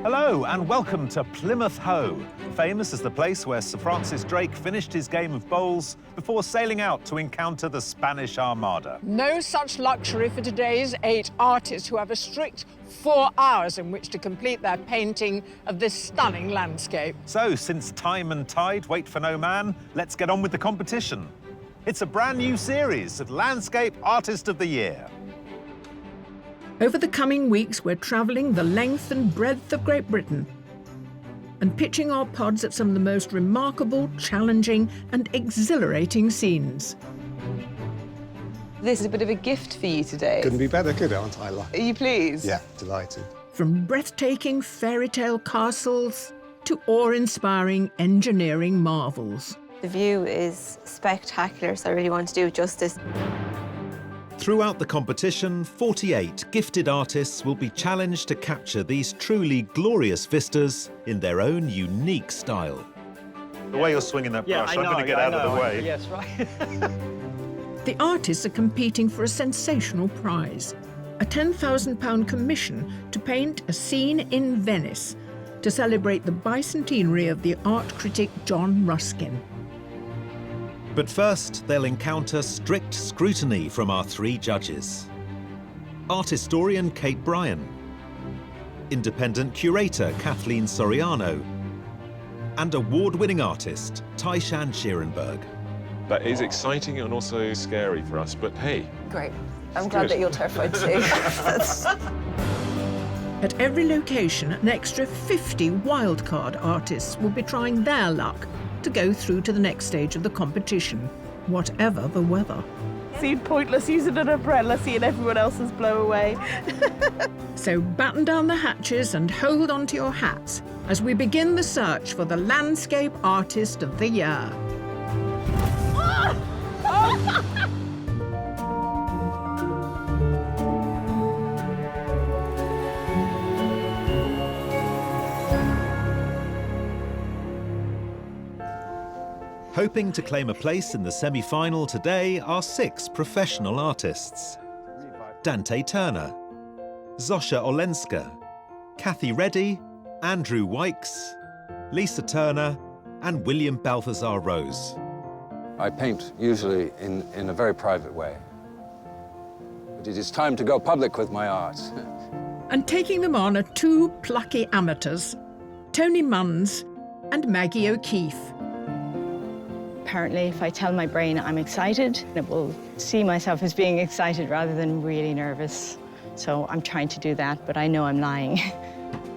Hello and welcome to Plymouth Hoe, famous as the place where Sir Francis Drake finished his game of bowls before sailing out to encounter the Spanish Armada. No such luxury for today's 8 artists who have a strict 4 hours in which to complete their painting of this stunning landscape. So, since time and tide wait for no man, let's get on with the competition. It's a brand new series of Landscape Artist of the Year. Over the coming weeks, we're travelling the length and breadth of Great Britain and pitching our pods at some of the most remarkable, challenging and exhilarating scenes. This is a bit of a gift for you today. Couldn't be better, could it, aren't I? Are you pleased? Yeah, delighted. From breathtaking fairy tale castles to awe-inspiring engineering marvels. The view is spectacular, so I really want to do it justice. Throughout the competition, 48 gifted artists will be challenged to capture these truly glorious vistas in their own unique style. The way you're swinging that brush, I'm going to get out of the way. Yes, right. The artists are competing for a sensational prize, a £10,000 commission to paint a scene in Venice to celebrate the bicentenary of the art critic John Ruskin. But first, they'll encounter strict scrutiny from our 3 judges. Art historian Kate Bryan, independent curator Kathleen Soriano, and award-winning artist Taishan Schierenberg. That is exciting and also scary for us, but hey. Great. I'm glad that you're terrified too. At every location, an extra 50 wildcard artists will be trying their luck to go through to the next stage of the competition, whatever the weather. Seemed pointless using an umbrella, seeing everyone else's blow away. So batten down the hatches and hold on to your hats as we begin the search for the Landscape Artist of the Year. Hoping to claim a place in the semi-final today are 6 professional artists. Dante Turner, Zosha Olenska, Kathy Reddy, Andrew Wykes, Lisa Turner and William Balthazar Rose. I paint usually in a very private way. But it is time to go public with my art. And taking them on are 2 plucky amateurs, Tony Munns and Maggie O'Keefe. Apparently, if I tell my brain I'm excited, it will see myself as being excited rather than really nervous. So I'm trying to do that, but I know I'm lying.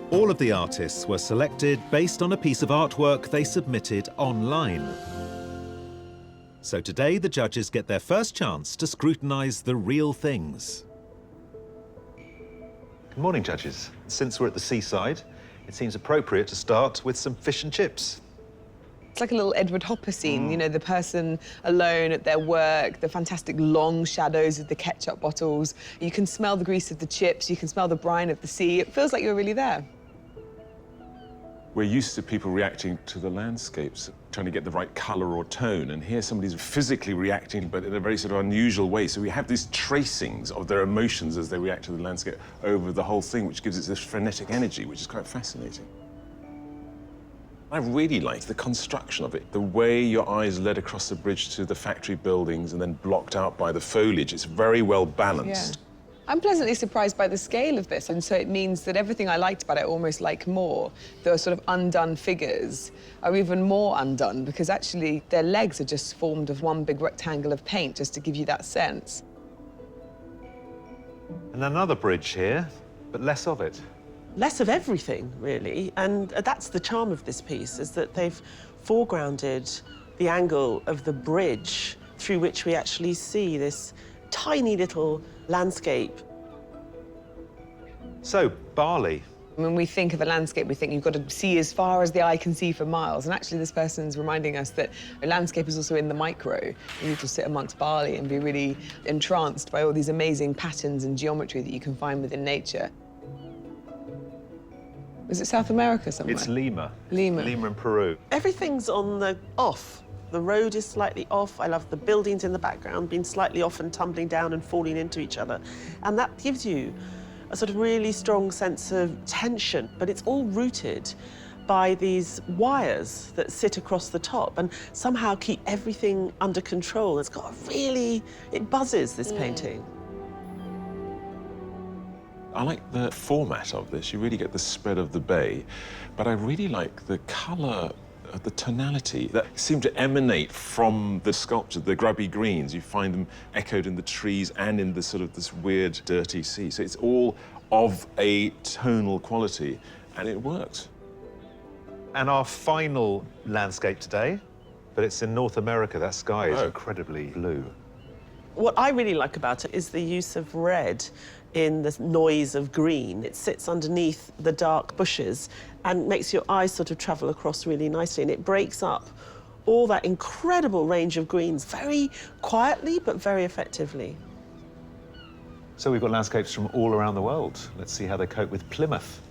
All of the artists were selected based on a piece of artwork they submitted online. So today, the judges get their first chance to scrutinise the real things. Good morning, judges. Since we're at the seaside, it seems appropriate to start with some fish and chips. It's like a little Edward Hopper scene, you know, the person alone at their work, the fantastic long shadows of the ketchup bottles. You can smell the grease of the chips, you can smell the brine of the sea. It feels like you're really there. We're used to people reacting to the landscapes, trying to get the right colour or tone, and here somebody's physically reacting, but in a very sort of unusual way. So we have these tracings of their emotions as they react to the landscape over the whole thing, which gives it this frenetic energy, which is quite fascinating. I really liked the construction of it, the way your eyes led across the bridge to the factory buildings and then blocked out by the foliage. It's very well balanced. Yeah. I'm pleasantly surprised by the scale of this, and so it means that everything I liked about it, almost like more, the sort of undone figures are even more undone because actually their legs are just formed of one big rectangle of paint, just to give you that sense. And another bridge here, but less of it. Less of everything, really, and that's the charm of this piece, is that they've foregrounded the angle of the bridge through which we actually see this tiny little landscape. So, Bali. When we think of a landscape, we think you've got to see as far as the eye can see for miles, and actually this person's reminding us that a landscape is also in the micro. You need to sit amongst Bali and be really entranced by all these amazing patterns and geometry that you can find within nature. Is it South America somewhere? It's Lima. Lima. Lima in Peru. Everything's on the off. The road is slightly off. I love the buildings in the background being slightly off and tumbling down and falling into each other. And that gives you a sort of really strong sense of tension, but it's all rooted by these wires that sit across the top and somehow keep everything under control. It's got a really, it buzzes, this painting. I like the format of this. You really get the spread of the bay, but I really like the colour, the tonality that seem to emanate from the sculpture, the grubby greens. You find them echoed in the trees and in the sort of this weird, dirty sea. So it's all of a tonal quality, and it works. And our final landscape today, but it's in North America. That sky is incredibly blue. What I really like about it is the use of red in the noise of green. It sits underneath the dark bushes and makes your eyes sort of travel across really nicely, and it breaks up all that incredible range of greens very quietly but very effectively. So we've got landscapes from all around the world. Let's see how they cope with Plymouth.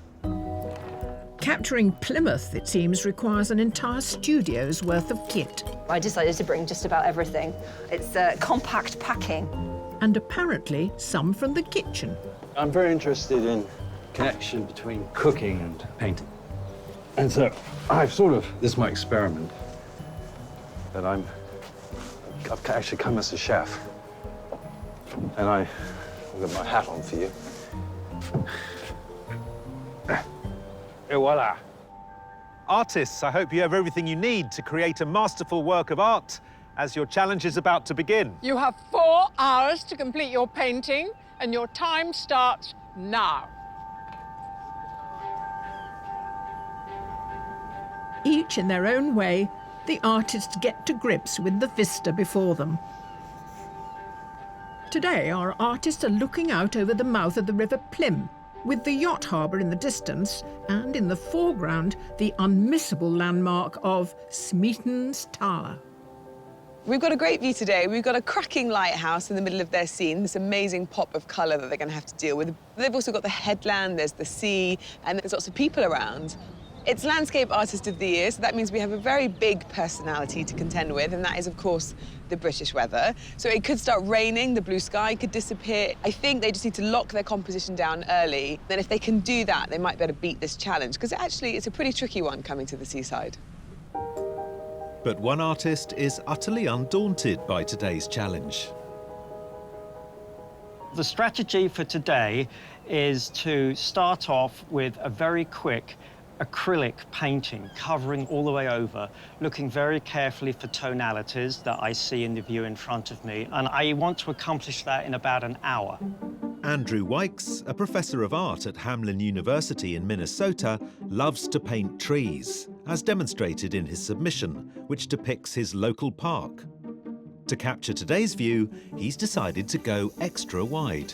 Capturing Plymouth, it seems, requires an entire studio's worth of kit. I decided to bring just about everything. It's compact packing. And apparently some from the kitchen. I'm very interested in connection between cooking and painting. And so I've this is my experiment, that I've actually come as a chef. And I've got my hat on for you. Et voila. Artists, I hope you have everything you need to create a masterful work of art as your challenge is about to begin. You have 4 hours to complete your painting, and your time starts now. Each in their own way, the artists get to grips with the vista before them. Today, our artists are looking out over the mouth of the River Plym, with the yacht harbour in the distance, and in the foreground, the unmissable landmark of Smeaton's Tower. We've got a great view today. We've got a cracking lighthouse in the middle of their scene, this amazing pop of colour that they're going to have to deal with. They've also got the headland, there's the sea, and there's lots of people around. It's Landscape Artist of the Year, so that means we have a very big personality to contend with, and that is, of course, the British weather. So it could start raining, the blue sky could disappear. I think they just need to lock their composition down early. Then if they can do that, they might be able to beat this challenge, because actually it's a pretty tricky one coming to the seaside. But one artist is utterly undaunted by today's challenge. The strategy for today is to start off with a very quick acrylic painting covering all the way over, looking very carefully for tonalities that I see in the view in front of me, and I want to accomplish that in about an hour. Andrew Wykes, a professor of art at Hamline University in Minnesota, loves to paint trees, as demonstrated in his submission, which depicts his local park. To capture today's view, he's decided to go extra wide.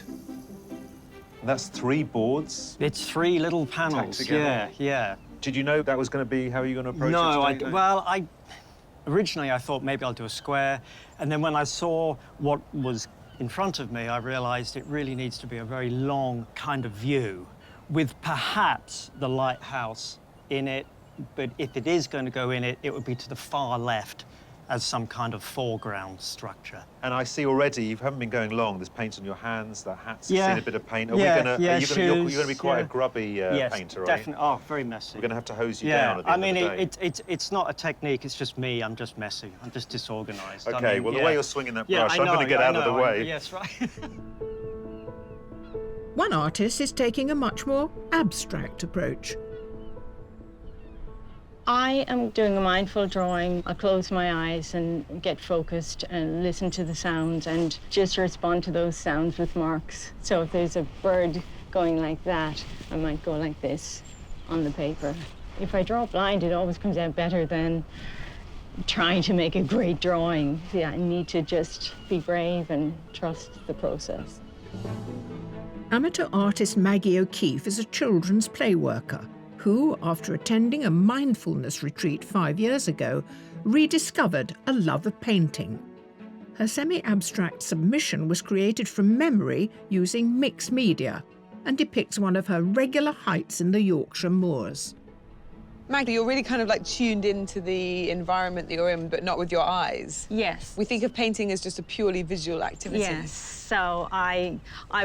That's 3 boards? It's 3 little panels, yeah. Did you know that was going to be how you're going to approach it today? Well, originally I thought maybe I'll do a square, and then when I saw what was in front of me, I realised it really needs to be a very long kind of view, with perhaps the lighthouse in it, but if it is going to go in it, it would be to the far left as some kind of foreground structure. And I see already you haven't been going long. There's paint on your hands, the hat's seen a bit of paint. Are you're going to be quite a grubby painter, right? Definitely. Oh, very messy. We're going to have to hose you down at the end of the day. It's not a technique, it's just me. I'm just messy. I'm just disorganised. Okay, well, the way you're swinging that brush, I'm going to get out of the way. Yes, right. One artist is taking a much more abstract approach. I am doing a mindful drawing. I'll close my eyes and get focused and listen to the sounds and just respond to those sounds with marks. So if there's a bird going like that, I might go like this on the paper. If I draw blind, it always comes out better than trying to make a great drawing. Yeah, I need to just be brave and trust the process. Amateur artist Maggie O'Keefe is a children's play worker who, after attending a mindfulness retreat 5 years ago, rediscovered a love of painting. Her semi-abstract submission was created from memory using mixed media and depicts one of her regular heights in the Yorkshire moors. Maggie, you're really kind of like tuned into the environment that you're in, but not with your eyes. Yes. We think of painting as just a purely visual activity. Yes, so I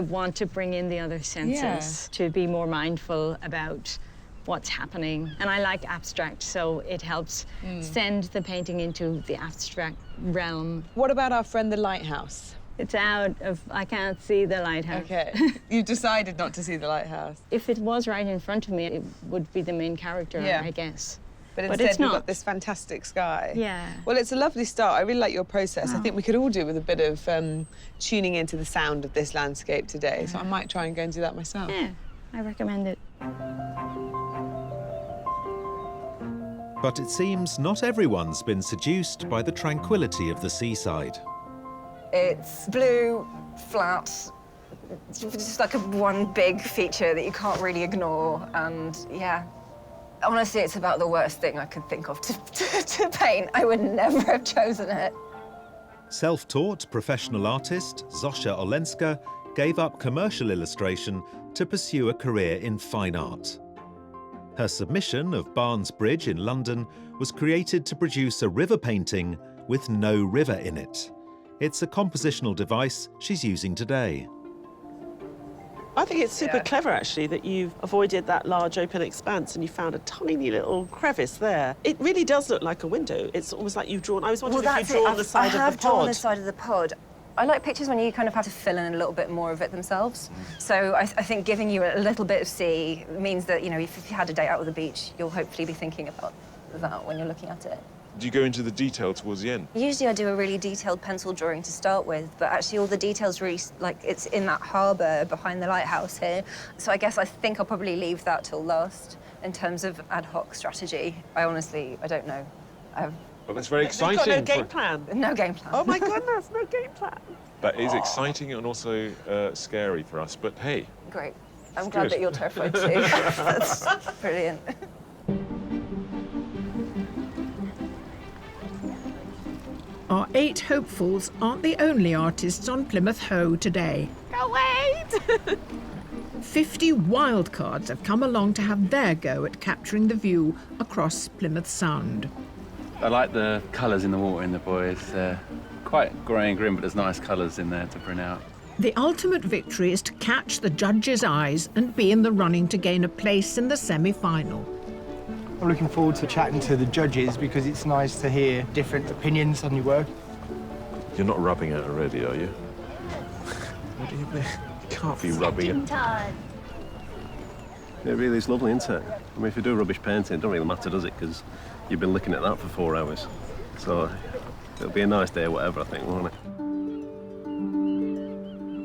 want to bring in the other senses to be more mindful about what's happening. And I like abstract, so it helps send the painting into the abstract realm. What about our friend the lighthouse? It's out of, I can't see the lighthouse. Okay, you've decided not to see the lighthouse. If it was right in front of me, it would be the main character, I guess. But instead it's we've not. got this fantastic sky. Yeah. Well, it's a lovely start. I really like your process. I think we could all do with a bit of tuning into the sound of this landscape today. So I might try and go and do that myself. Yeah, I recommend it. But it seems not everyone's been seduced by the tranquility of the seaside. It's blue, flat, just like one big feature that you can't really ignore. And yeah, honestly, it's about the worst thing I could think of to paint. I would never have chosen it. Self-taught professional artist Zosha Olenska gave up commercial illustration to pursue a career in fine art. Her submission of Barnes Bridge in London was created to produce a river painting with no river in it. It's a compositional device she's using today. I think it's super clever, actually, that you've avoided that large open expanse and you found a tiny little crevice there. It really does look like a window. It's almost like you've drawn... I was wondering if you've drawn the side of the pod. I have drawn the side of the pod. I like pictures when you kind of have to fill in a little bit more of it themselves. So I think giving you a little bit of sea means that, you know, if you had a day out with the beach, you'll hopefully be thinking about that when you're looking at it. Do you go into the detail towards the end? Usually I do a really detailed pencil drawing to start with, but actually all the details really, like, it's in that harbour behind the lighthouse here. So I guess I think I'll probably leave that till last in terms of ad hoc strategy. I don't know. Well, that's very exciting. You've got no game plan? No game plan. Oh, my goodness, no game plan. That is exciting and also scary for us, but hey. Great. I'm glad that you're terrified too. That's brilliant. Our 8 hopefuls aren't the only artists on Plymouth Hoe today. Go wait! 50 wildcards have come along to have their go at capturing the view across Plymouth Sound. I like the colours in the water in the boys. They're quite grey and grim, but there's nice colours in there to bring out. The ultimate victory is to catch the judges' eyes and be in the running to gain a place in the semi-final. I'm looking forward to chatting to the judges because it's nice to hear different opinions on your work. You're not rubbing it already, are you? What do you mean? You can't be rubbing it. It really is lovely, isn't it? I mean, if you do rubbish painting, it don't really matter, does it? Because you've been looking at that for 4 hours. So it'll be a nice day, whatever, I think, won't it?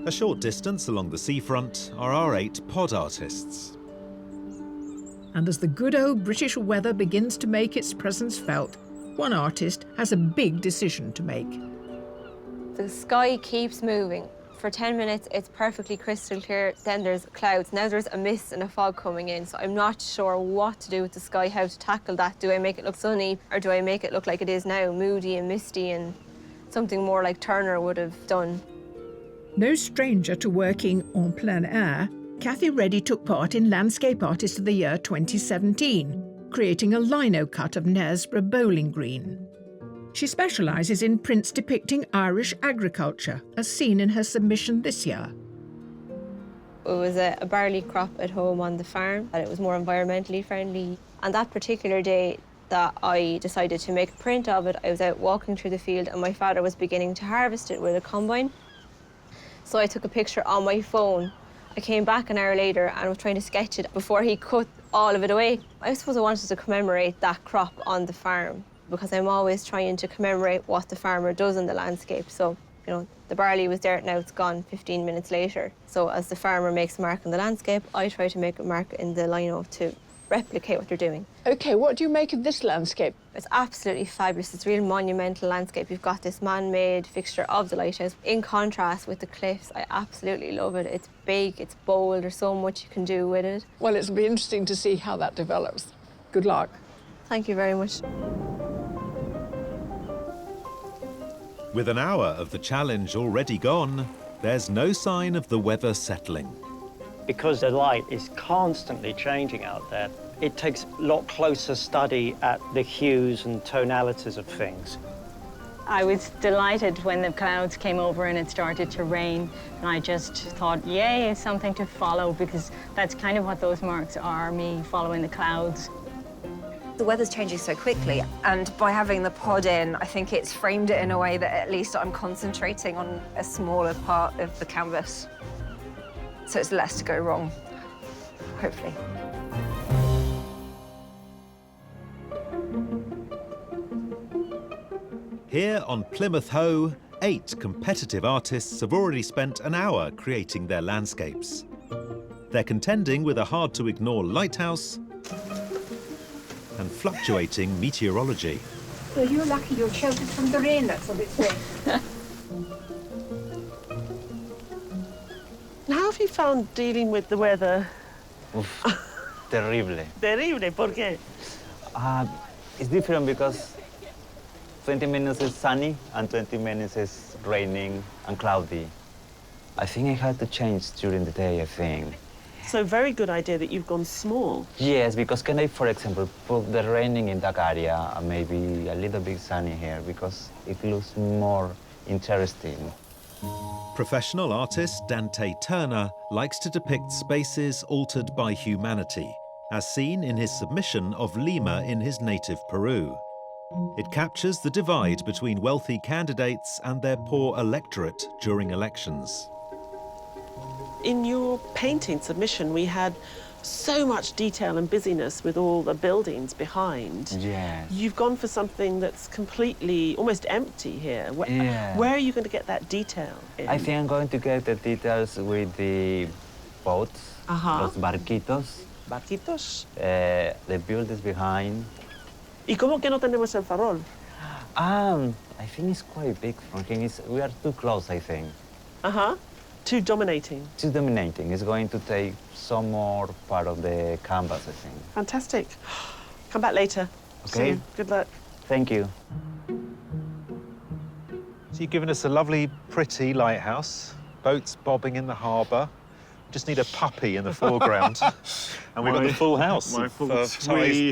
A short distance along the seafront are our 8 pod artists. And as the good old British weather begins to make its presence felt, one artist has a big decision to make. The sky keeps moving. For 10 minutes, it's perfectly crystal clear. Then there's clouds. Now there's a mist and a fog coming in. So I'm not sure what to do with the sky, how to tackle that. Do I make it look sunny or do I make it look like it is now, moody and misty and something more like Turner would have done? No stranger to working en plein air, Cathy Reddy took part in Landscape Artist of the Year 2017, creating a lino cut of Knaresborough Bowling Green. She specialises in prints depicting Irish agriculture, as seen in her submission this year. It was a barley crop at home on the farm, and it was more environmentally friendly. And that particular day that I decided to make a print of it, I was out walking through the field and my father was beginning to harvest it with a combine. So I took a picture on my phone. I came back an hour later and was trying to sketch it before he cut all of it away. I suppose I wanted to commemorate that crop on the farm because I'm always trying to commemorate what the farmer does in the landscape. So, you know, the barley was there, now it's gone 15 minutes later. So as the farmer makes a mark in the landscape, I try to make a mark in the lino to replicate what they're doing. OK, what do you make of this landscape? It's absolutely fabulous. It's a real monumental landscape. You've got this man-made fixture of the lighthouse in contrast with the cliffs. I absolutely love it. It's big, it's bold, there's so much you can do with it. Well, it'll be interesting to see how that develops. Good luck. Thank you very much. With an hour of the challenge already gone, there's no sign of the weather settling. Because the light is constantly changing out there, It takes a lot closer study at the hues and tonalities of things. I was delighted when the clouds came over and it started to rain, and I just thought, yay, something to follow, because that's kind of what those marks are, me following the clouds. The weather's changing so quickly, and by having the pod in, I think it's framed it in a way that at least I'm concentrating on a smaller part of the canvas. So it's less to go wrong, hopefully. Here on Plymouth Hoe, 8 competitive artists have already spent an hour creating their landscapes. They're contending with a hard-to-ignore lighthouse and fluctuating meteorology. Well, you're lucky you're sheltered from the rain, that's what it's saying. How have you found dealing with the weather? Terrible. Terrible, ¿por qué? It's different because 20 minutes is sunny and 20 minutes is raining and cloudy. I think I had to change during the day, I think. So very good idea that you've gone small. Yes, because can I, for example, put the raining in that area and maybe a little bit sunny here because it looks more interesting. Professional artist Dante Turner likes to depict spaces altered by humanity, as seen in his submission of Lima in his native Peru. It captures the divide between wealthy candidates and their poor electorate during elections. In your painting submission, we had so much detail and busyness with all the buildings behind. Yes. You've gone for something that's completely, almost empty here. Yeah. Where are you going to get that detail in? I think I'm going to get the details with the boats, los barquitos. Barquitos. The buildings behind. ¿Y cómo que no tenemos el farol? I think it's quite big from here. We are too close, I think. Too dominating. Too dominating. It's going to take some more part of the canvas, I think. Fantastic. Come back later. Okay. Soon. Good luck. Thank you. So you've given us a lovely, pretty lighthouse, boats bobbing in the harbour. Just need a puppy in the foreground, and we've got the full house of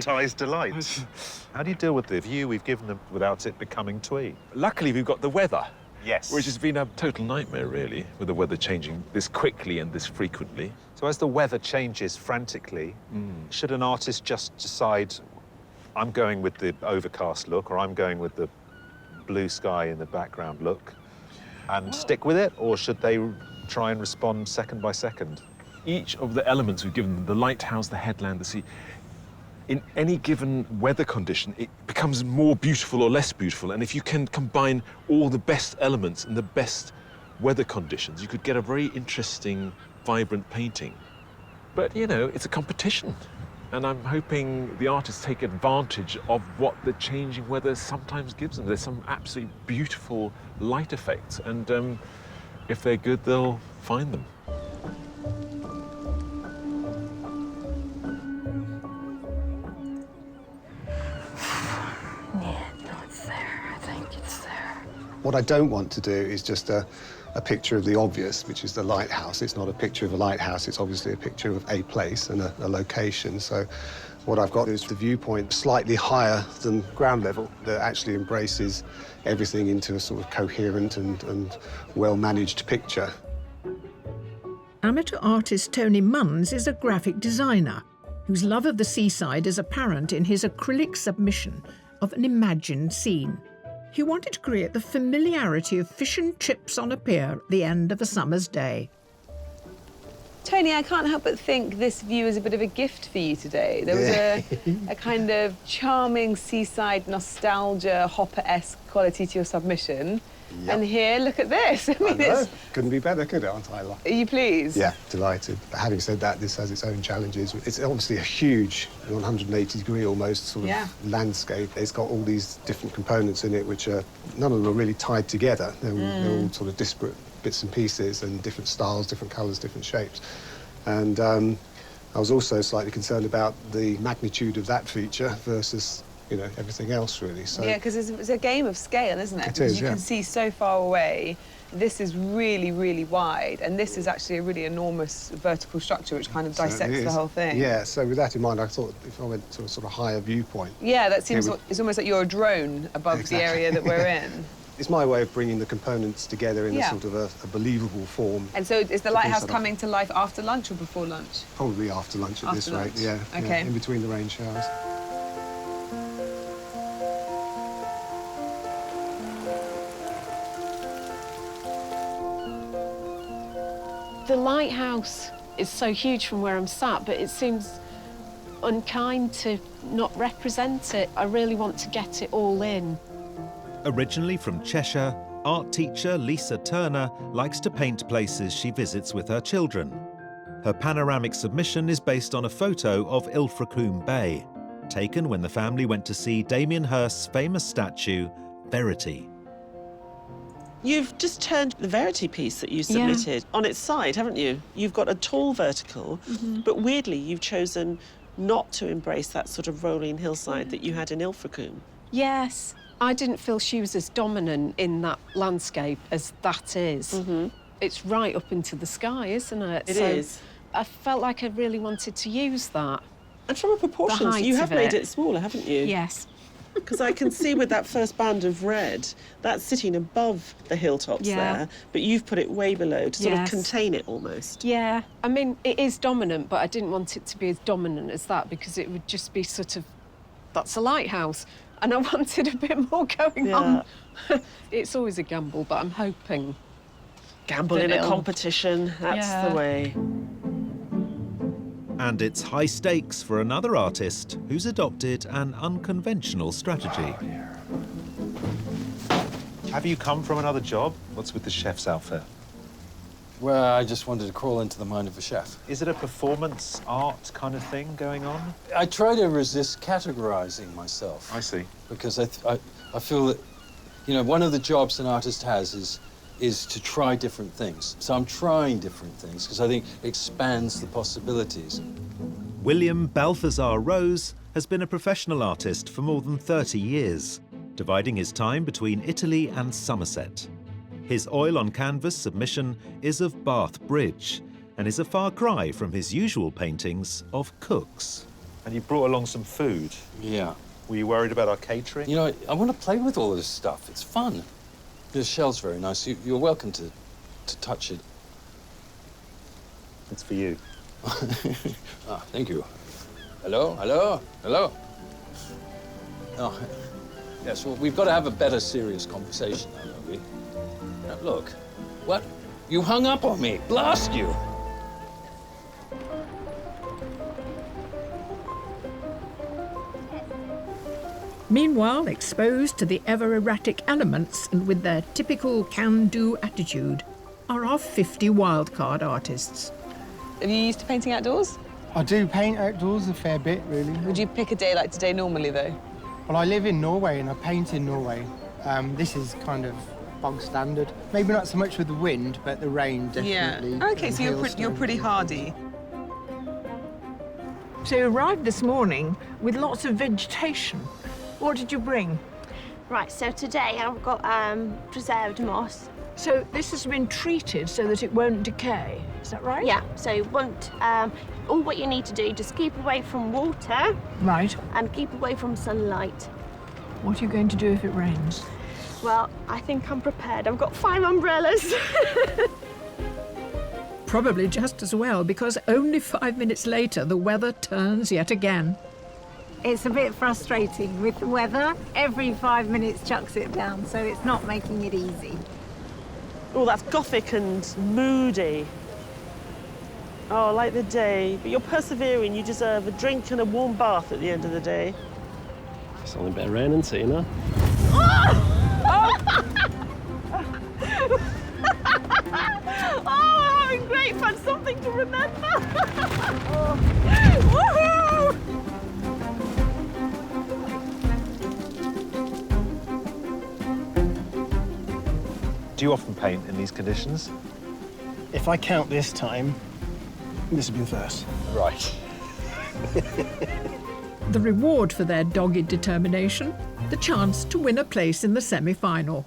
Ty's delight. How do you deal with the view we've given them without it becoming twee? Luckily, we've got the weather. Yes. Which has been a total nightmare, really, with the weather changing this quickly and this frequently. So as the weather changes frantically, should an artist just decide, I'm going with the overcast look, or I'm going with the blue sky in the background look, and stick with it, or should they try and respond second by second? Each of the elements we've given them, the lighthouse, the headland, the sea, in any given weather condition, it becomes more beautiful or less beautiful. And if you can combine all the best elements in the best weather conditions, you could get a very interesting, vibrant painting. But, you know, it's a competition. And I'm hoping the artists take advantage of what the changing weather sometimes gives them. There's some absolutely beautiful light effects. And if they're good, they'll find them. What I don't want to do is just a picture of the obvious, which is the lighthouse. It's not a picture of a lighthouse, it's obviously a picture of a place and a location. So what I've got is the viewpoint slightly higher than ground level that actually embraces everything into a sort of coherent and well-managed picture. Amateur artist Tony Munns is a graphic designer whose love of the seaside is apparent in his acrylic submission of an imagined scene. He wanted to create the familiarity of fish and chips on a pier at the end of a summer's day. Tony, I can't help but think this view is a bit of a gift for you today. There was a kind of charming seaside nostalgia, Hopper-esque quality to your submission. Yep. And here, look at this. I mean, it's... Couldn't be better, could it, aren't I? Are you pleased? Yeah, delighted. But having said that, this has its own challenges. It's obviously a huge 180-degree almost sort of landscape. It's got all these different components in it, which are, none of them are really tied together. They're all sort of disparate bits and pieces and different styles, different colours, different shapes. And I was also slightly concerned about the magnitude of that feature versus you know, everything else, really. So Yeah, because it's a game of scale, isn't it? It Because is, you yeah. can see so far away. This is really, really wide, and this is actually a really enormous vertical structure which kind of certainly dissects the is. whole thing. Yeah, so with that in mind, I thought if I went to a sort of higher viewpoint... Yeah, that seems... it would- It's almost like you're a drone above Exactly. the area that we're in. It's my way of bringing the components together in Yeah. a sort of a believable form. And so is the to lighthouse set up. coming to life after lunch or before lunch? Probably after lunch at this After rate, lunch. yeah. yeah, Okay. in between the rain showers. The lighthouse is so huge from where I'm sat, but it seems unkind to not represent it. I really want to get it all in. Originally from Cheshire, art teacher Lisa Turner likes to paint places she visits with her children. Her panoramic submission is based on a photo of Ilfracombe Bay, taken when the family went to see Damien Hirst's famous statue, Verity. You've just turned the Verity piece that you submitted on its side, haven't you? You've got a tall vertical, but weirdly you've chosen not to embrace that sort of rolling hillside that you had in Ilfracombe. Yes, I didn't feel she was as dominant in that landscape as that is. It's right up into the sky, isn't it? It is. I felt like I really wanted to use that. And from a proportions, you have made it smaller, haven't you? Yes. Because I can see with that first band of red, that's sitting above the hilltops there, but you've put it way below to sort of contain it almost. Yeah, I mean, it is dominant, but I didn't want it to be as dominant as that because it would just be sort of, that's a lighthouse. And I wanted a bit more going on. It's always a gamble, but I'm hoping. Gamble in a competition, that's the way. And it's high stakes for another artist who's adopted an unconventional strategy. Have you come from another job? What's with the chef's outfit? Well, I just wanted to crawl into the mind of a chef. Is it a performance art kind of thing going on? I try to resist categorizing myself. I see. Because I feel that, you know, one of the jobs an artist has is to try different things. So I'm trying different things because I think it expands the possibilities. William Balthazar Rose has been a professional artist for more than 30 years, dividing his time between Italy and Somerset. His oil on canvas submission is of Bath Bridge and is a far cry from his usual paintings of cooks. And you brought along some food. Yeah. Were you worried about our catering? You know, I want to play with all of this stuff. It's fun. The shell's very nice. You're welcome to touch it. It's for you. Thank you. Hello, hello, hello. Oh, yes, well, we've got to have a better serious conversation now, don't we? Now, look, what? You hung up on me. Blast you. Meanwhile, exposed to the ever-erratic elements and with their typical can-do attitude, are our 50 wildcard artists. Are you used to painting outdoors? I do paint outdoors a fair bit, really. Would you pick a day like today normally, though? Well, I live in Norway and I paint in Norway. This is kind of bog standard. Maybe not so much with the wind, but the rain definitely. Yeah. OK, so you're pretty hardy. So you arrived this morning with lots of vegetation. What did you bring? Right, so today I've got preserved moss. So this has been treated so that it won't decay, is that right? Yeah, so it won't, all what you need to do, just keep away from water. Right. And keep away from sunlight. What are you going to do if it rains? Well, I think I'm prepared. I've got 5 umbrellas. Probably just as well, because only 5 minutes later, the weather turns yet again. It's a bit frustrating with the weather. Every 5 minutes chucks it down, so it's not making it easy. Oh, that's gothic and moody. Oh, like the day. But you're persevering. You deserve a drink and a warm bath at the end of the day. It's only a bit of rain, isn't it, you know? Oh, I'm having great fun. Something to remember. Woohoo! Do you often paint in these conditions? If I count this time, this will be the first. Right. The reward for their dogged determination, the chance to win a place in the semi-final.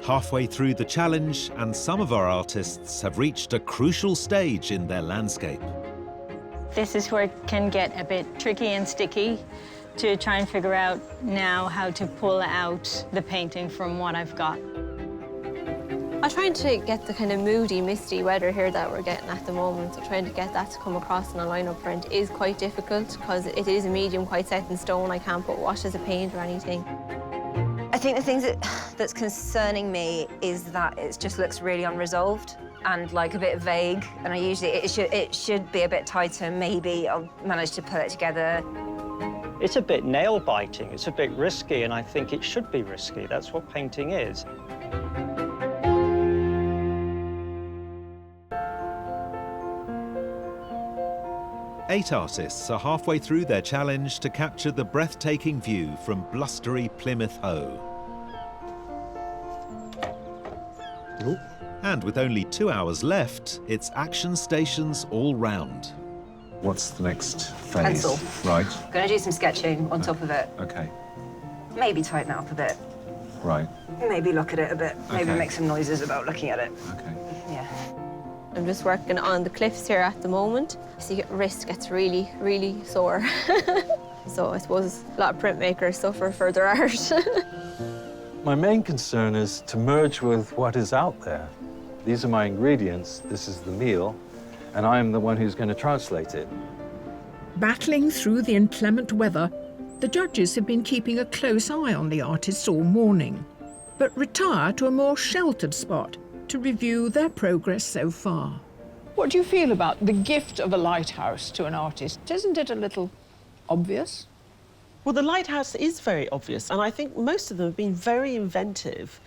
Halfway through the challenge, and some of our artists have reached a crucial stage in their landscape. This is where it can get a bit tricky and sticky to try and figure out now how to pull out the painting from what I've got. I'm trying to get the kind of moody, misty weather here that we're getting at the moment. So trying to get that to come across in a line-up print is quite difficult because it is a medium quite set in stone. I can't put washes of paint or anything. I think the thing that's concerning me is that it just looks really unresolved and like a bit vague. And it should be a bit tighter. Maybe I'll manage to pull it together. It's a bit nail-biting, it's a bit risky, and I think it should be risky. That's what painting is. Eight artists are halfway through their challenge to capture the breathtaking view from blustery Plymouth Hoe. And with only 2 hours left, it's action stations all round. What's the next phase? Pencil. Right. Gonna do some sketching on top of it. Okay. Maybe tighten it up a bit. Right. Maybe look at it a bit. Maybe Okay. make some noises about looking at it. Okay. Yeah. I'm just working on the cliffs here at the moment. So your wrist gets really, really sore. So I suppose a lot of printmakers suffer for their art. My main concern is to merge with what is out there. These are my ingredients, this is the meal, and I am the one who's going to translate it. Battling through the inclement weather, the judges have been keeping a close eye on the artists all morning, but retire to a more sheltered spot to review their progress so far. What do you feel about the gift of a lighthouse to an artist? Isn't it a little obvious? Well, the lighthouse is very obvious, and I think most of them have been very inventive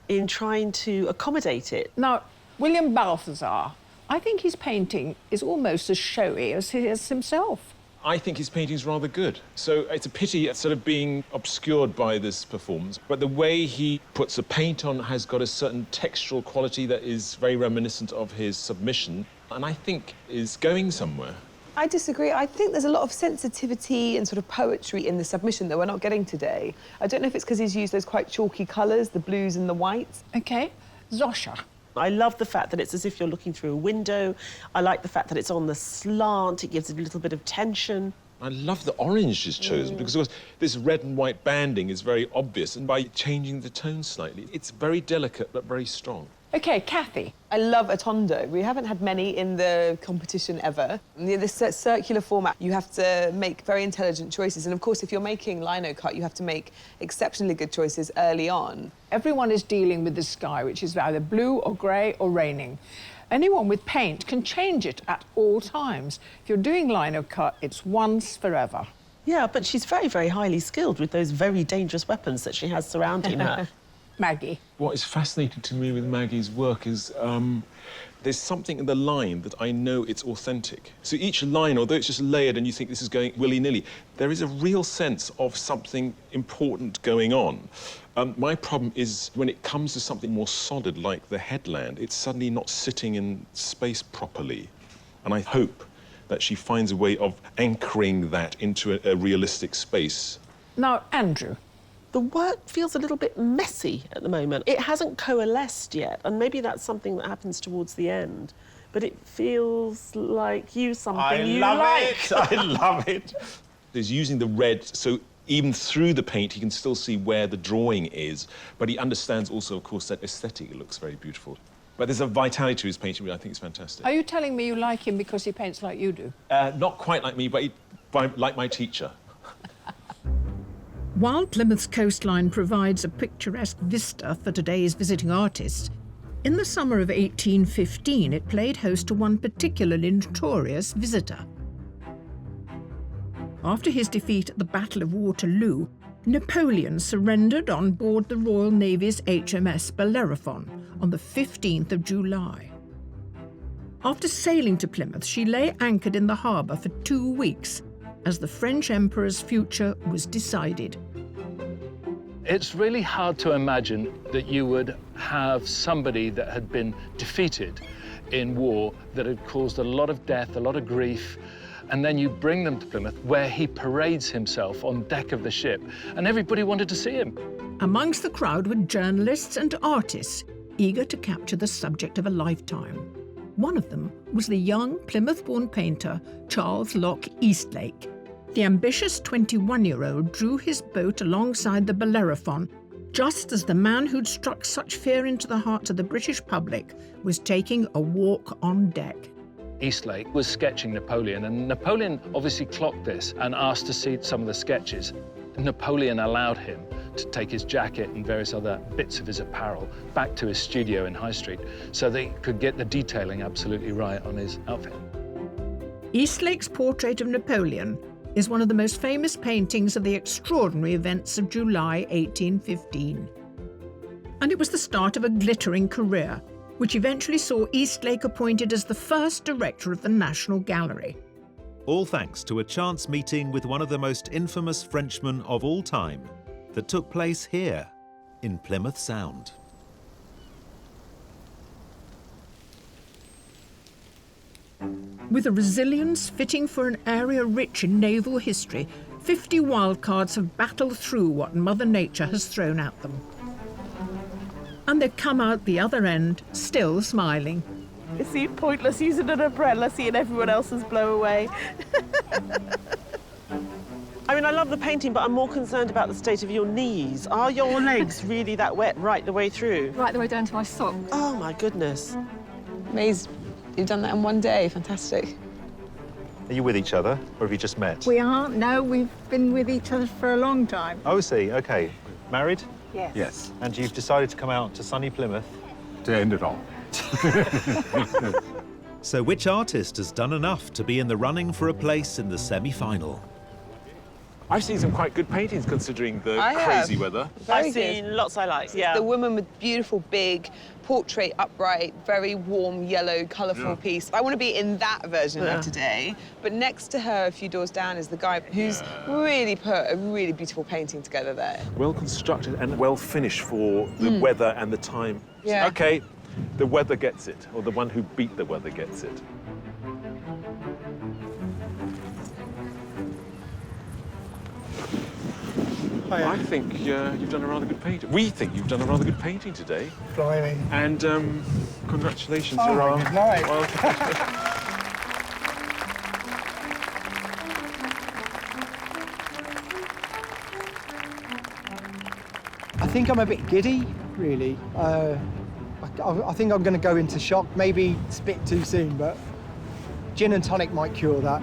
in trying to accommodate it. Now, William Balthazar, I think his painting is almost as showy as he is himself. I think his painting's rather good. So it's a pity it's sort of being obscured by this performance. But the way he puts the paint on has got a certain textural quality that is very reminiscent of his submission, and I think is going somewhere. I disagree. I think there's a lot of sensitivity and sort of poetry in the submission that we're not getting today. I don't know if it's because he's used those quite chalky colours, the blues and the whites. OK. Zosha. I love the fact that it's as if you're looking through a window. I like the fact that it's on the slant. It gives it a little bit of tension. I love the orange she's chosen because, of course, this red and white banding is very obvious, and by changing the tone slightly, it's very delicate but very strong. OK, Kathy. I love a tondo. We haven't had many in the competition ever. This circular format, you have to make very intelligent choices. And, of course, if you're making lino cut, you have to make exceptionally good choices early on. Everyone is dealing with the sky, which is either blue or grey or raining. Anyone with paint can change it at all times. If you're doing lino cut, it's once forever. Yeah, but she's very, very highly skilled with those very dangerous weapons that she has surrounding her. Maggie. What is fascinating to me with Maggie's work is there's something in the line that I know it's authentic. So each line, although it's just layered and you think this is going willy-nilly, there is a real sense of something important going on. My problem is when it comes to something more solid, like the headland, it's suddenly not sitting in space properly. And I hope that she finds a way of anchoring that into a realistic space. Now, Andrew. The work feels a little bit messy at the moment. It hasn't coalesced yet, and maybe that's something that happens towards the end. But it feels like something you like. I love it. He's using the red, so even through the paint, he can still see where the drawing is, but he understands also, of course, that aesthetic looks very beautiful. But there's a vitality to his painting, which I think is fantastic. Are you telling me you like him because he paints like you do? Not quite like me, but like my teacher. While Plymouth's coastline provides a picturesque vista for today's visiting artists, in the summer of 1815 it played host to one particularly notorious visitor. After his defeat at the Battle of Waterloo, Napoleon surrendered on board the Royal Navy's HMS Bellerophon on the 15th of July. After sailing to Plymouth, she lay anchored in the harbour for 2 weeks as the French Emperor's future was decided. It's really hard to imagine that you would have somebody that had been defeated in war, that had caused a lot of death, a lot of grief, and then you bring them to Plymouth, where he parades himself on deck of the ship, and everybody wanted to see him. Amongst the crowd were journalists and artists eager to capture the subject of a lifetime. One of them was the young Plymouth-born painter Charles Locke Eastlake. The ambitious 21-year-old drew his boat alongside the Bellerophon just as the man who'd struck such fear into the hearts of the British public was taking a walk on deck. Eastlake was sketching Napoleon, and Napoleon obviously clocked this and asked to see some of the sketches. Napoleon allowed him to take his jacket and various other bits of his apparel back to his studio in High Street so they could get the detailing absolutely right on his outfit. Eastlake's portrait of Napoleon is one of the most famous paintings of the extraordinary events of July 1815. And it was the start of a glittering career, which eventually saw Eastlake appointed as the first director of the National Gallery. All thanks to a chance meeting with one of the most infamous Frenchmen of all time that took place here in Plymouth Sound. With a resilience fitting for an area rich in naval history, 50 wildcards have battled through what Mother Nature has thrown at them. And they come out the other end, still smiling. It seemed pointless using an umbrella, seeing everyone else's blow away. I mean, I love the painting, but I'm more concerned about the state of your knees. Are your legs really that wet right the way through? Right the way down to my socks. Oh, my goodness. Amazed you've done that in one day. Fantastic. Are you with each other, or have you just met? We aren't. No, we've been with each other for a long time. Oh, I see. OK. Married? Yes. Yes. And you've decided to come out to sunny Plymouth? To end it all. So which artist has done enough to be in the running for a place in the semi-final? I've seen some quite good paintings considering the I crazy have. weather. Very I've seen good. lots I like, yeah. The woman with beautiful, big, portrait, upright, very warm, yellow, colourful piece. I want to be in that version of today. But next to her, a few doors down, is the guy who's really put a really beautiful painting together there. Well constructed and well finished for the weather and the time. Yeah. OK, the weather gets it, or the one who beat the weather gets it. I think you've done a rather good painting. We think you've done a rather good painting today. Blimey. And congratulations, Oh, you're my on. good night. Well, I think I'm a bit giddy, really. I think I'm going to go into shock. Maybe it's a bit too soon, but gin and tonic might cure that.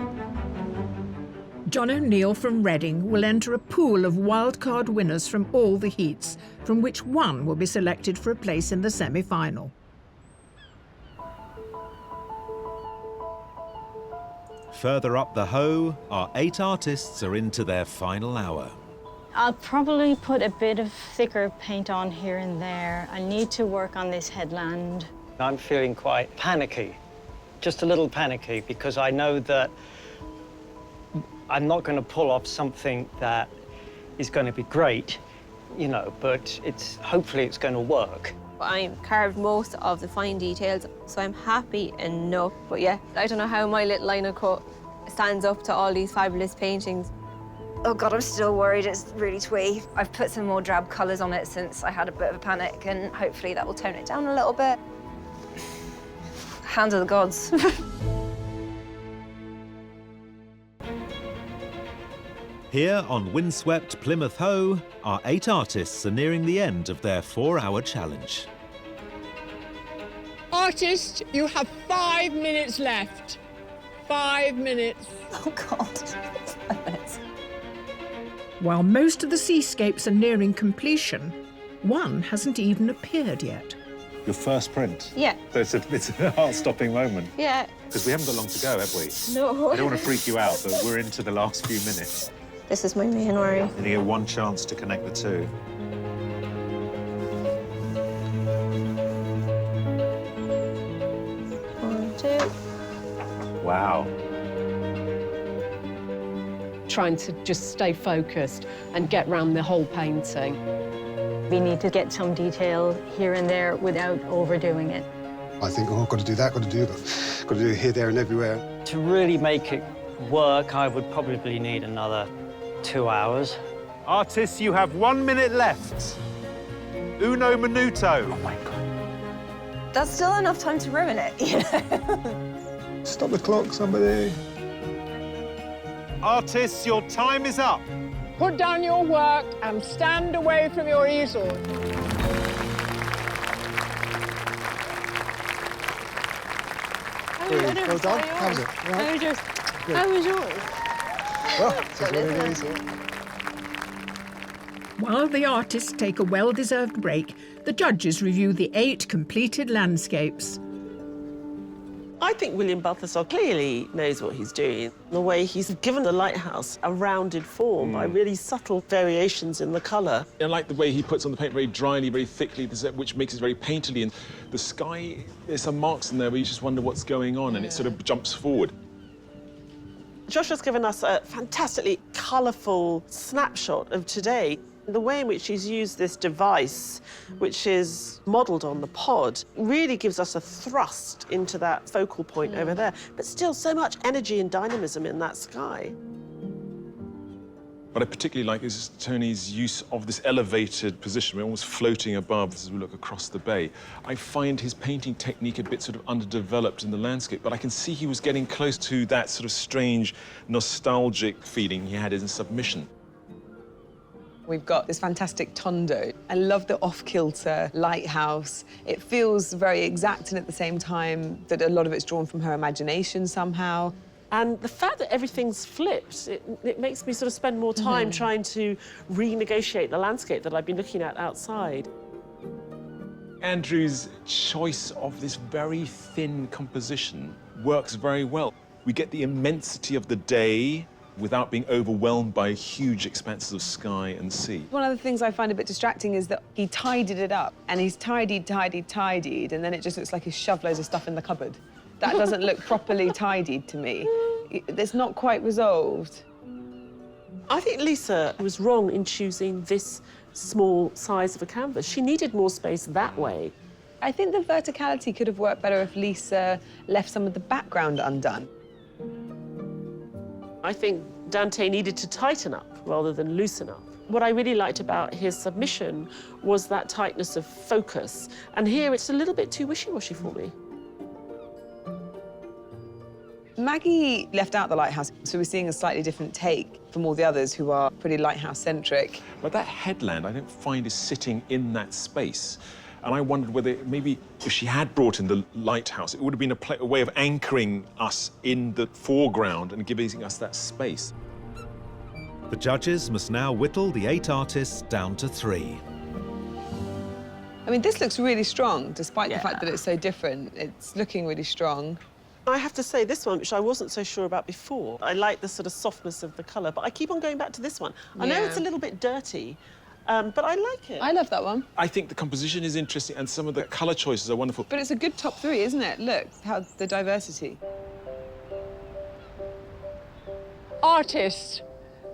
John O'Neill from Reading will enter a pool of wildcard winners from all the heats, from which one will be selected for a place in the semi-final. Further up the Hoe, our 8 artists are into their final hour. I'll probably put a bit of thicker paint on here and there. I need to work on this headland. I'm feeling quite panicky, just a little panicky, because I know that I'm not going to pull off something that is going to be great, you know, but hopefully it's going to work. I carved most of the fine details, so I'm happy enough. But yeah, I don't know how my little line of cut stands up to all these fabulous paintings. Oh God, I'm still worried it's really twee. I've put some more drab colours on it since I had a bit of a panic, and hopefully that will tone it down a little bit. Hand of the gods. Here on windswept Plymouth Hoe, our 8 artists are nearing the end of their 4-hour challenge. Artist, you have 5 minutes left. 5 minutes. Oh God, 5 minutes. While most of the seascapes are nearing completion, one hasn't even appeared yet. Your first print? Yeah. So it's a heart-stopping moment. Yeah. Because we haven't got long to go, have we? No. I don't want to freak you out, but we're into the last few minutes. This is my main worry. And you get one chance to connect the two. One, two. Wow. Trying to just stay focused and get round the whole painting. We need to get some detail here and there without overdoing it. I think, oh, I've got to do that, got to do that, got to do it here, there, and everywhere. To really make it work, I would probably need another 2 hours. Artists, you have 1 minute left. Uno minuto. Oh my God. That's still enough time to ruin it, you know? Stop the clock, somebody. Artists, your time is up. Put down your work and stand away from your easel. Well done. How was it? Right. How was yours? Well, this is what it is. While the artists take a well-deserved break, the judges review the 8 completed landscapes. I think William Balthasar clearly knows what he's doing. The way he's given the lighthouse a rounded form by really subtle variations in the colour. I like the way he puts on the paint very dryly, very thickly, which makes it very painterly. And the sky, there's some marks in there where you just wonder what's going on, and it sort of jumps forward. Joshua's given us a fantastically colourful snapshot of today. The way in which he's used this device, which is modelled on the pod, really gives us a thrust into that focal point over there, but still so much energy and dynamism in that sky. What I particularly like is Tony's use of this elevated position. We're almost floating above as we look across the bay. I find his painting technique a bit sort of underdeveloped in the landscape, but I can see he was getting close to that sort of strange, nostalgic feeling he had in Submission. We've got this fantastic tondo. I love the off-kilter lighthouse. It feels very exact, and at the same time that a lot of it's drawn from her imagination somehow. And the fact that everything's flipped, it makes me sort of spend more time trying to renegotiate the landscape that I've been looking at outside. Andrew's choice of this very thin composition works very well. We get the immensity of the day without being overwhelmed by huge expanses of sky and sea. One of the things I find a bit distracting is that he tidied it up, and he's tidied, and then it just looks like he's shoved loads of stuff in the cupboard. That doesn't look properly tidied to me. It's not quite resolved. I think Lisa was wrong in choosing this small size of a canvas. She needed more space that way. I think the verticality could have worked better if Lisa left some of the background undone. I think Dante needed to tighten up rather than loosen up. What I really liked about his submission was that tightness of focus. And here it's a little bit too wishy-washy for me. Maggie left out the lighthouse, so we're seeing a slightly different take from all the others who are pretty lighthouse-centric. But that headland, I don't find, is sitting in that space. And I wondered whether maybe if she had brought in the lighthouse, it would have been a way of anchoring us in the foreground and giving us that space. The judges must now whittle the 8 artists down to 3. I mean, this looks really strong, despite the fact that it's so different. It's looking really strong. I have to say, this one, which I wasn't so sure about before, I like the sort of softness of the colour, but I keep on going back to this one. I know it's a little bit dirty, but I like it. I love that one. I think the composition is interesting and some of the colour choices are wonderful. But it's a good top 3, isn't it? Look, how the diversity. Artists,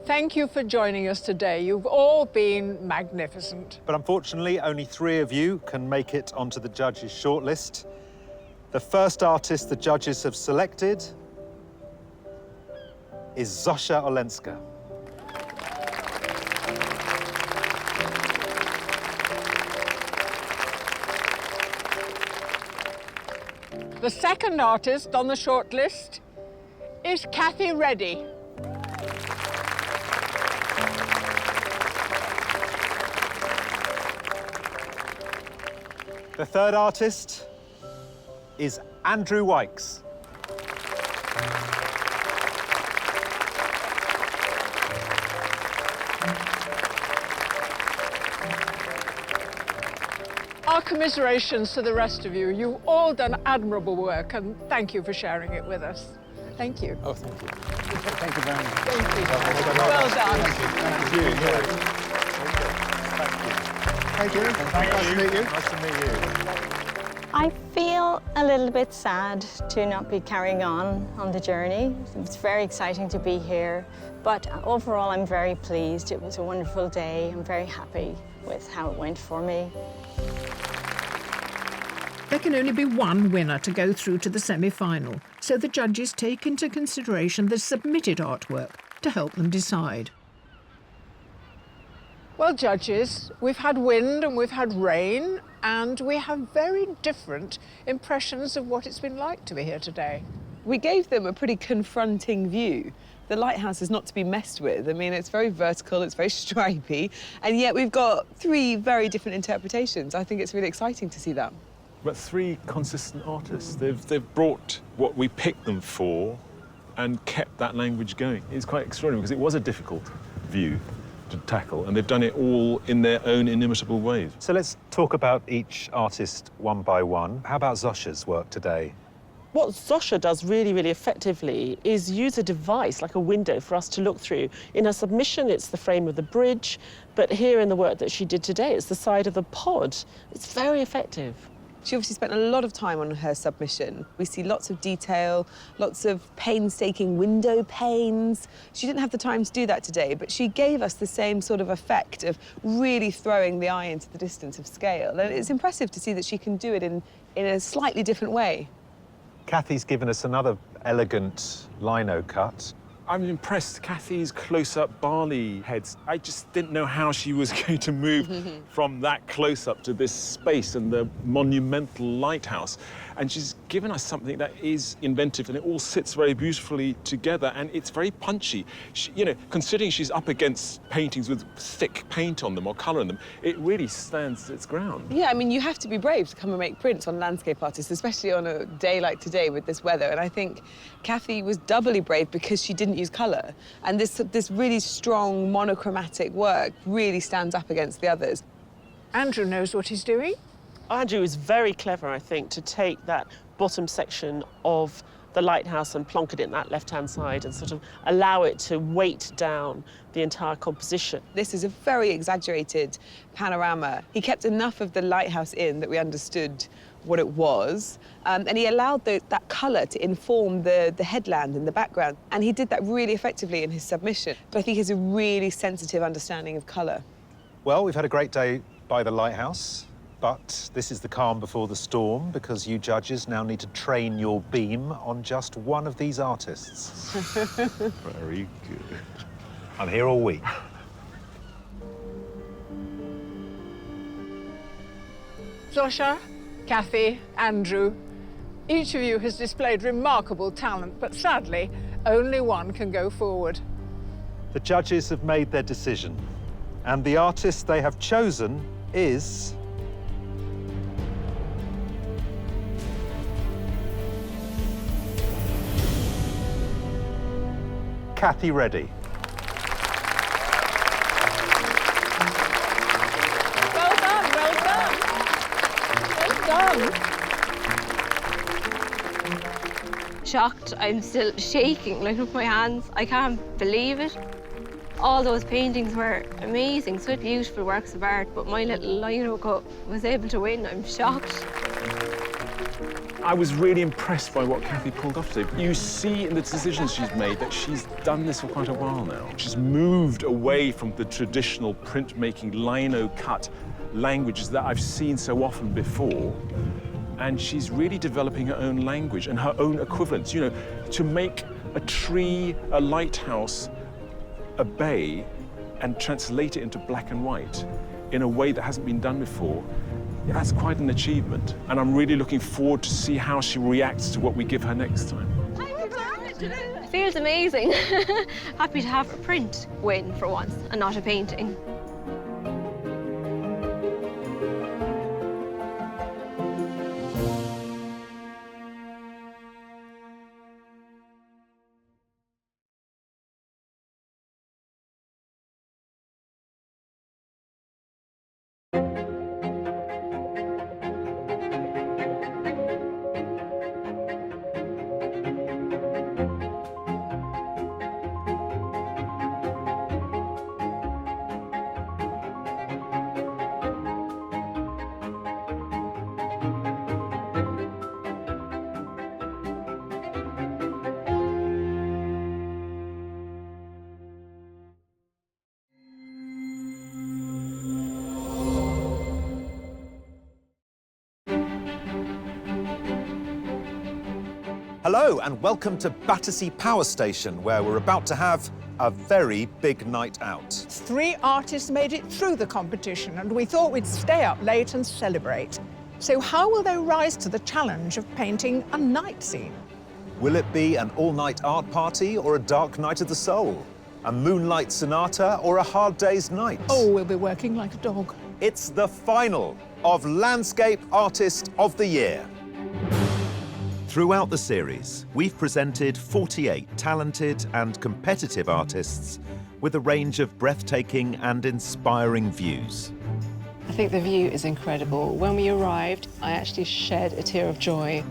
thank you for joining us today. You've all been magnificent. But unfortunately, only 3 of you can make it onto the judges' shortlist. The first artist the judges have selected is Zosha Olenska. The second artist on the shortlist is Kathy Reddy. The third artist is Andrew Wykes. Our commiserations to the rest of you. You've all done admirable work, and thank you for sharing it with us. Thank you. Oh, thank you. Thank you very much. Well done. Thank you. Thank you. Nice to meet you. Nice to meet you. I feel a little bit sad to not be carrying on the journey. It's very exciting to be here, but overall I'm very pleased. It was a wonderful day. I'm very happy with how it went for me. There can only be one winner to go through to the semi-final, so the judges take into consideration the submitted artwork to help them decide. Well, judges, we've had wind and we've had rain, and we have very different impressions of what it's been like to be here today. We gave them a pretty confronting view. The lighthouse is not to be messed with. I mean, it's very vertical, it's very stripy, and yet we've got 3 very different interpretations. I think it's really exciting to see that. But 3 consistent artists. They've brought what we picked them for and kept that language going. It's quite extraordinary because it was a difficult view to tackle, and they've done it all in their own inimitable ways. So let's talk about each artist one by one. How about Zosha's work today? What Zosha does really, really effectively is use a device like a window for us to look through. In her submission, it's the frame of the bridge, but here in the work that she did today, it's the side of the pod. It's very effective. She obviously spent a lot of time on her submission. We see lots of detail, lots of painstaking window panes. She didn't have the time to do that today, but she gave us the same sort of effect of really throwing the eye into the distance of scale. And it's impressive to see that she can do it in a slightly different way. Kathy's given us another elegant lino cut. I'm impressed. Kathy's close-up barley heads. I just didn't know how she was going to move from that close-up to this space and the monumental lighthouse. And she's given us something that is inventive, and it all sits very beautifully together, and it's very punchy. You know, considering she's up against paintings with thick paint on them or colour on them, it really stands its ground. Yeah, I mean, you have to be brave to come and make prints on landscape artists, especially on a day like today with this weather. And I think Kathy was doubly brave because she didn't use colour. And this really strong monochromatic work really stands up against the others. Andrew knows what he's doing. Andrew is very clever, I think, to take that bottom section of the lighthouse and plonk it in that left-hand side and sort of allow it to weight down the entire composition. This is a very exaggerated panorama. He kept enough of the lighthouse in that we understood what it was, and he allowed that colour to inform the headland in the background. And he did that really effectively in his submission. But I think he has a really sensitive understanding of colour. Well, we've had a great day by the lighthouse, but this is the calm before the storm, because you judges now need to train your beam on just one of these artists. Very good. I'm here all week. Zosha, Kathy, Andrew, each of you has displayed remarkable talent, but sadly, only one can go forward. The judges have made their decision, and the artist they have chosen is... Kathy Reddy. Well done, well done. Well done. Shocked. I'm still shaking, like, with my hands. I can't believe it. All those paintings were amazing, such beautiful works of art, but my little lino cut was able to win. I'm shocked. I was really impressed by what Kathy pulled off today. You see in the decisions she's made that she's done this for quite a while now. She's moved away from the traditional printmaking lino cut languages that I've seen so often before. And she's really developing her own language and her own equivalents. You know, to make a tree, a lighthouse, a bay, and translate it into black and white in a way that hasn't been done before, that's quite an achievement. And I'm really looking forward to see how she reacts to what we give her next time. It feels amazing. Happy to have a print win for once and not a painting. Hello and welcome to Battersea Power Station, where we're about to have a very big night out. 3 artists made it through the competition, and we thought we'd stay up late and celebrate. So how will they rise to the challenge of painting a night scene? Will it be an all-night art party or a dark night of the soul? A moonlight sonata or a hard day's night? Oh, we'll be working like a dog. It's the final of Landscape Artist of the Year. Throughout the series, we've presented 48 talented and competitive artists with a range of breathtaking and inspiring views. I think the view is incredible. When we arrived, I actually shed a tear of joy.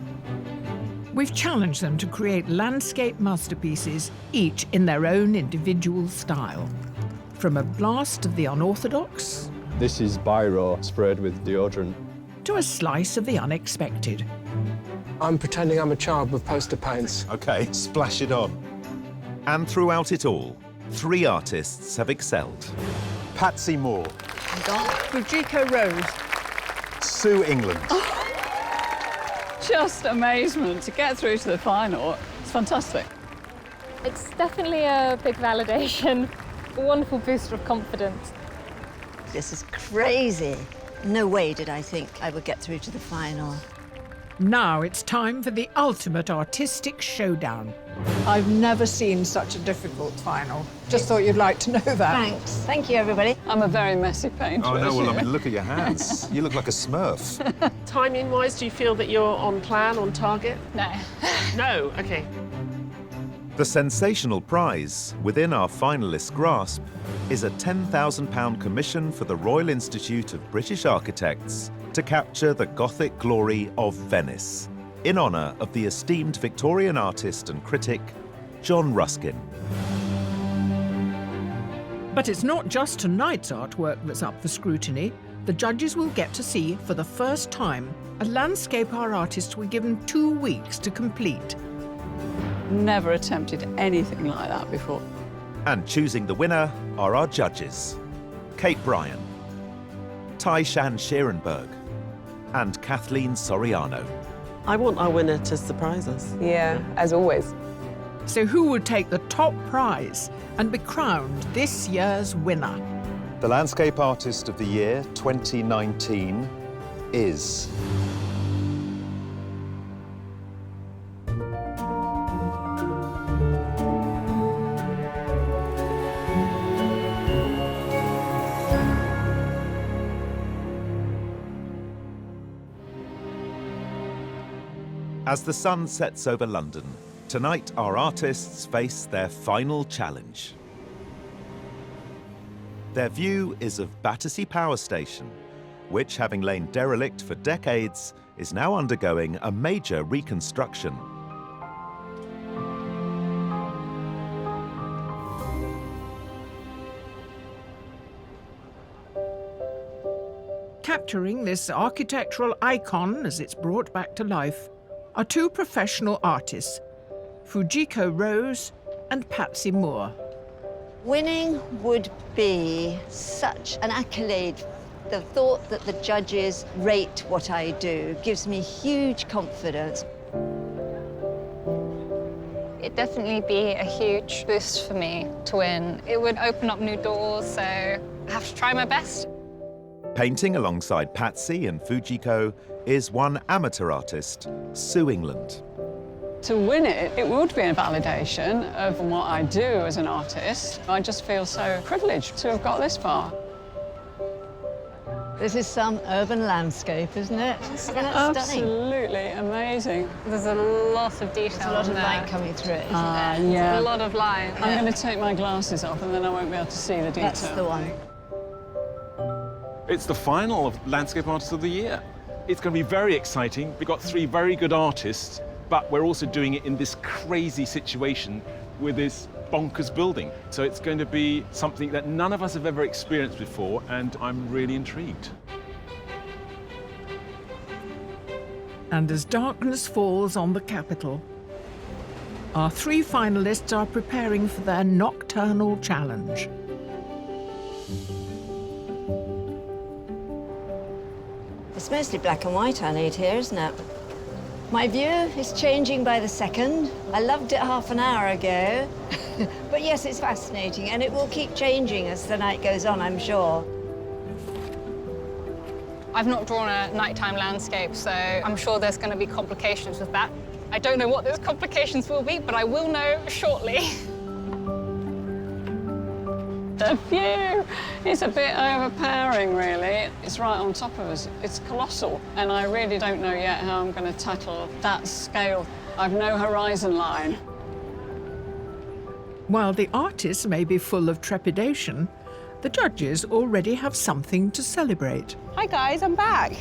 We've challenged them to create landscape masterpieces, each in their own individual style. From a blast of the unorthodox... This is biro sprayed with deodorant. ...to a slice of the unexpected. I'm pretending I'm a child with poster paints. OK, splash it on. And throughout it all, 3 artists have excelled. Patsy Moore. Fujiko Rose. Sue England. Just amazement to get through to the final. It's fantastic. It's definitely a big validation, a wonderful booster of confidence. This is crazy. No way did I think I would get through to the final. Now it's time for the ultimate artistic showdown. I've never seen such a difficult final. Just thought you'd like to know that. Thanks. Thank you, everybody. I'm a very messy painter. Oh, no, well, I mean, look at your hands. You look like a Smurf. Timing-wise, do you feel that you're on plan, on target? No. No? OK. The sensational prize within our finalists' grasp is a £10,000 commission for the Royal Institute of British Architects to capture the Gothic glory of Venice, in honour of the esteemed Victorian artist and critic, John Ruskin. But it's not just tonight's artwork that's up for scrutiny. The judges will get to see, for the first time, a landscape our artists were given 2 weeks to complete. Never attempted anything like that before. And choosing the winner are our judges, Kate Bryan, Tai-Shan Scherenberg, and Kathleen Soriano. I want our winner to surprise us. Yeah, as always. So who would take the top prize and be crowned this year's winner? The Landscape Artist of the Year 2019 is... As the sun sets over London, tonight our artists face their final challenge. Their view is of Battersea Power Station, which, having lain derelict for decades, is now undergoing a major reconstruction. Capturing this architectural icon as it's brought back to life are 2 professional artists, Fujiko Rose and Patsy Moore. Winning would be such an accolade. The thought that the judges rate what I do gives me huge confidence. It'd definitely be a huge boost for me to win. It would open up new doors, so I have to try my best. Painting alongside Patsy and Fujiko is one amateur artist, Sue England. To win it, it would be a validation of what I do as an artist. I just feel so privileged to have got this far. This is some urban landscape, isn't it? Isn't that stunning? Absolutely amazing. There's a lot of detail. There's a lot of there. light coming through it, isn't there? Yeah. A lot of light. I'm going to take my glasses off and then I won't be able to see the detail. That's the one. It's the final of Landscape Artist of the Year. It's going to be very exciting. We've got 3 very good artists, but we're also doing it in this crazy situation with this bonkers building. So it's going to be something that none of us have ever experienced before, and I'm really intrigued. And as darkness falls on the capital, our 3 finalists are preparing for their nocturnal challenge. It's mostly black and white I need here, isn't it? My view is changing by the second. I loved it half an hour ago. But yes, it's fascinating, and it will keep changing as the night goes on, I'm sure. I've not drawn a nighttime landscape, so I'm sure there's going to be complications with that. I don't know what those complications will be, but I will know shortly. The view is a bit overpowering, really. It's right on top of us. It's colossal, and I really don't know yet how I'm going to tackle that scale. I've no horizon line. While the artists may be full of trepidation, the judges already have something to celebrate. Hi guys, I'm back.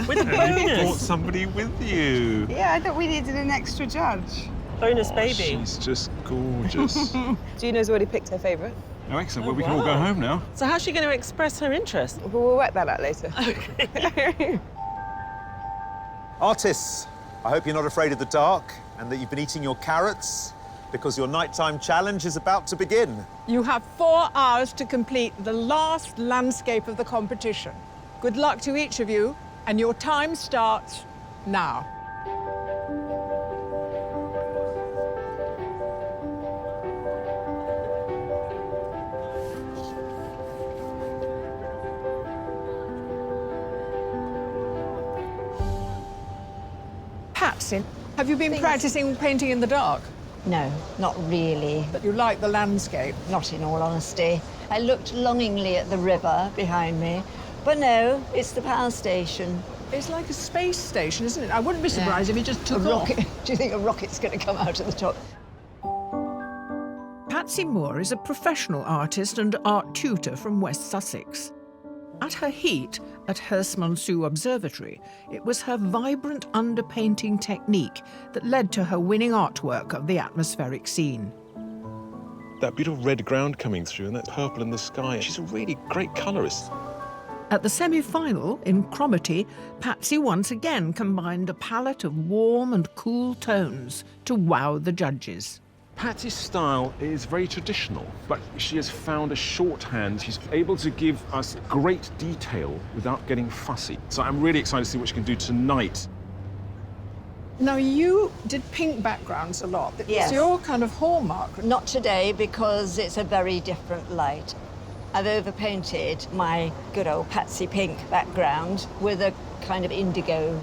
With a bonus. You brought somebody with you. Yeah, I thought we needed an extra judge. Bonus baby. She's just gorgeous. Gina's already picked her favourite. Oh, excellent. Well, we can all go home now. So how's she going to express her interest? We'll work that out later. Okay. Artists, I hope you're not afraid of the dark and that you've been eating your carrots, because your nighttime challenge is about to begin. You have 4 hours to complete the last landscape of the competition. Good luck to each of you, and your time starts now. Patsy, have you been practicing painting in the dark? No, not really. But you like the landscape? Not in all honesty. I looked longingly at the river behind me, but no, it's the power station. It's like a space station, isn't it? I wouldn't be surprised if it just took off. Do you think a rocket's going to come out at the top? Patsy Moore is a professional artist and art tutor from West Sussex. At her heat at Hurstmonceux Observatory, it was her vibrant underpainting technique that led to her winning artwork of the atmospheric scene. That beautiful red ground coming through and that purple in the sky. She's a really great colourist. At the semi-final, in Cromarty, Patsy once again combined a palette of warm and cool tones to wow the judges. Patsy's style is very traditional, but she has found a shorthand. She's able to give us great detail without getting fussy. So I'm really excited to see what she can do tonight. Now, you did pink backgrounds a lot. Yes. It's your kind of hallmark. Not today, because it's a very different light. I've overpainted my good old Patsy pink background with a kind of indigo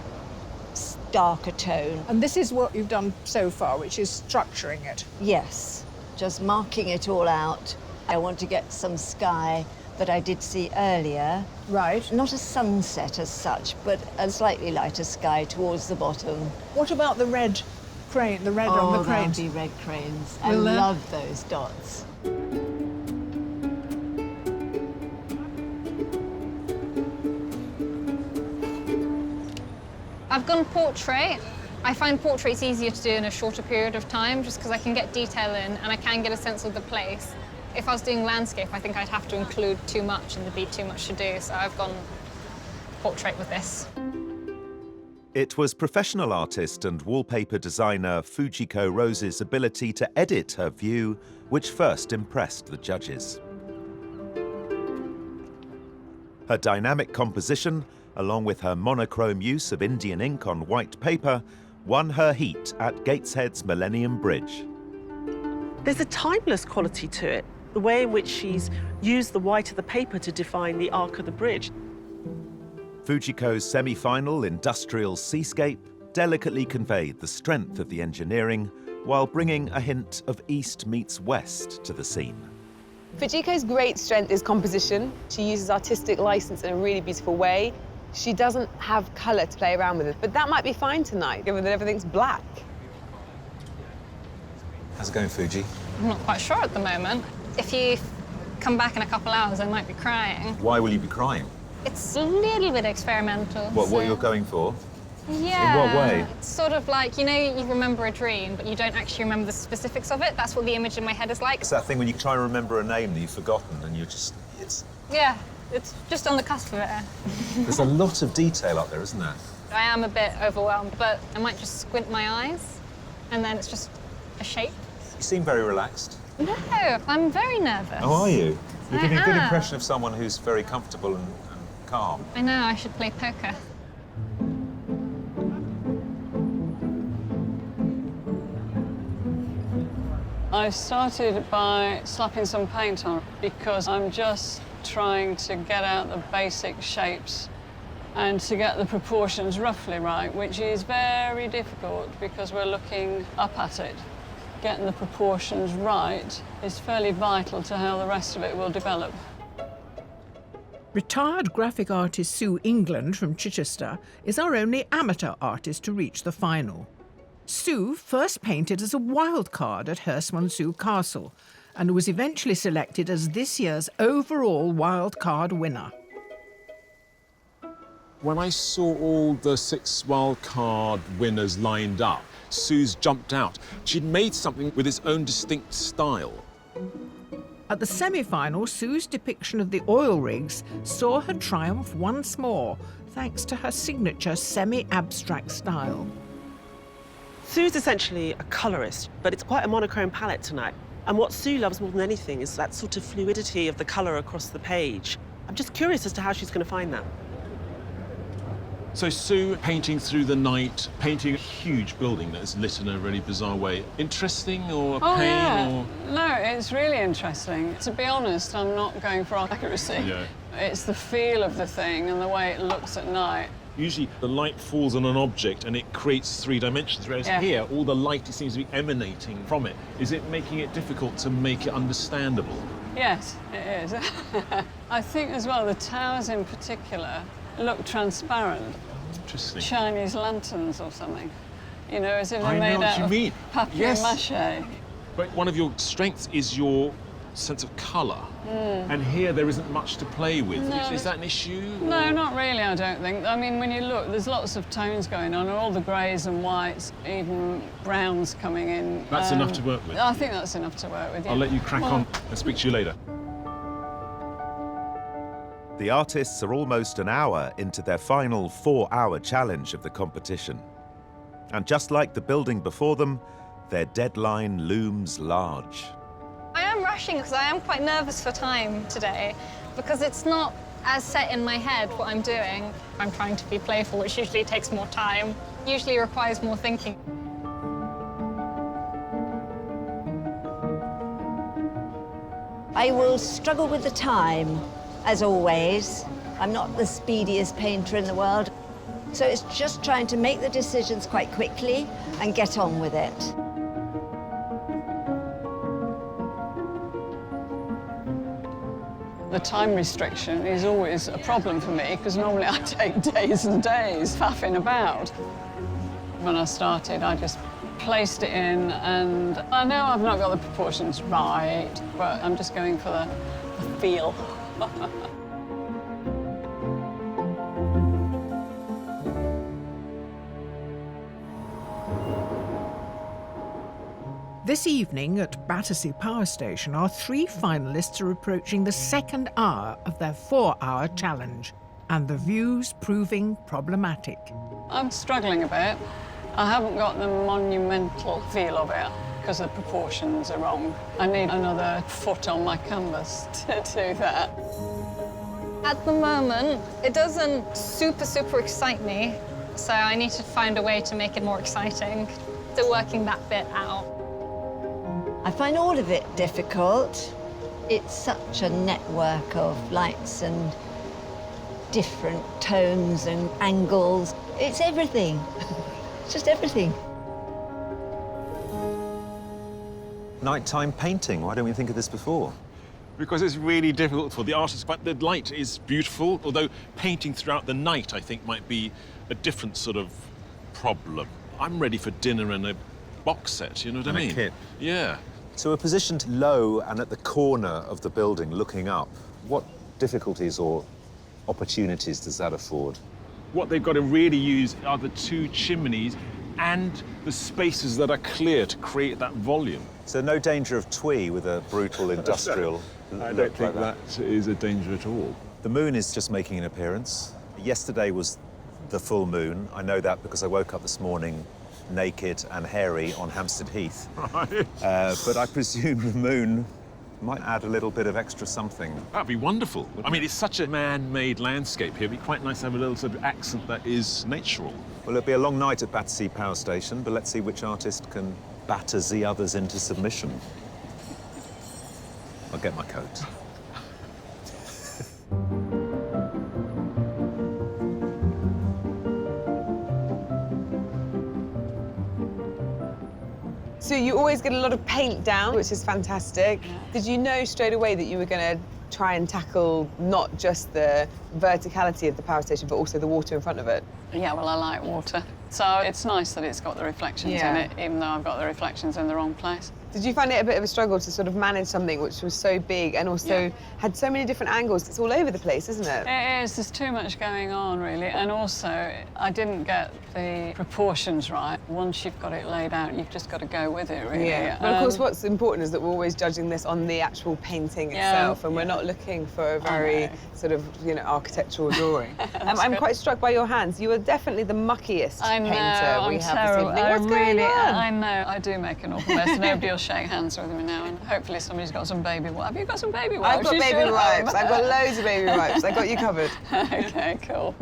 darker tone. And this is what you've done so far, which is structuring it. Yes, just marking it all out. I want to get some sky that I did see earlier. Right. Not a sunset as such, but a slightly lighter sky towards the bottom. What about the red crane, the red on the cranes? Oh, there'll be red cranes. Will there? I love those dots. I've gone portrait. I find portraits easier to do in a shorter period of time just because I can get detail in and I can get a sense of the place. If I was doing landscape, I think I'd have to include too much and there'd be too much to do, so I've gone portrait with this. It was professional artist and wallpaper designer Fujiko Rose's ability to edit her view which first impressed the judges. Her dynamic composition, along with her monochrome use of Indian ink on white paper, won her heat at Gateshead's Millennium Bridge. There's a timeless quality to it, the way in which she's used the white of the paper to define the arc of the bridge. Fujiko's semi-final industrial Seascape delicately conveyed the strength of the engineering while bringing a hint of East meets West to the scene. Fujiko's great strength is composition. She uses artistic license in a really beautiful way. She doesn't have colour to play around with it, but that might be fine tonight, given that everything's black. How's it going, Fuji? I'm not quite sure at the moment. If you come back in a couple hours, I might be crying. Why will you be crying? It's a little bit experimental. What you're going for? Yeah. In what way? It's sort of like, you know, you remember a dream, but you don't actually remember the specifics of it. That's what the image in my head is like. It's that thing when you try and remember a name that you've forgotten and you're just, Yeah, it's just on the cusp of it. There's a lot of detail up there, isn't there? I am a bit overwhelmed, but I might just squint my eyes, and then it's just a shape. You seem very relaxed. No, I'm very nervous. Oh, are you? You're giving a good am. impression of someone who's very comfortable and calm. I know, I should play poker. I started by slapping some paint on because I'm just trying to get out the basic shapes and to get the proportions roughly right, which is very difficult because we're looking up at it. Getting the proportions right is fairly vital to how the rest of it will develop. Retired graphic artist Sue England from Chichester is our only amateur artist to reach the final. Sue first painted as a wildcard at Herstmonceux Castle and was eventually selected as this year's overall wildcard winner. When I saw all the 6 wildcard winners lined up, Sue's jumped out. She'd made something with its own distinct style. At the semi-final, Sue's depiction of the oil rigs saw her triumph once more, thanks to her signature semi-abstract style. Sue's essentially a colourist, but it's quite a monochrome palette tonight. And what Sue loves more than anything is that sort of fluidity of the colour across the page. I'm just curious as to how she's going to find that. So Sue painting through the night, painting a huge building that is lit in a really bizarre way. Interesting or a pain? Yeah. Or... No, it's really interesting. To be honest, I'm not going for accuracy. Yeah. It's the feel of the thing and the way it looks at night. Usually the light falls on an object and it creates 3 dimensions, whereas here all the light seems to be emanating from it. Is it making it difficult to make it understandable? Yes, it is. I think as well the towers in particular look transparent. Interesting. Chinese lanterns or something. You know, as if they're I made know what out you of mean. papier-mâché. But one of your strengths is your sense of colour. And here there isn't much to play with. No. Is that an issue? No, not really, I don't think. I mean, when you look, there's lots of tones going on, all the greys and whites, even browns coming in. That's enough to work with? I think that's enough to work with, yeah. I'll let you crack on and speak to you later. The artists are almost an hour into their final 4-hour challenge of the competition. And just like the building before them, their deadline looms large. I am rushing because I am quite nervous for time today because it's not as set in my head what I'm doing. I'm trying to be playful, which usually takes more time, usually requires more thinking. I will struggle with the time, as always. I'm not the speediest painter in the world. So it's just trying to make the decisions quite quickly and get on with it. The time restriction is always a problem for me because normally I take days and days faffing about. When I started, I just placed it in and I know I've not got the proportions right, but I'm just going for the feel. This evening at Battersea Power Station, our 3 finalists are approaching the 2nd hour of their 4-hour challenge, and the view's proving problematic. I'm struggling a bit. I haven't got the monumental feel of it because the proportions are wrong. I need another foot on my canvas to do that. At the moment, it doesn't super excite me, so I need to find a way to make it more exciting. Still working that bit out. I find all of it difficult. It's such a network of lights and different tones and angles. It's everything. It's just everything. Nighttime painting, why don't we think of this before? Because it's really difficult for the artist, but the light is beautiful, although painting throughout the night, I think, might be a different sort of problem. I'm ready for dinner and a box set, you know what I mean? A kit. Yeah. So we're positioned low and at the corner of the building, looking up. What difficulties or opportunities does that afford? What they've got to really use are the 2 chimneys and the spaces that are clear to create that volume. So no danger of twee with a brutal industrial I don't think that is a danger at all. The moon is just making an appearance. Yesterday was the full moon. I know that because I woke up this morning naked and hairy on Hampstead Heath. Right. But I presume the moon might add a little bit of extra something. That'd be wonderful. I mean, it's such a man-made landscape here. It'd be quite nice to have a little sort of accent that is natural. Well, it'll be a long night at Battersea Power Station, but let's see which artist can batter the others into submission. I'll get my coat. So you always get a lot of paint down, which is fantastic. Did you know straight away that you were going to try and tackle not just the verticality of the power station, but also the water in front of it? Yeah, well, I like water. So it's nice that it's got the reflections in it, even though I've got the reflections in the wrong place. Did you find it a bit of a struggle to sort of manage something which was so big and also had so many different angles? It's all over the place, isn't it? It is. There's too much going on, really. And also, I didn't get the proportions right. Once you've got it laid out, you've just got to go with it, really. Yeah. But of course, what's important is that we're always judging this on the actual painting itself, and we're not looking for a very sort of, you know, architectural drawing. I'm quite struck by your hands. You are definitely the muckiest painter we have this evening. What's going on? I know. I do make an awful mess. Nobody will shake hands with me now, and hopefully somebody's got some baby wipes. Have you got some baby wipes? I've got baby wipes. I've got loads of baby wipes. I got you covered. OK, cool.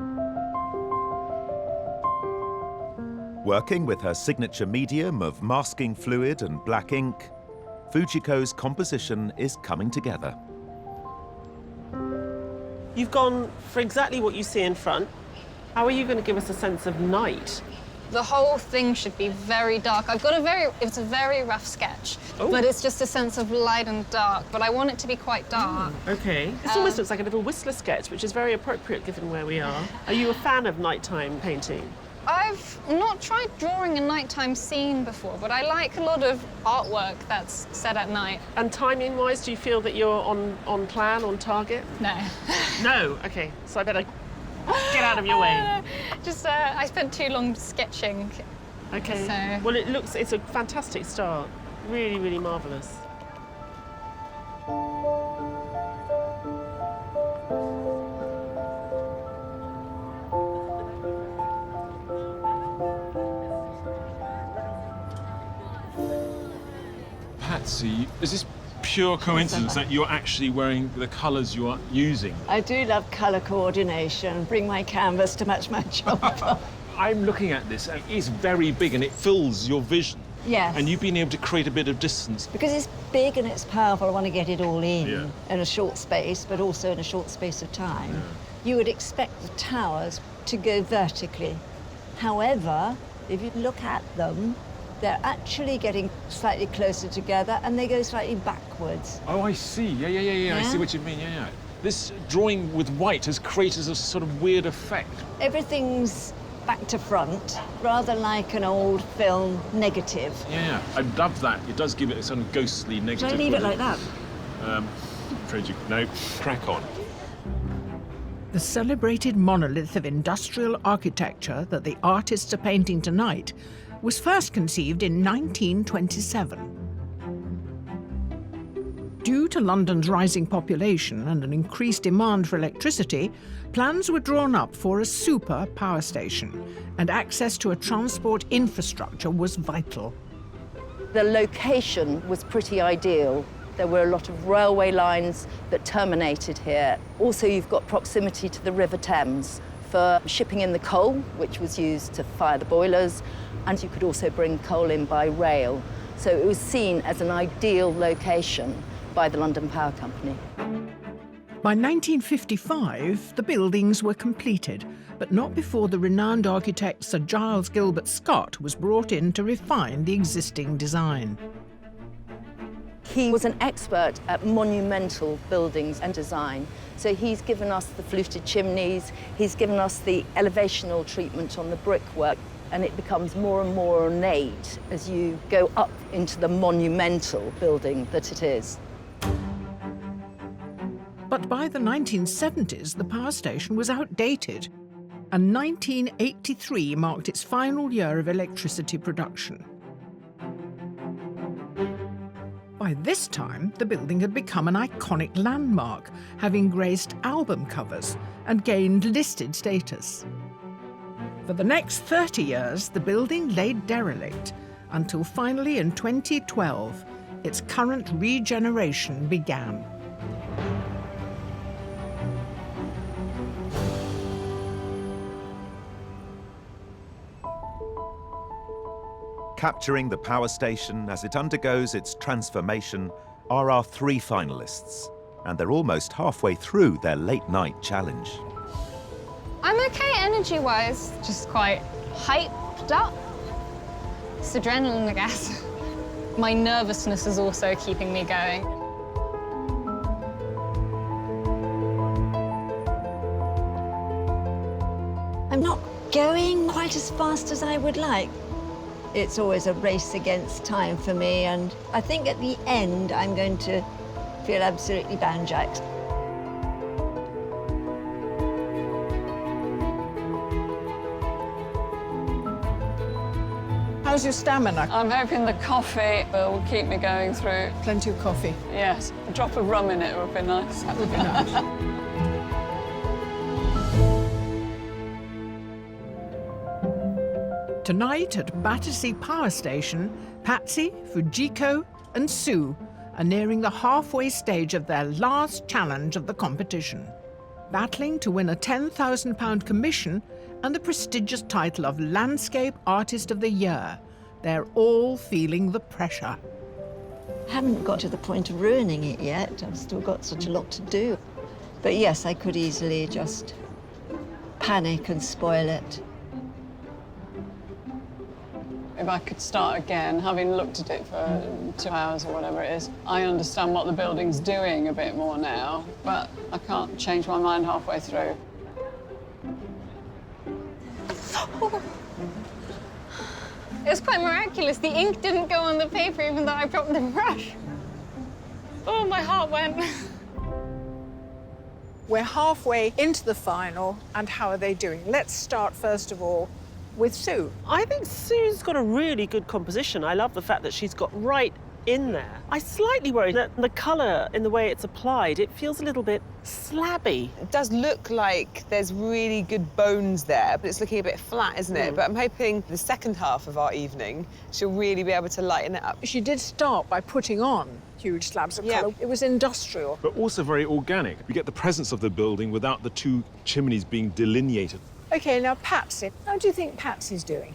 Working with her signature medium of masking fluid and black ink, Fujiko's composition is coming together. You've gone for exactly what you see in front. How are you going to give us a sense of night? The whole thing should be very dark. It's a very rough sketch, but it's just a sense of light and dark, but I want it to be quite dark. OK. This almost looks like a little Whistler sketch, which is very appropriate given where we are. Are you a fan of nighttime painting? I've not tried drawing a nighttime scene before, but I like a lot of artwork that's set at night. And timing-wise, do you feel that you're on plan, on target? No. No? OK, so I better get out of your way. Just, I spent too long sketching. OK. So. Well, it's a fantastic start. Really, really marvellous. Patsy, is this pure coincidence that you're actually wearing the colours you are using? I do love colour coordination. Bring my canvas to match my jumper. I'm looking at this, and it's very big, and it fills your vision. Yes. And you've been able to create a bit of distance. Because it's big and it's powerful, I want to get it all in a short space, but also in a short space of time. Yeah. You would expect the towers to go vertically. However, if you look at them, they're actually getting slightly closer together and they go slightly backwards. Oh, I see. Yeah. I see what you mean. Yeah. This drawing with white has created a sort of weird effect. Everything's back to front, rather like an old film negative. Yeah. I love that. It does give it a sort of ghostly negative. Should I leave it like that? Afraid you... No, crack on. The celebrated monolith of industrial architecture that the artists are painting tonight was first conceived in 1927. Due to London's rising population and an increased demand for electricity, plans were drawn up for a super power station, and access to a transport infrastructure was vital. The location was pretty ideal. There were a lot of railway lines that terminated here. Also, you've got proximity to the River Thames for shipping in the coal, which was used to fire the boilers, and you could also bring coal in by rail. So it was seen as an ideal location by the London Power Company. By 1955, the buildings were completed, but not before the renowned architect Sir Giles Gilbert Scott was brought in to refine the existing design. He was an expert at monumental buildings and design. So he's given us the fluted chimneys, he's given us the elevational treatment on the brickwork, and it becomes more and more ornate as you go up into the monumental building that it is. But by the 1970s, the power station was outdated, and 1983 marked its final year of electricity production. By this time, the building had become an iconic landmark, having graced album covers and gained listed status. For the next 30 years, the building lay derelict, until finally in 2012, its current regeneration began. Capturing the power station as it undergoes its transformation are our 3 finalists, and they're almost halfway through their late-night challenge. I'm okay energy-wise, just quite hyped up. It's adrenaline, I guess. My nervousness is also keeping me going. I'm not going quite as fast as I would like. It's always a race against time for me, and I think at the end I'm going to feel absolutely banjaxed. How's your stamina? I'm hoping the coffee will keep me going through. Plenty of coffee? Yes. A drop of rum in it would be nice. That would be nice. Tonight at Battersea Power Station, Patsy, Fujiko and Sue are nearing the halfway stage of their last challenge of the competition, battling to win a £10,000 commission and the prestigious title of Landscape Artist of the Year. They're all feeling the pressure. I haven't got to the point of ruining it yet. I've still got such a lot to do. But yes, I could easily just panic and spoil it. If I could start again, having looked at it for 2 hours or whatever it is, I understand what the building's doing a bit more now, but I can't change my mind halfway through. It was quite miraculous. The ink didn't go on the paper even though I dropped the brush. Oh, my heart went. We're halfway into the final, and how are they doing? Let's start, first of all, with Sue. I think Sue's got a really good composition. I love the fact that she's got right in there. I slightly worry that the colour, in the way it's applied, it feels a little bit slabby. It does look like there's really good bones there, but it's looking a bit flat, isn't it? But I'm hoping the second half of our evening, she'll really be able to lighten it up. She did start by putting on huge slabs of colour. It was industrial. But also very organic. We get the presence of the building without the 2 chimneys being delineated. OK, now Patsy. How do you think Patsy's doing?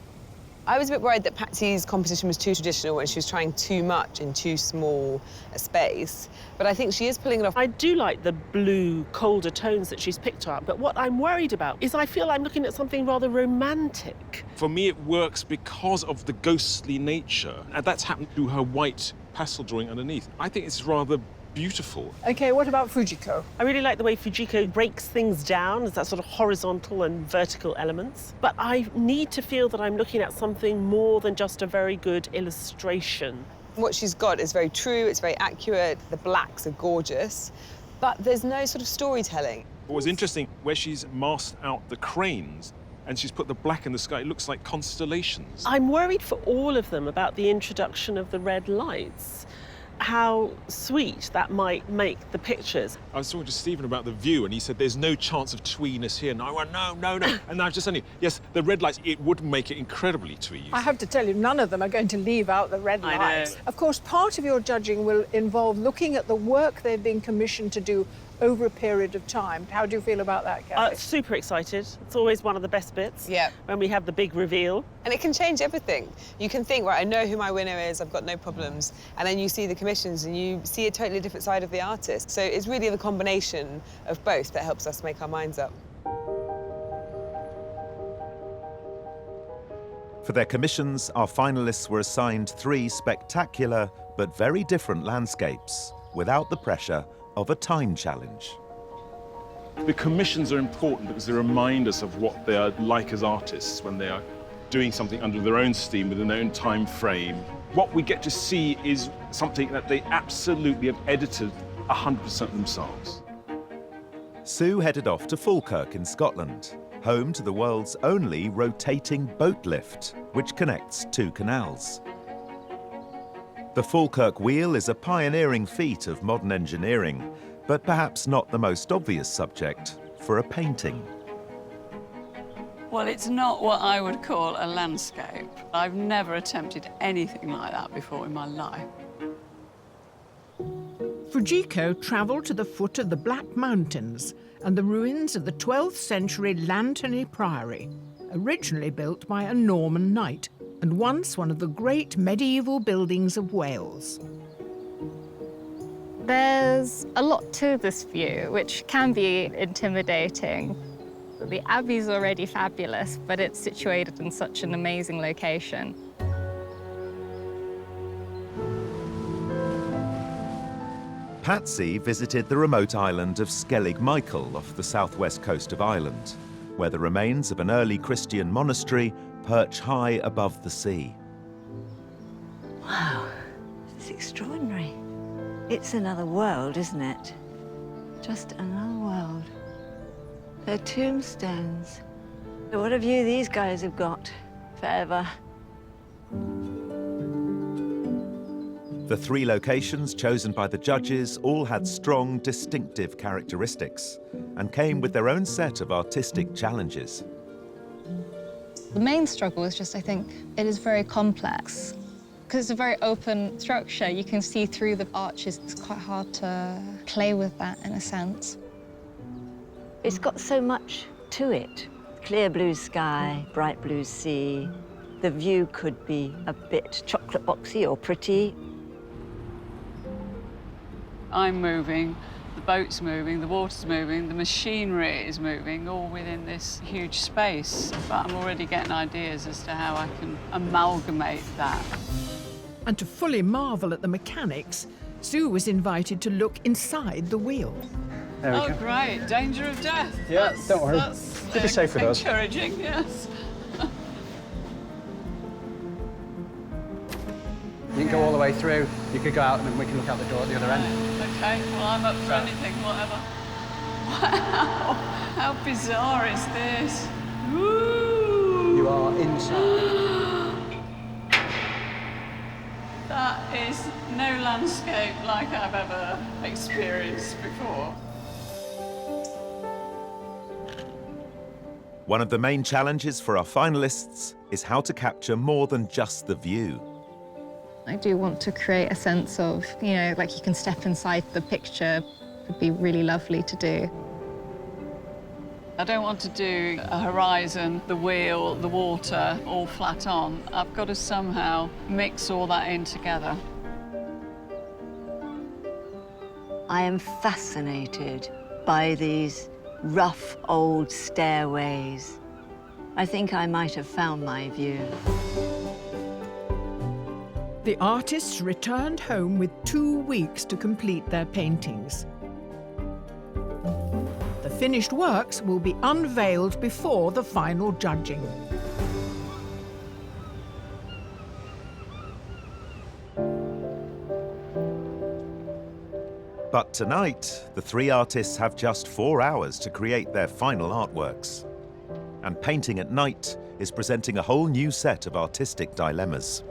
I was a bit worried that Patsy's composition was too traditional and she was trying too much in too small a space, but I think she is pulling it off. I do like the blue, colder tones that she's picked up, but what I'm worried about is I feel I'm looking at something rather romantic. For me, it works because of the ghostly nature, and that's happened to her white pastel drawing underneath. I think it's rather beautiful. OK, what about Fujiko? I really like the way Fujiko breaks things down as that sort of horizontal and vertical elements. But I need to feel that I'm looking at something more than just a very good illustration. What she's got is very true, it's very accurate, the blacks are gorgeous, but there's no sort of storytelling. What was interesting, where she's masked out the cranes and she's put the black in the sky, it looks like constellations. I'm worried for all of them about the introduction of the red lights. How sweet that might make the pictures. I was talking to Stephen about the view, and he said there's no chance of tweeness here. And I went, no. And I've just only, yes, the red lights, it would make it incredibly twee. I have to tell you, none of them are going to leave out the red lights. Of course, part of your judging will involve looking at the work they've been commissioned to do over a period of time. How do you feel about that, Kathy? Super excited. It's always one of the best bits. Yeah. When we have the big reveal. And it can change everything. You can think, right, I know who my winner is, I've got no problems. And then you see the commissions and you see a totally different side of the artist. So it's really the combination of both that helps us make our minds up. For their commissions, our finalists were assigned 3 spectacular but very different landscapes, without the pressure of a time challenge. The commissions are important because they remind us of what they are like as artists when they are doing something under their own steam, with their own time frame. What we get to see is something that they absolutely have edited 100% themselves. Sue headed off to Falkirk in Scotland, home to the world's only rotating boat lift, which connects 2 canals. The Falkirk wheel is a pioneering feat of modern engineering, but perhaps not the most obvious subject for a painting. Well, it's not what I would call a landscape. I've never attempted anything like that before in my life. Fujiko travelled to the foot of the Black Mountains and the ruins of the 12th century Lanterney Priory, originally built by a Norman knight and once one of the great medieval buildings of Wales. There's a lot to this view, which can be intimidating. The Abbey's already fabulous, but it's situated in such an amazing location. Patsy visited the remote island of Skellig Michael off the southwest coast of Ireland, where the remains of an early Christian monastery perch high above the sea. Wow, it's extraordinary. It's another world, isn't it? Just another world. They're tombstones. What a view these guys have got forever. The 3 locations chosen by the judges all had strong, distinctive characteristics and came with their own set of artistic challenges. The main struggle is just, I think, it is very complex. Because it's a very open structure, you can see through the arches. It's quite hard to play with that, in a sense. It's got so much to it. Clear blue sky, bright blue sea. The view could be a bit chocolate boxy or pretty. I'm moving, the boat's moving, the water's moving, the machinery is moving, all within this huge space. But I'm already getting ideas as to how I can amalgamate that. And to fully marvel at the mechanics, Sue was invited to look inside the wheel. There we go. Great, danger of death. Yeah, don't worry. That's You'll be safe with us. Encouraging, yes. You can go all the way through. You could go out and then we can look out the door at the other end. Okay, well, I'm up for anything, whatever. Wow, how bizarre is this? Woo! You are inside. That is no landscape like I've ever experienced before. One of the main challenges for our finalists is how to capture more than just the view. I do want to create a sense of, you know, like you can step inside the picture. It would be really lovely to do. I don't want to do a horizon, the wheel, the water, all flat on. I've got to somehow mix all that in together. I am fascinated by these rough old stairways. I think I might have found my view. The artists returned home with 2 weeks to complete their paintings. The finished works will be unveiled before the final judging. But tonight, the 3 artists have just 4 hours to create their final artworks. And painting at night is presenting a whole new set of artistic dilemmas.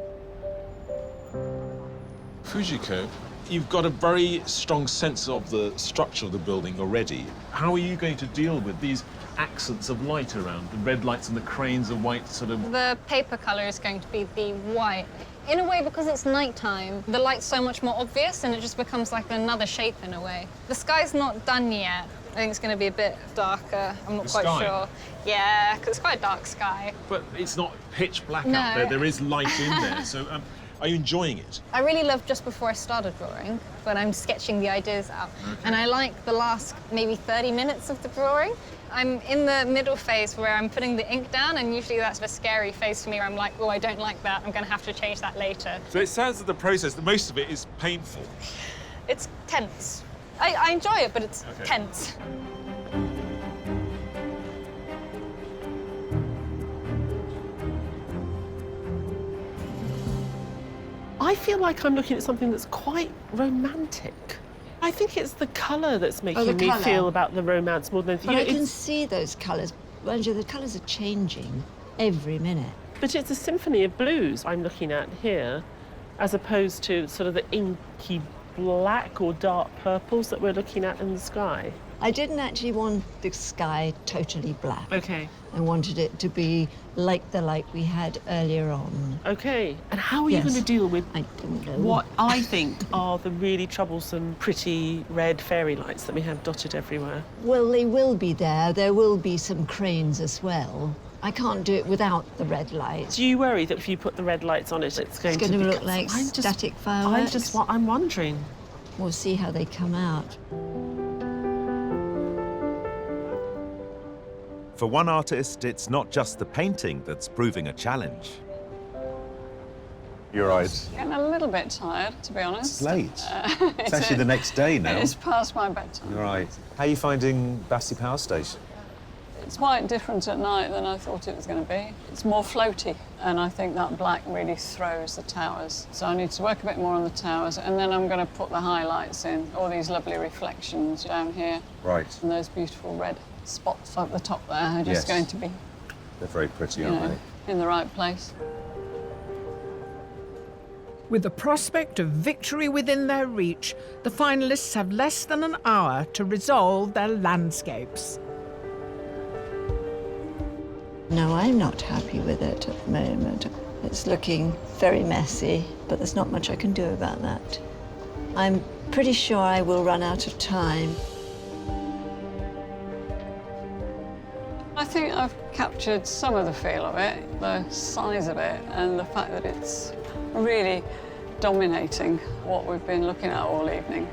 Fujiko, you've got a very strong sense of the structure of the building already. How are you going to deal with these accents of light around, the red lights and the cranes of white sort of... The paper colour is going to be the white. In a way, because it's nighttime, the light's so much more obvious and it just becomes like another shape in a way. The sky's not done yet. I think it's going to be a bit darker. I'm not quite sure. Yeah, because it's quite a dark sky. But it's not pitch black out there. There is light in there. So are you enjoying it? I really loved just before I started drawing, but I'm sketching the ideas out. Okay. And I like the last maybe 30 minutes of the drawing. I'm in the middle phase where I'm putting the ink down, and usually that's the scary phase for me where I'm like, oh, I don't like that. I'm going to have to change that later. So it sounds like the process, most of it is painful. It's tense. I enjoy it, but it's tense. I feel like I'm looking at something that's quite romantic. I think it's the colour that's making me feel about the romance more than anything. But I can see those colours. Angela, the colours are changing every minute. But it's a symphony of blues I'm looking at here, as opposed to sort of the inky black or dark purples that we're looking at in the sky. I didn't actually want the sky totally black. Okay. I wanted it to be like the light we had earlier on. Okay. And how are you going to deal with what I think are the really troublesome, pretty red fairy lights that we have dotted everywhere? Well, they will be there. There will be some cranes as well. I can't do it without the red lights. Do you worry that if you put the red lights on it, it's going to look like static fireworks? I'm wondering. We'll see how they come out. For one artist, it's not just the painting that's proving a challenge. You're right. Getting a little bit tired, to be honest. It's late. It's actually the next day now. It's past my bedtime. You're right. How are you finding Battersea Power Station? It's quite different at night than I thought it was going to be. It's more floaty, and I think that black really throws the towers. So I need to work a bit more on the towers, and then I'm going to put the highlights in, all these lovely reflections down here. Right. And those beautiful red spots at the top there are just going to be, They're very pretty, aren't they? in the right place. With the prospect of victory within their reach, the finalists have less than an hour to resolve their landscapes. No, I'm not happy with it at the moment. It's looking very messy, but there's not much I can do about that. I'm pretty sure I will run out of time. I think I've captured some of the feel of it, the size of it, and the fact that it's really dominating what we've been looking at all evening.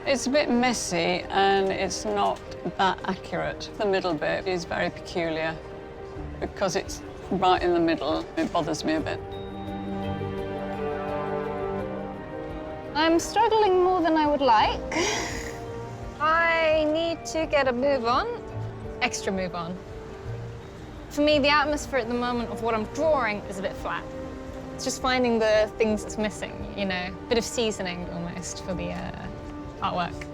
It's a bit messy and it's not that accurate. The middle bit is very peculiar. Because it's right in the middle, it bothers me a bit. I'm struggling more than I would like. I need to get a move on, extra move on. For me, the atmosphere at the moment of what I'm drawing is a bit flat. It's just finding the things that's missing, you know, a bit of seasoning almost for the artwork.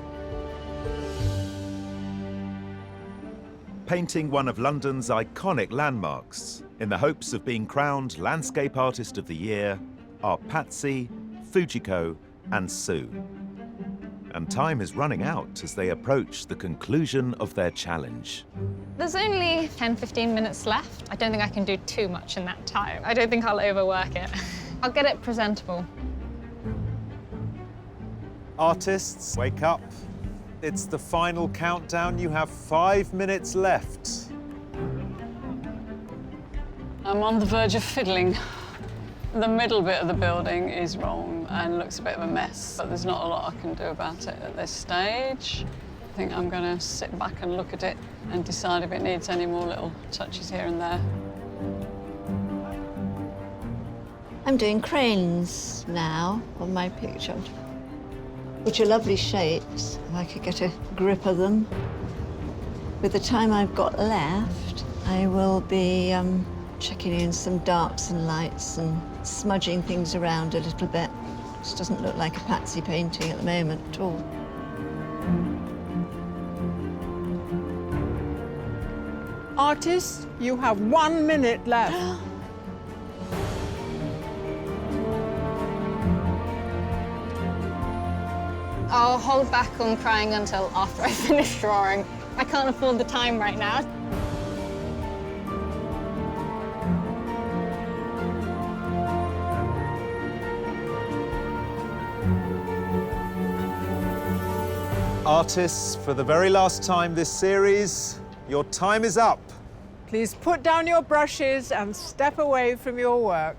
Painting one of London's iconic landmarks in the hopes of being crowned Landscape Artist of the Year are Patsy, Fujiko and Sue. And time is running out as they approach the conclusion of their challenge. There's only 10-15 minutes left. I don't think I can do too much in that time. I don't think I'll overwork it. I'll get it presentable. Artists, wake up. It's the final countdown. You have 5 minutes left. I'm on the verge of fiddling. The middle bit of the building is wrong and looks a bit of a mess, but there's not a lot I can do about it at this stage. I think I'm going to sit back and look at it and decide if it needs any more little touches here and there. I'm doing cranes now on my picture, which are lovely shapes. If I could get a grip of them. With the time I've got left, I will be checking in some darks and lights and smudging things around a little bit. This doesn't look like a Patsy painting at the moment at all. Artists, you have 1 minute left. I'll hold back on crying until after I finish drawing. I can't afford the time right now. Artists, for the very last time this series, your time is up. Please put down your brushes and step away from your work.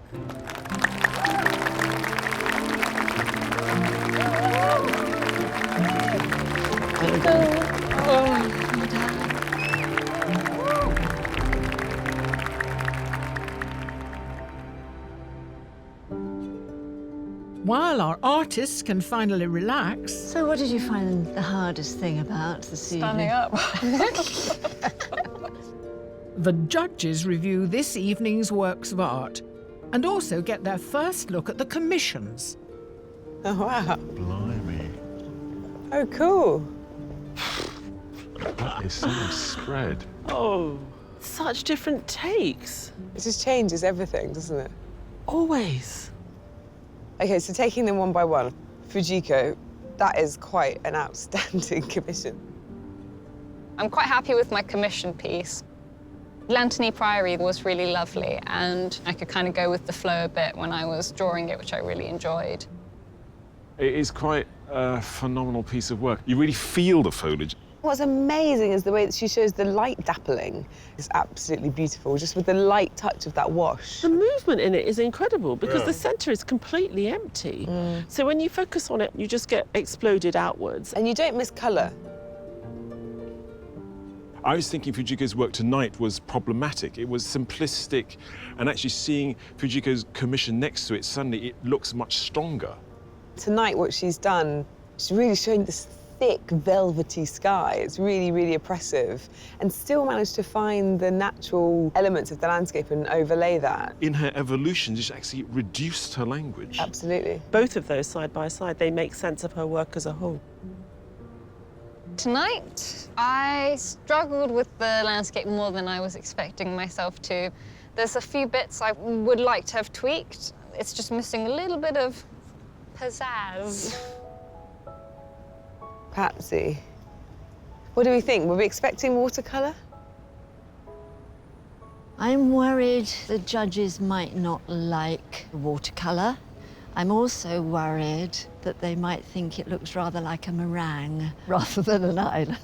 While our artists can finally relax... So what did you find the hardest thing about this evening? Standing up. The judges review this evening's works of art and also get their first look at the commissions. Oh, wow. Blimey. Oh, cool. That is so much spread. Oh, such different takes. It just changes everything, doesn't it? Always. OK, so taking them one by one, Fujiko, that is quite an outstanding commission. I'm quite happy with my commission piece. Lantany Priory was really lovely, and I could kind of go with the flow a bit when I was drawing it, which I really enjoyed. It is quite a phenomenal piece of work. You really feel the foliage. What's amazing is the way that she shows the light dappling. It's absolutely beautiful, just with the light touch of that wash. The movement in it is incredible because the centre is completely empty. So when you focus on it, you just get exploded outwards. And you don't miss colour. I was thinking Fujiko's work tonight was problematic. It was simplistic, and actually seeing Fujiko's commission next to it, suddenly it looks much stronger. Tonight, what she's done, she's really showing this thick, velvety sky. It's really, really oppressive, and still managed to find the natural elements of the landscape and overlay that. In her evolution, she's actually reduced her language. Absolutely. Both of those side by side, they make sense of her work as a whole. Tonight, I struggled with the landscape more than I was expecting myself to. There's a few bits I would like to have tweaked. It's just missing a little bit of pizzazz. Patsy, what do we think? Were we expecting watercolour? I'm worried the judges might not like watercolour. I'm also worried that they might think it looks rather like a meringue rather than an island.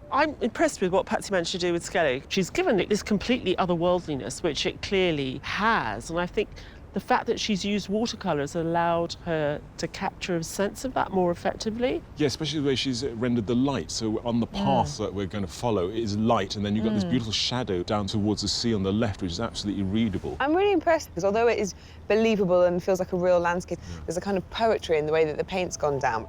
I'm impressed with what Patsy managed to do with Skelly. She's given it this completely otherworldliness, which it clearly has, and I think the fact that she's used watercolour has allowed her to capture a sense of that more effectively. Yeah, especially the way she's rendered the light. So on the path that we're going to follow, it is light, and then you've got this beautiful shadow down towards the sea on the left, which is absolutely readable. I'm really impressed because although it is believable and feels like a real landscape, there's a kind of poetry in the way that the paint's gone down.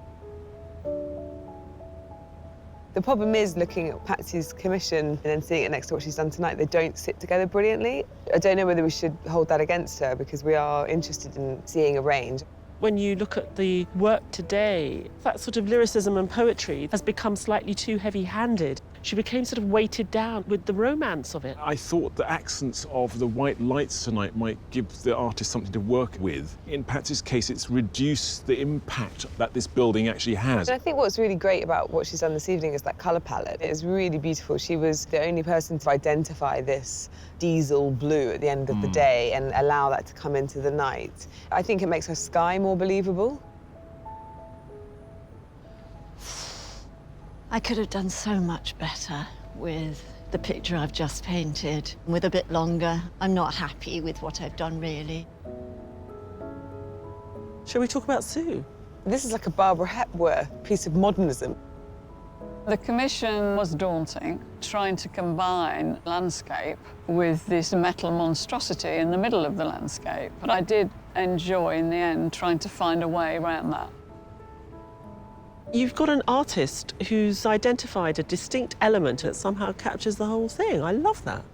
The problem is looking at Patsy's commission and then seeing it next to what she's done tonight, they don't sit together brilliantly. I don't know whether we should hold that against her because we are interested in seeing a range. When you look at the work today, that sort of lyricism and poetry has become slightly too heavy-handed. She became sort of weighted down with the romance of it. I thought the accents of the white lights tonight might give the artist something to work with. In Patsy's case, it's reduced the impact that this building actually has. And I think what's really great about what she's done this evening is that colour palette. It is really beautiful. She was the only person to identify this diesel blue at the end of the day and allow that to come into the night. I think it makes her sky more believable. I could have done so much better with the picture I've just painted. With a bit longer, I'm not happy with what I've done, really. Shall we talk about Sue? This is like a Barbara Hepworth piece of modernism. The commission was daunting, trying to combine landscape with this metal monstrosity in the middle of the landscape. But I did enjoy, in the end, trying to find a way around that. You've got an artist who's identified a distinct element that somehow captures the whole thing. I love that.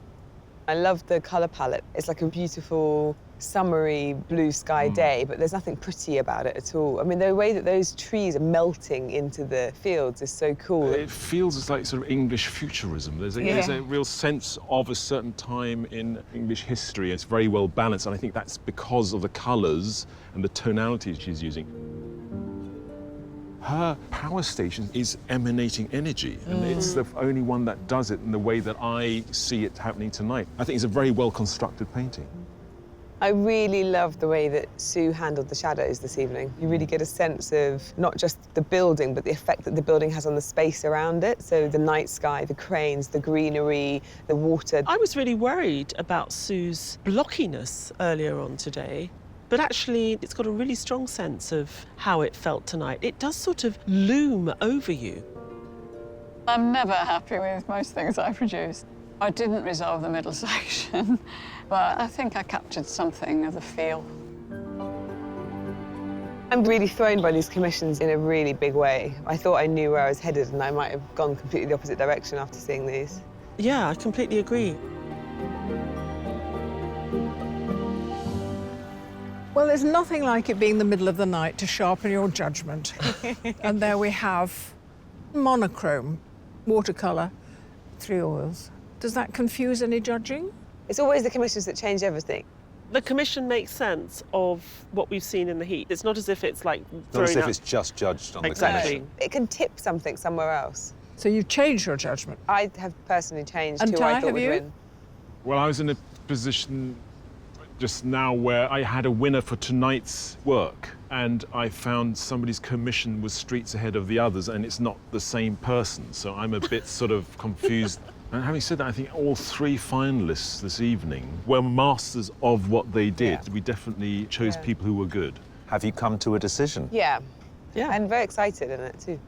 I love the colour palette. It's like a beautiful, summery, blue sky day, but there's nothing pretty about it at all. I mean, the way that those trees are melting into the fields is so cool. It feels like sort of English futurism. There's a real sense of a certain time in English history. It's very well balanced, and I think that's because of the colours and the tonalities she's using. Her power station is emanating energy, and it's the only one that does it in the way that I see it happening tonight. I think it's a very well-constructed painting. I really love the way that Sue handled the shadows this evening. You really get a sense of not just the building, but the effect that the building has on the space around it. So the night sky, the cranes, the greenery, the water. I was really worried about Sue's blockiness earlier on today. But actually, it's got a really strong sense of how it felt tonight. It does sort of loom over you. I'm never happy with most things I produce. I didn't resolve the middle section, but I think I captured something of the feel. I'm really thrown by these commissions in a really big way. I thought I knew where I was headed, and I might have gone completely the opposite direction after seeing these. Yeah, I completely agree. Well, there's nothing like it being the middle of the night to sharpen your judgment. And there we have monochrome, watercolour, 3 oils. Does that confuse any judging? It's always the commissions that change everything. The commission makes sense of what we've seen in the heat. It's not as if it's like Not as if it's just judged on the commission. It can tip something somewhere else. So you've changed your judgment? I have personally changed And who Ty, I thought have would you? win. Well, I was in a position just now where I had a winner for tonight's work, and I found somebody's commission was streets ahead of the others, and it's not the same person, so I'm a bit sort of confused. And having said that, I think all 3 finalists this evening were masters of what they did. Yeah. We definitely chose people who were good. Have you come to a decision? Yeah. Yeah. And very excited in it too.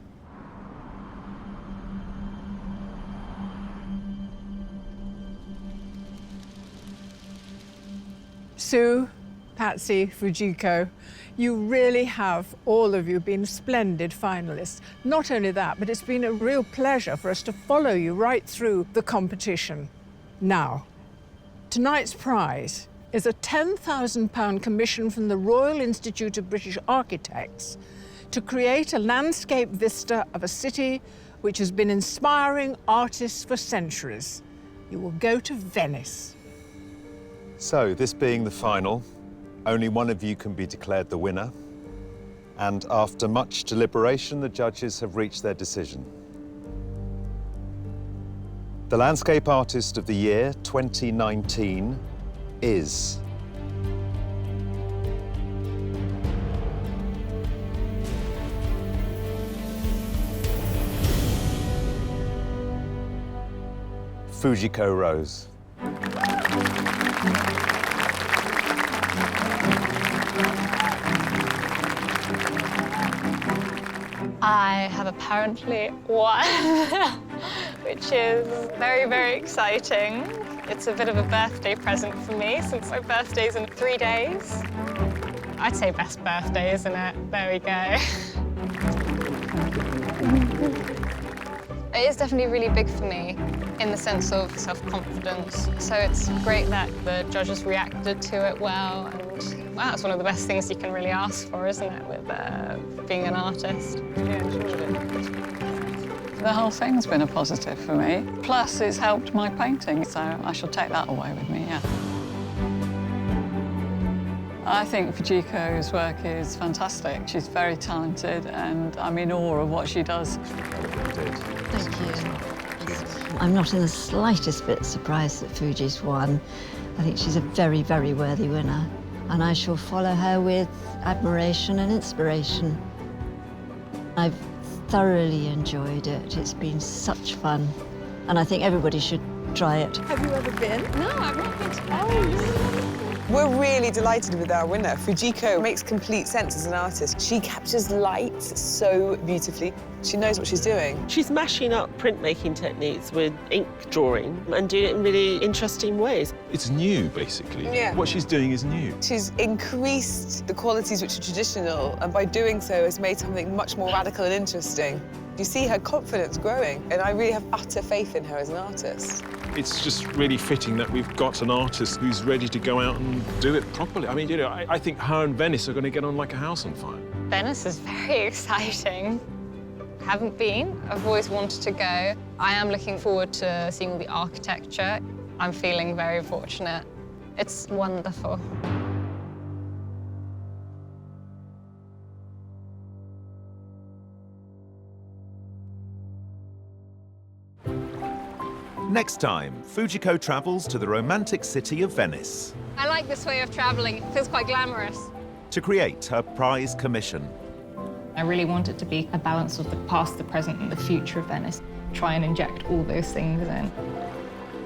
Sue, Patsy, Fujiko, you really have, all of you, been splendid finalists. Not only that, but it's been a real pleasure for us to follow you right through the competition. Now, tonight's prize is a £10,000 commission from the Royal Institute of British Architects to create a landscape vista of a city which has been inspiring artists for centuries. You will go to Venice. So, this being the final, only one of you can be declared the winner. And after much deliberation, the judges have reached their decision. The Landscape Artist of the Year 2019 is... Fujiko Rose. I have apparently won, which is very, very exciting. It's a bit of a birthday present for me since my birthday's in 3 days. I'd say best birthday, isn't it? There we go. It is definitely really big for me in the sense of self-confidence. So it's great that the judges reacted to it well, and wow, it's one of the best things you can really ask for, isn't it, with being an artist? Yeah, enjoyed it. The whole thing's been a positive for me. Plus, it's helped my painting, so I shall take that away with me, yeah. I think Fujiko's work is fantastic. She's very talented, and I'm in awe of what she does. Thank you. I'm not in the slightest bit surprised that Fuji's won. I think she's a very, very worthy winner, and I shall follow her with admiration and inspiration. I've thoroughly enjoyed it. It's been such fun, and I think everybody should try it. Have you ever been? No, I've not been to Paris. We're really delighted with our winner. Fujiko makes complete sense as an artist. She captures light so beautifully. She knows what she's doing. She's mashing up printmaking techniques with ink drawing and doing it in really interesting ways. It's new, basically. Yeah. What she's doing is new. She's increased the qualities which are traditional, and by doing so has made something much more radical and interesting. You see her confidence growing, and I really have utter faith in her as an artist. It's just really fitting that we've got an artist who's ready to go out and do it properly. I mean, you know, I think her and Venice are going to get on like a house on fire. Venice is very exciting. Haven't been. I've always wanted to go. I am looking forward to seeing all the architecture. I'm feeling very fortunate. It's wonderful. Next time, Fujiko travels to the romantic city of Venice I like this way of traveling. It feels quite glamorous. to create her prize commission. I really want it to be a balance of the past, the present, and the future of Venice. Try and inject all those things in.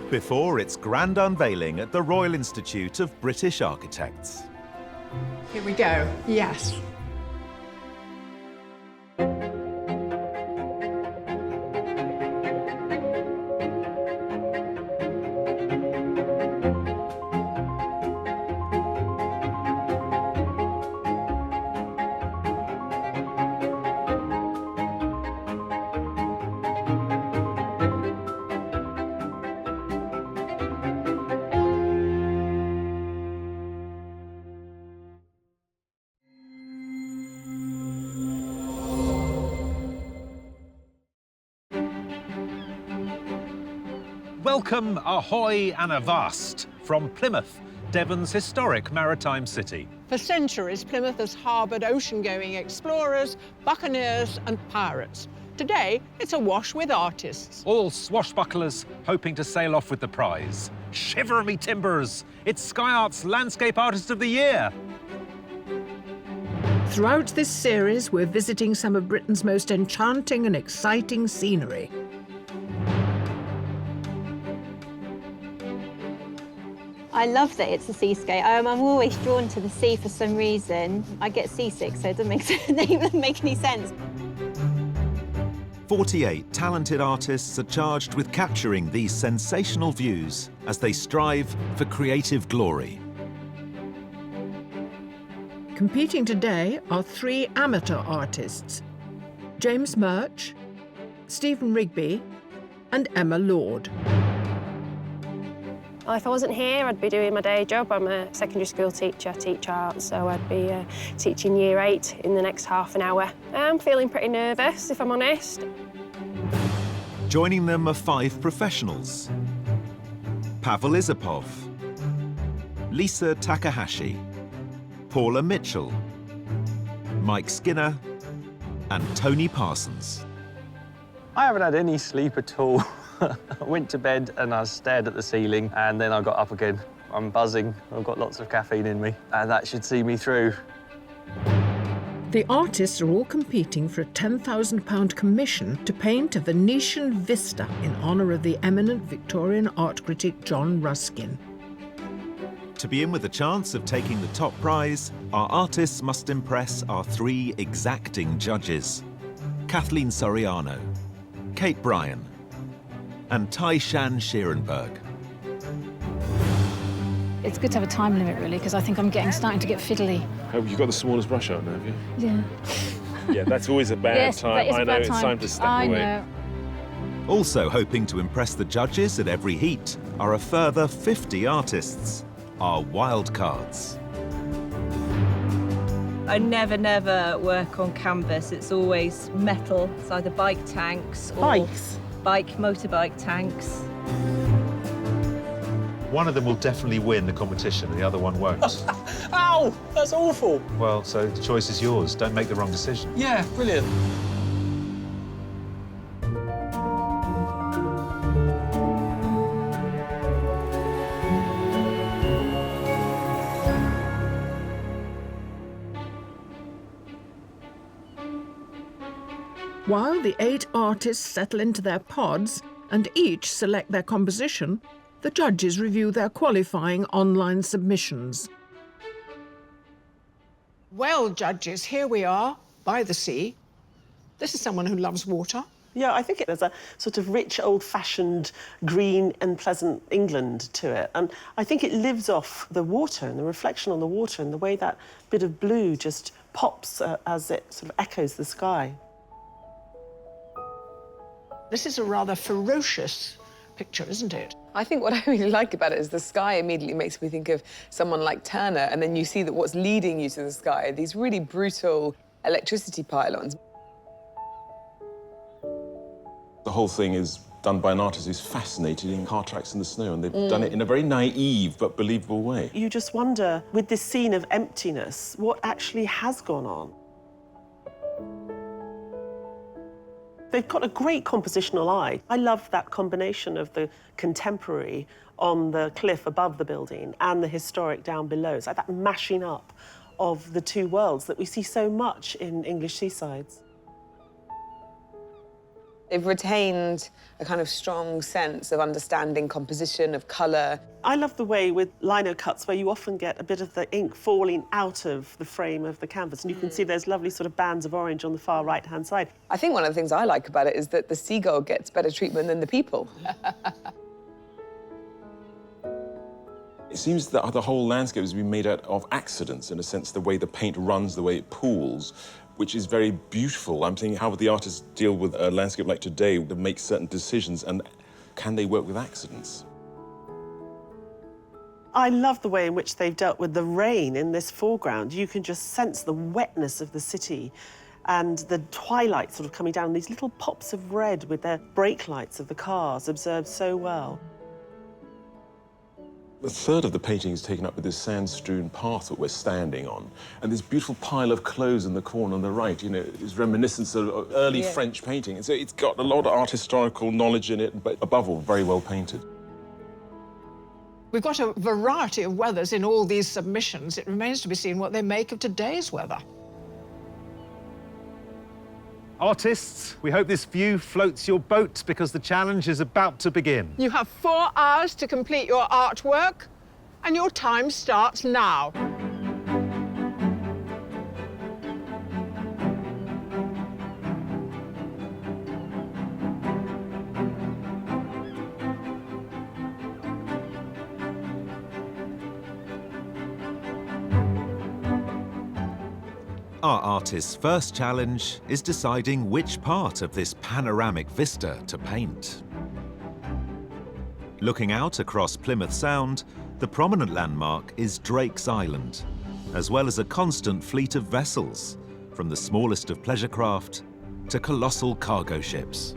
Before its grand unveiling at the Royal Institute of British Architects. Here we go. Yes. Welcome, ahoy and avast from Plymouth, Devon's historic maritime city. For centuries, Plymouth has harboured ocean-going explorers, buccaneers and pirates. Today, it's awash with artists. All swashbucklers hoping to sail off with the prize. Shiver me timbers! It's Sky Art's Landscape Artist of the Year! Throughout this series, we're visiting some of Britain's most enchanting and exciting scenery. I love that it's a seascape. I'm always drawn to the sea for some reason. I get seasick, so it doesn't make any sense. 48 talented artists are charged with capturing these sensational views as they strive for creative glory. Competing today are 3 amateur artists: James Murch, Stephen Rigby, and Emma Lord. Well, if I wasn't here, I'd be doing my day job. I'm a secondary school teacher, I teach art, so I'd be teaching Year 8 in the next half an hour. I'm feeling pretty nervous, if I'm honest. Joining them are 5 professionals: Pavel Isapov, Lisa Takahashi, Paula Mitchell, Mike Skinner, and Tony Parsons. I haven't had any sleep at all. I went to bed and I stared at the ceiling, and then I got up again. I'm buzzing. I've got lots of caffeine in me, and that should see me through. The artists are all competing for a £10,000 commission to paint a Venetian vista in honour of the eminent Victorian art critic John Ruskin. To be in with a chance of taking the top prize, our artists must impress our 3 exacting judges: Kathleen Soriano, Kate Bryan, and Tai-Shan Schierenberg. It's good to have a time limit, really, because I think I'm starting to get fiddly. Oh, you've got the smallest brush out now, have you? Yeah. Yeah, that's always a bad Yes, time. that is I a know, bad it's time. time to step I away. know. Also hoping to impress the judges at every heat are a further 50 artists, our wildcards. I never work on canvas. It's always metal. It's either bike tanks or motorbike tanks. One of them will definitely win the competition, and the other one won't. Ow! That's awful. Well, so the choice is yours. Don't make the wrong decision. Yeah, brilliant. While the 8 artists settle into their pods and each select their composition, the judges review their qualifying online submissions. Well, judges, here we are, by the sea. This is someone who loves water. Yeah, I think there's a sort of rich, old-fashioned, green and pleasant England to it. And I think it lives off the water and the reflection on the water and the way that bit of blue just pops as it sort of echoes the sky. This is a rather ferocious picture, isn't it? I think what I really like about it is the sky immediately makes me think of someone like Turner, and then you see that what's leading you to the sky are these really brutal electricity pylons. The whole thing is done by an artist who's fascinated in car tracks in the snow, and they've done it in a very naive but believable way. You just wonder, with this scene of emptiness, what actually has gone on? They've got a great compositional eye. I love that combination of the contemporary on the cliff above the building and the historic down below. It's like that mashing up of the 2 worlds that we see so much in English seasides. They've retained a kind of strong sense of understanding composition, of colour. I love the way with lino cuts where you often get a bit of the ink falling out of the frame of the canvas, and you can see those lovely sort of bands of orange on the far right-hand side. I think one of the things I like about it is that the seagull gets better treatment than the people. It seems that the whole landscape has been made out of accidents, in a sense, the way the paint runs, the way it pools, which is very beautiful. I'm thinking, how would the artists deal with a landscape like today to make certain decisions, and can they work with accidents? I love the way in which they've dealt with the rain in this foreground. You can just sense the wetness of the city and the twilight sort of coming down, these little pops of red with their brake lights of the cars observed so well. A third of the painting is taken up with this sand-strewn path that we're standing on, and this beautiful pile of clothes in the corner on the right, you know, is reminiscent of early French painting. And so it's got a lot of art historical knowledge in it, but above all, very well painted. We've got a variety of weathers in all these submissions. It remains to be seen what they make of today's weather. Artists, we hope this view floats your boat because the challenge is about to begin. You have 4 hours to complete your artwork, and your time starts now. Our artist's first challenge is deciding which part of this panoramic vista to paint. Looking out across Plymouth Sound, the prominent landmark is Drake's Island, as well as a constant fleet of vessels, from the smallest of pleasure craft to colossal cargo ships.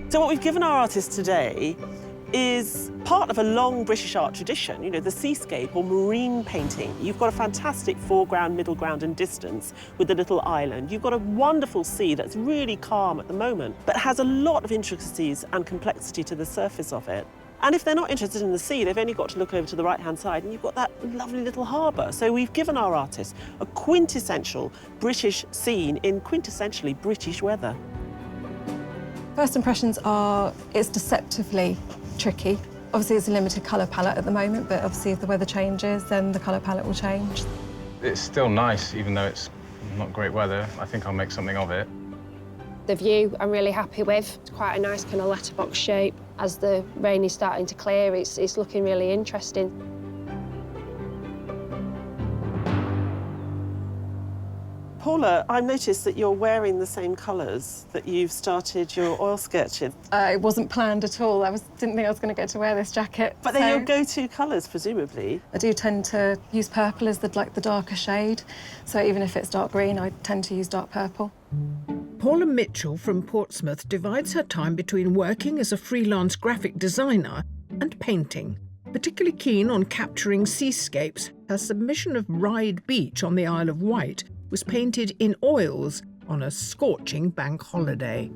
So what we've given our artists today is part of a long British art tradition, you know, the seascape or marine painting. You've got a fantastic foreground, middle ground and distance with the little island. You've got a wonderful sea that's really calm at the moment, but has a lot of intricacies and complexity to the surface of it. And if they're not interested in the sea, they've only got to look over to the right-hand side and you've got that lovely little harbour. So we've given our artists a quintessential British scene in quintessentially British weather. First impressions are, it's deceptively tricky. Obviously, it's a limited colour palette at the moment, but obviously if the weather changes, then the colour palette will change. It's still nice, even though it's not great weather. I think I'll make something of it. The view I'm really happy with. It's quite a nice kind of letterbox shape. As the rain is starting to clear, it's looking really interesting. Paula, I've noticed that you're wearing the same colours that you've started your oil sketches. It wasn't planned at all. Didn't think I was going to get to wear this jacket. But they're your go-to colours, presumably. I do tend to use purple as the darker shade. So even if it's dark green, I tend to use dark purple. Paula Mitchell from Portsmouth divides her time between working as a freelance graphic designer and painting. Particularly keen on capturing seascapes, her submission of Ryde Beach on the Isle of Wight was painted in oils on a scorching bank holiday.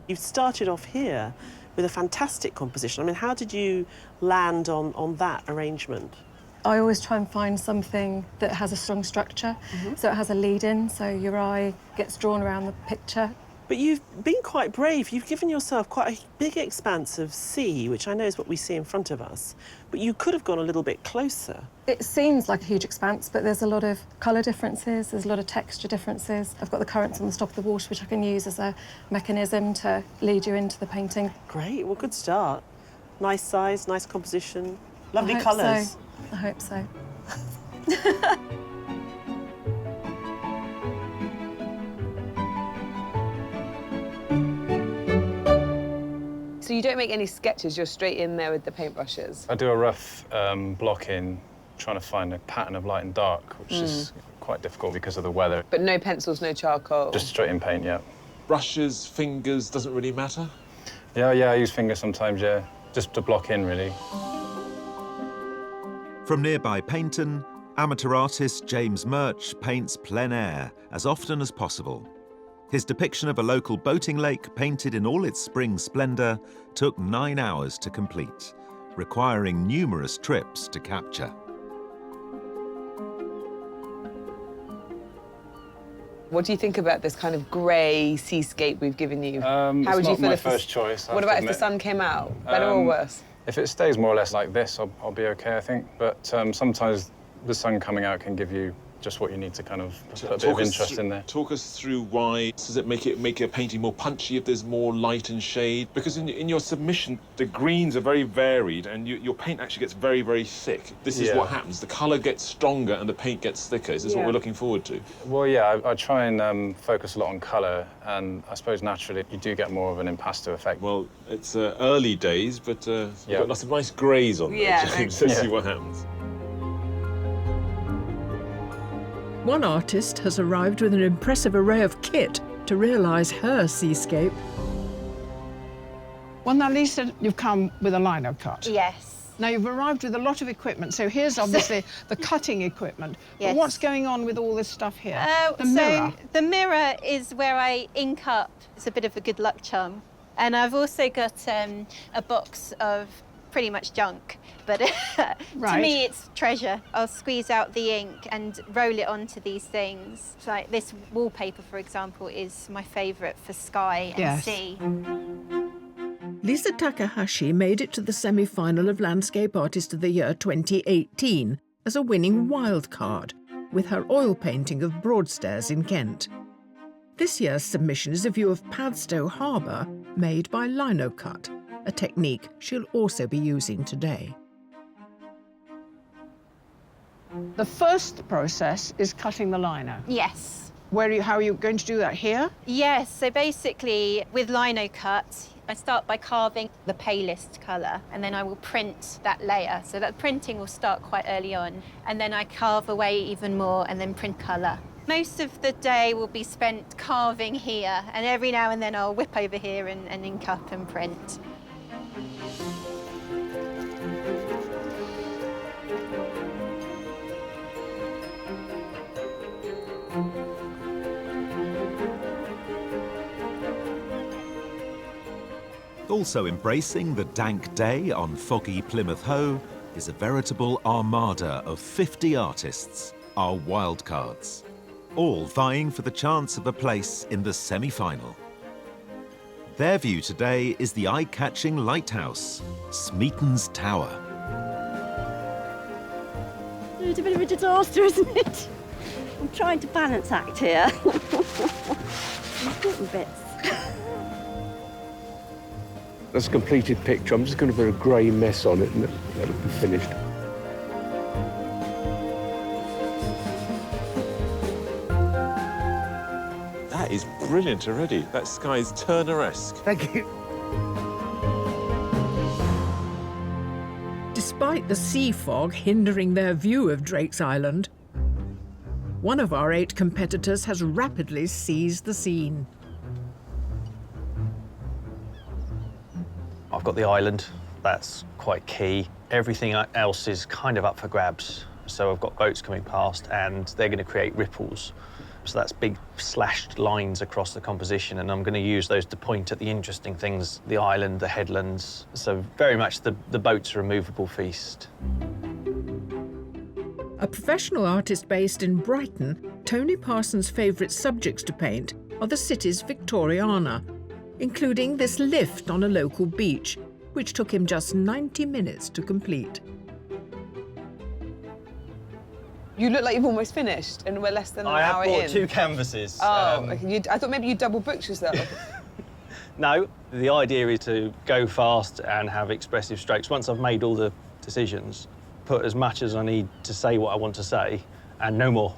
You've started off here with a fantastic composition. I mean, how did you land on that arrangement? I always try and find something that has a strong structure, so it has a lead-in, so your eye gets drawn around the picture. But you've been quite brave. You've given yourself quite a big expanse of sea, which I know is what we see in front of us, but you could have gone a little bit closer. It seems like a huge expanse, but there's a lot of colour differences, there's a lot of texture differences. I've got the currents on the top of the water, which I can use as a mechanism to lead you into the painting. Great, well, good start. Nice size, nice composition, lovely colours. I hope so. So you don't make any sketches, you're straight in there with the paintbrushes? I do a rough block in, trying to find a pattern of light and dark, which is quite difficult because of the weather. But no pencils, no charcoal? Just straight in paint, yeah. Brushes, fingers, doesn't really matter? Yeah, I use fingers sometimes, yeah. Just to block in, really. From nearby Paynton, amateur artist James Murch paints plein air as often as possible. His depiction of a local boating lake, painted in all its spring splendour, took 9 hours to complete, requiring numerous trips to capture. What do you think about this kind of grey seascape we've given you? How would you feel if my first choice? What about if the sun came out? Better or worse? If it stays more or less like this, I'll be okay, I think. But sometimes the sun coming out can give you just what you need to kind of put a bit of interest in there. Talk us through why. Does it make a painting more punchy if there's more light and shade? Because in your submission, the greens are very varied and your paint actually gets very, very thick. This is what happens. The colour gets stronger and the paint gets thicker. Is this what we're looking forward to? Well, yeah, I try and focus a lot on colour, and I suppose naturally you do get more of an impasto effect. Well, it's early days, but you've got lots of nice greys on there, James. Let's see what happens. One artist has arrived with an impressive array of kit to realise her seascape. Well, now, Lisa, you've come with a lino cut. Yes. Now, you've arrived with a lot of equipment, so here's obviously the cutting equipment. Yes. But what's going on with all this stuff here? The mirror. The mirror is where I ink up. It's a bit of a good luck charm. And I've also got a box of pretty much junk, but to me it's treasure. I'll squeeze out the ink and roll it onto these things. So like this wallpaper, for example, is my favourite for sky and sea. Lisa Takahashi made it to the semi-final of Landscape Artist of the Year 2018 as a winning wildcard with her oil painting of Broadstairs in Kent. This year's submission is a view of Padstow Harbour made by lino cut, a technique she'll also be using today. The first process is cutting the lino. Yes. How are you going to do that here? Yes, so basically with lino cut, I start by carving the palest colour and then I will print that layer. So that printing will start quite early on and then I carve away even more and then print colour. Most of the day will be spent carving here and every now and then I'll whip over here and ink up and print. Also embracing the dank day on foggy Plymouth Hoe is a veritable armada of 50 artists, our wildcards, all vying for the chance of a place in the semi-final. Their view today is the eye-catching lighthouse, Smeaton's Tower. It's a bit of a disaster, isn't it? I'm trying to balance act here. Important bits. That's a completed picture. I'm just going to put a grey mess on it and that'll be finished. That is brilliant already. That sky is Turner-esque. Thank you. Despite the sea fog hindering their view of Drake's Island, one of our 8 competitors has rapidly seized the scene. I've got the island, that's quite key. Everything else is kind of up for grabs. So I've got boats coming past and they're going to create ripples. So that's big slashed lines across the composition and I'm going to use those to point at the interesting things, the island, the headlands. So very much the boats are a movable feast. A professional artist based in Brighton, Tony Parsons' favourite subjects to paint are the city's Victoriana, including this lift on a local beach, which took him just 90 minutes to complete. You look like you've almost finished and we're less than an hour in. I have bought 2 canvases. Oh, okay. I thought maybe you double booked yourself. No, the idea is to go fast and have expressive strokes. Once I've made all the decisions, put as much as I need to say what I want to say and no more.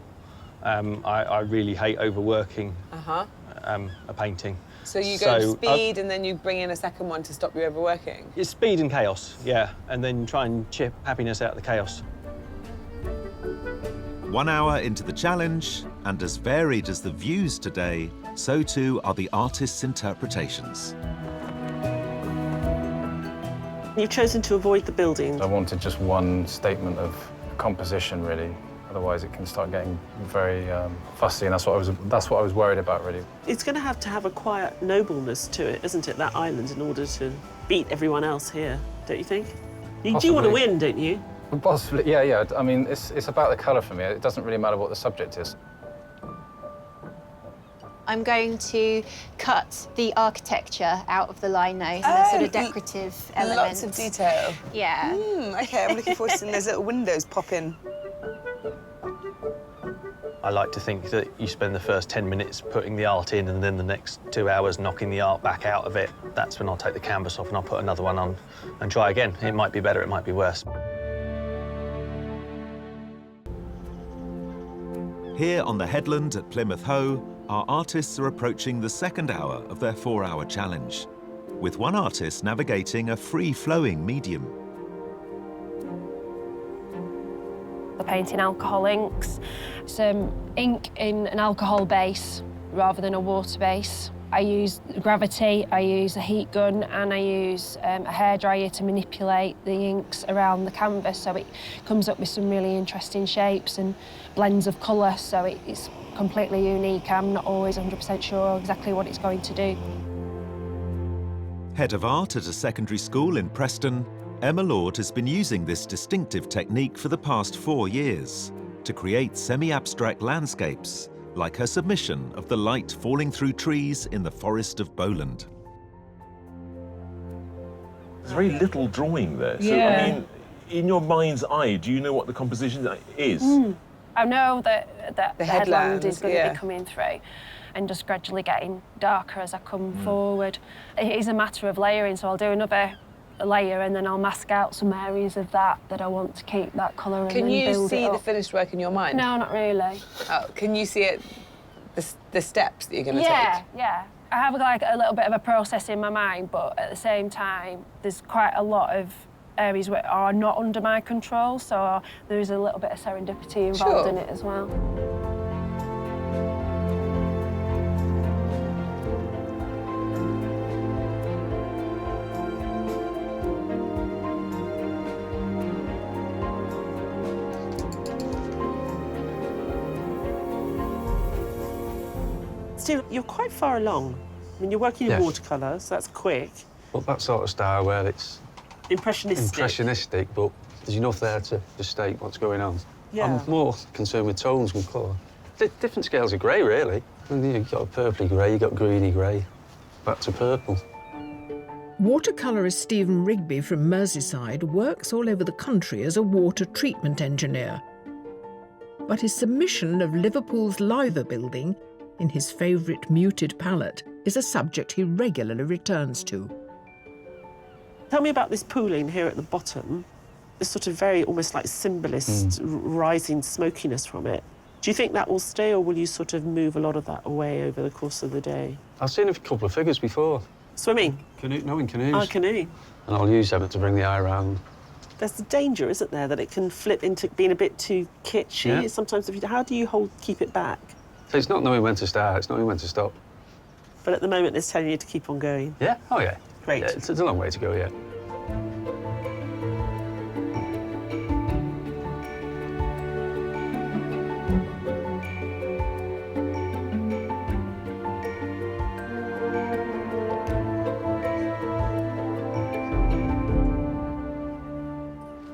I really hate overworking a painting. So you go to speed and then you bring in a second one to stop you overworking? It's speed and chaos, yeah, and then try and chip happiness out of the chaos. 1 hour into the challenge, and as varied as the views today, so too are the artists' interpretations. You've chosen to avoid the building. I wanted just one statement of composition, really. Otherwise, it can start getting very fussy, and that's what I was worried about, really. It's going to have a quiet nobleness to it, isn't it, that island, in order to beat everyone else here, don't you think? You do want to win, don't you? Possibly, yeah. I mean, it's about the colour for me. It doesn't really matter what the subject is. I'm going to cut the architecture out of the lino, so the sort of decorative elements. Lots of detail. Yeah. OK, I'm looking forward to seeing those little windows pop in. I like to think that you spend the first 10 minutes putting the art in and then the next 2 hours knocking the art back out of it. That's when I'll take the canvas off and I'll put another one on and try again. It might be better, it might be worse. Here on the headland at Plymouth Hoe, our artists are approaching the second hour of their 4-hour challenge, with one artist navigating a free-flowing medium. We're painting alcohol inks, some ink in an alcohol base rather than a water base. I use gravity, I use a heat gun, and I use a hairdryer to manipulate the inks around the canvas so it comes up with some really interesting shapes and blends of colour, so it's completely unique. I'm not always 100% sure exactly what it's going to do. Head of art at a secondary school in Preston, Emma Lord has been using this distinctive technique for the past 4 years to create semi-abstract landscapes, like her submission of the light falling through trees in the forest of Bowland. There's very little drawing there. So, Yeah. I mean, in your mind's eye, do you know what the composition is? I know that the headland is going to yeah. be coming through and just gradually getting darker as I come forward. It is a matter of layering, so I'll do another layer and then I'll mask out some areas of that I want to keep that colour and Can then you build see it the up. finished work in your mind? No, not really. Oh, can you see it, the steps that you're going to Yeah, take? yeah. I have like a little bit of a process in my mind, but at the same time, there's quite a lot of areas which are not under my control, so there is a little bit of serendipity involved in it as well. Steve, you're quite far along. I mean, you're working in Yes. watercolour, so that's quick. Well, that sort of style where it's Impressionistic. but there's enough there to state what's going on. Yeah. I'm more concerned with tones and colour. Different scales of grey, really. And you've got a purpley grey, you've got greeny grey, back to purple. Watercolourist Stephen Rigby from Merseyside works all over the country as a water treatment engineer. But his submission of Liverpool's Liver building in his favourite muted palette is a subject he regularly returns to. Tell me about this pooling here at the bottom. This sort of very almost like symbolist rising smokiness from it. Do you think that will stay, or will you sort of move a lot of that away over the course of the day? I've seen a couple of figures before. Swimming? In canoes. Oh, canoe. And I'll use them to bring the eye round. There's the danger, isn't there, that it can flip into being a bit too kitschy. Yeah. Sometimes, how do you keep it back? So it's not knowing when to start, it's knowing when to stop. But at the moment, it's telling you to keep on going. Yeah? Oh, yeah. Great. Yeah, it's a long way to go yet.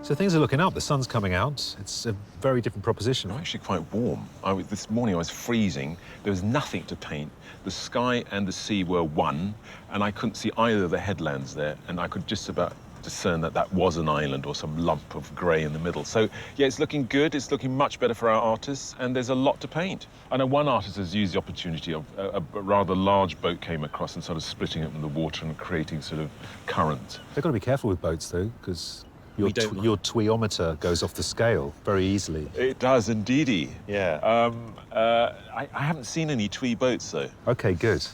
So things are looking up. The sun's coming out. It's a very different proposition. I'm actually quite warm. This morning I was freezing. There was nothing to paint. The sky and the sea were one, and I couldn't see either of the headlands there, and I could just about discern that that was an island or some lump of grey in the middle. So, yeah, it's looking good. It's looking much better for our artists, and there's a lot to paint. I know one artist has used the opportunity of a rather large boat came across and sort of splitting it in the water and creating sort of current. They've got to be careful with boats, though, because your tweometer goes off the scale very easily. It does, indeedy, yeah. I haven't seen any twee boats, though. OK, good.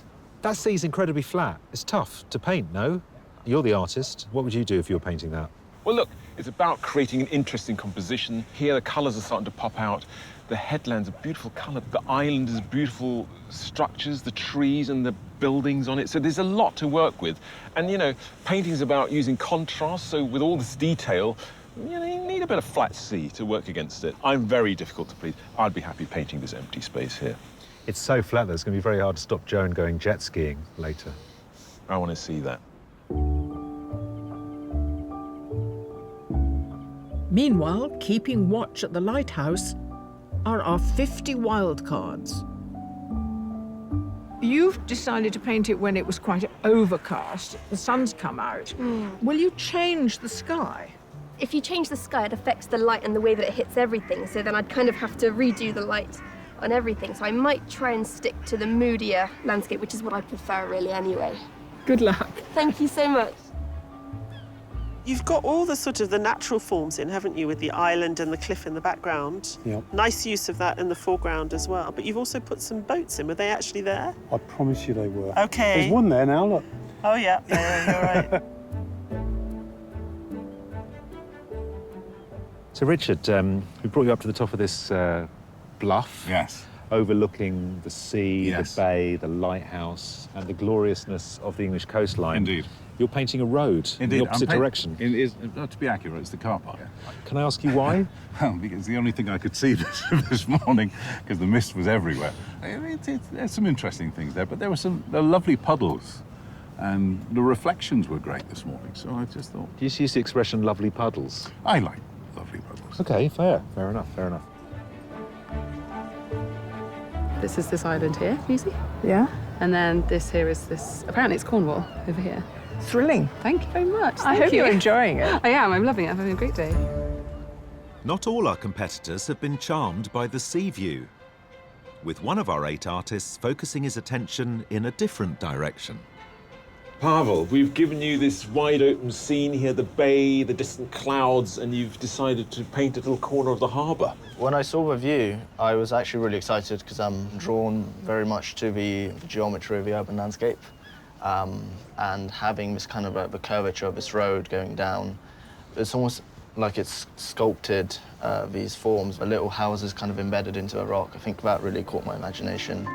That sea's incredibly flat. It's tough to paint, no? You're the artist. What would you do if you were painting that? Well, look, it's about creating an interesting composition. Here, the colours are starting to pop out. The headland's a beautiful colour. The island is beautiful structures, the trees and the buildings on it. So there's a lot to work with. And, you know, painting's about using contrast. So with all this detail, you know, you need a bit of flat sea to work against it. I'm very difficult to please. I'd be happy painting this empty space here. It's so flat that it's going to be very hard to stop Joan going jet skiing later. I want to see that. Meanwhile, keeping watch at the lighthouse are our 50 wildcards. You've decided to paint it when it was quite overcast. The sun's come out. Will you change the sky? If you change the sky, it affects the light and the way that it hits everything, so then I'd kind of have to redo the light on everything. So I might try and stick to the moodier landscape, which is what I prefer really anyway. Good luck. Thank you so much. You've got all the sort of the natural forms in, haven't you, with the island and the cliff in the background? Yep. Nice use of that in the foreground as well. But you've also put some boats in. Were they actually there? I promise you they were. OK. There's one there now, look. Oh, yeah, you're right. So, Richard, we brought you up to the top of this bluff. Yes. Overlooking the sea, Yes. the bay, the lighthouse, and the gloriousness of the English coastline. Indeed. You're painting a road in the opposite direction. To be accurate, it's the car park. Can I ask you why? Well, because the only thing I could see this morning, because the mist was everywhere. There's some interesting things there, but there are lovely puddles And the reflections were great this morning, so I just thought... Do you use the expression lovely puddles? I like lovely puddles. OK, fair enough, fair enough. This is this island here, can you see? Yeah. And then this here is this, apparently it's Cornwall over here. Thrilling. Thank you very much. I hope you're enjoying it. I am, I'm loving it, I'm having a great day. Not all our competitors have been charmed by the sea view, with one of our 8 artists focusing his attention in a different direction. Pavel, we've given you this wide open scene here, the bay, the distant clouds, and you've decided to paint a little corner of the harbour. When I saw the view, I was actually really excited because I'm drawn very much to the geometry of the urban landscape. And having this kind of the curvature of this road going down, it's almost like it's sculpted these forms, the little houses kind of embedded into a rock. I think that really caught my imagination.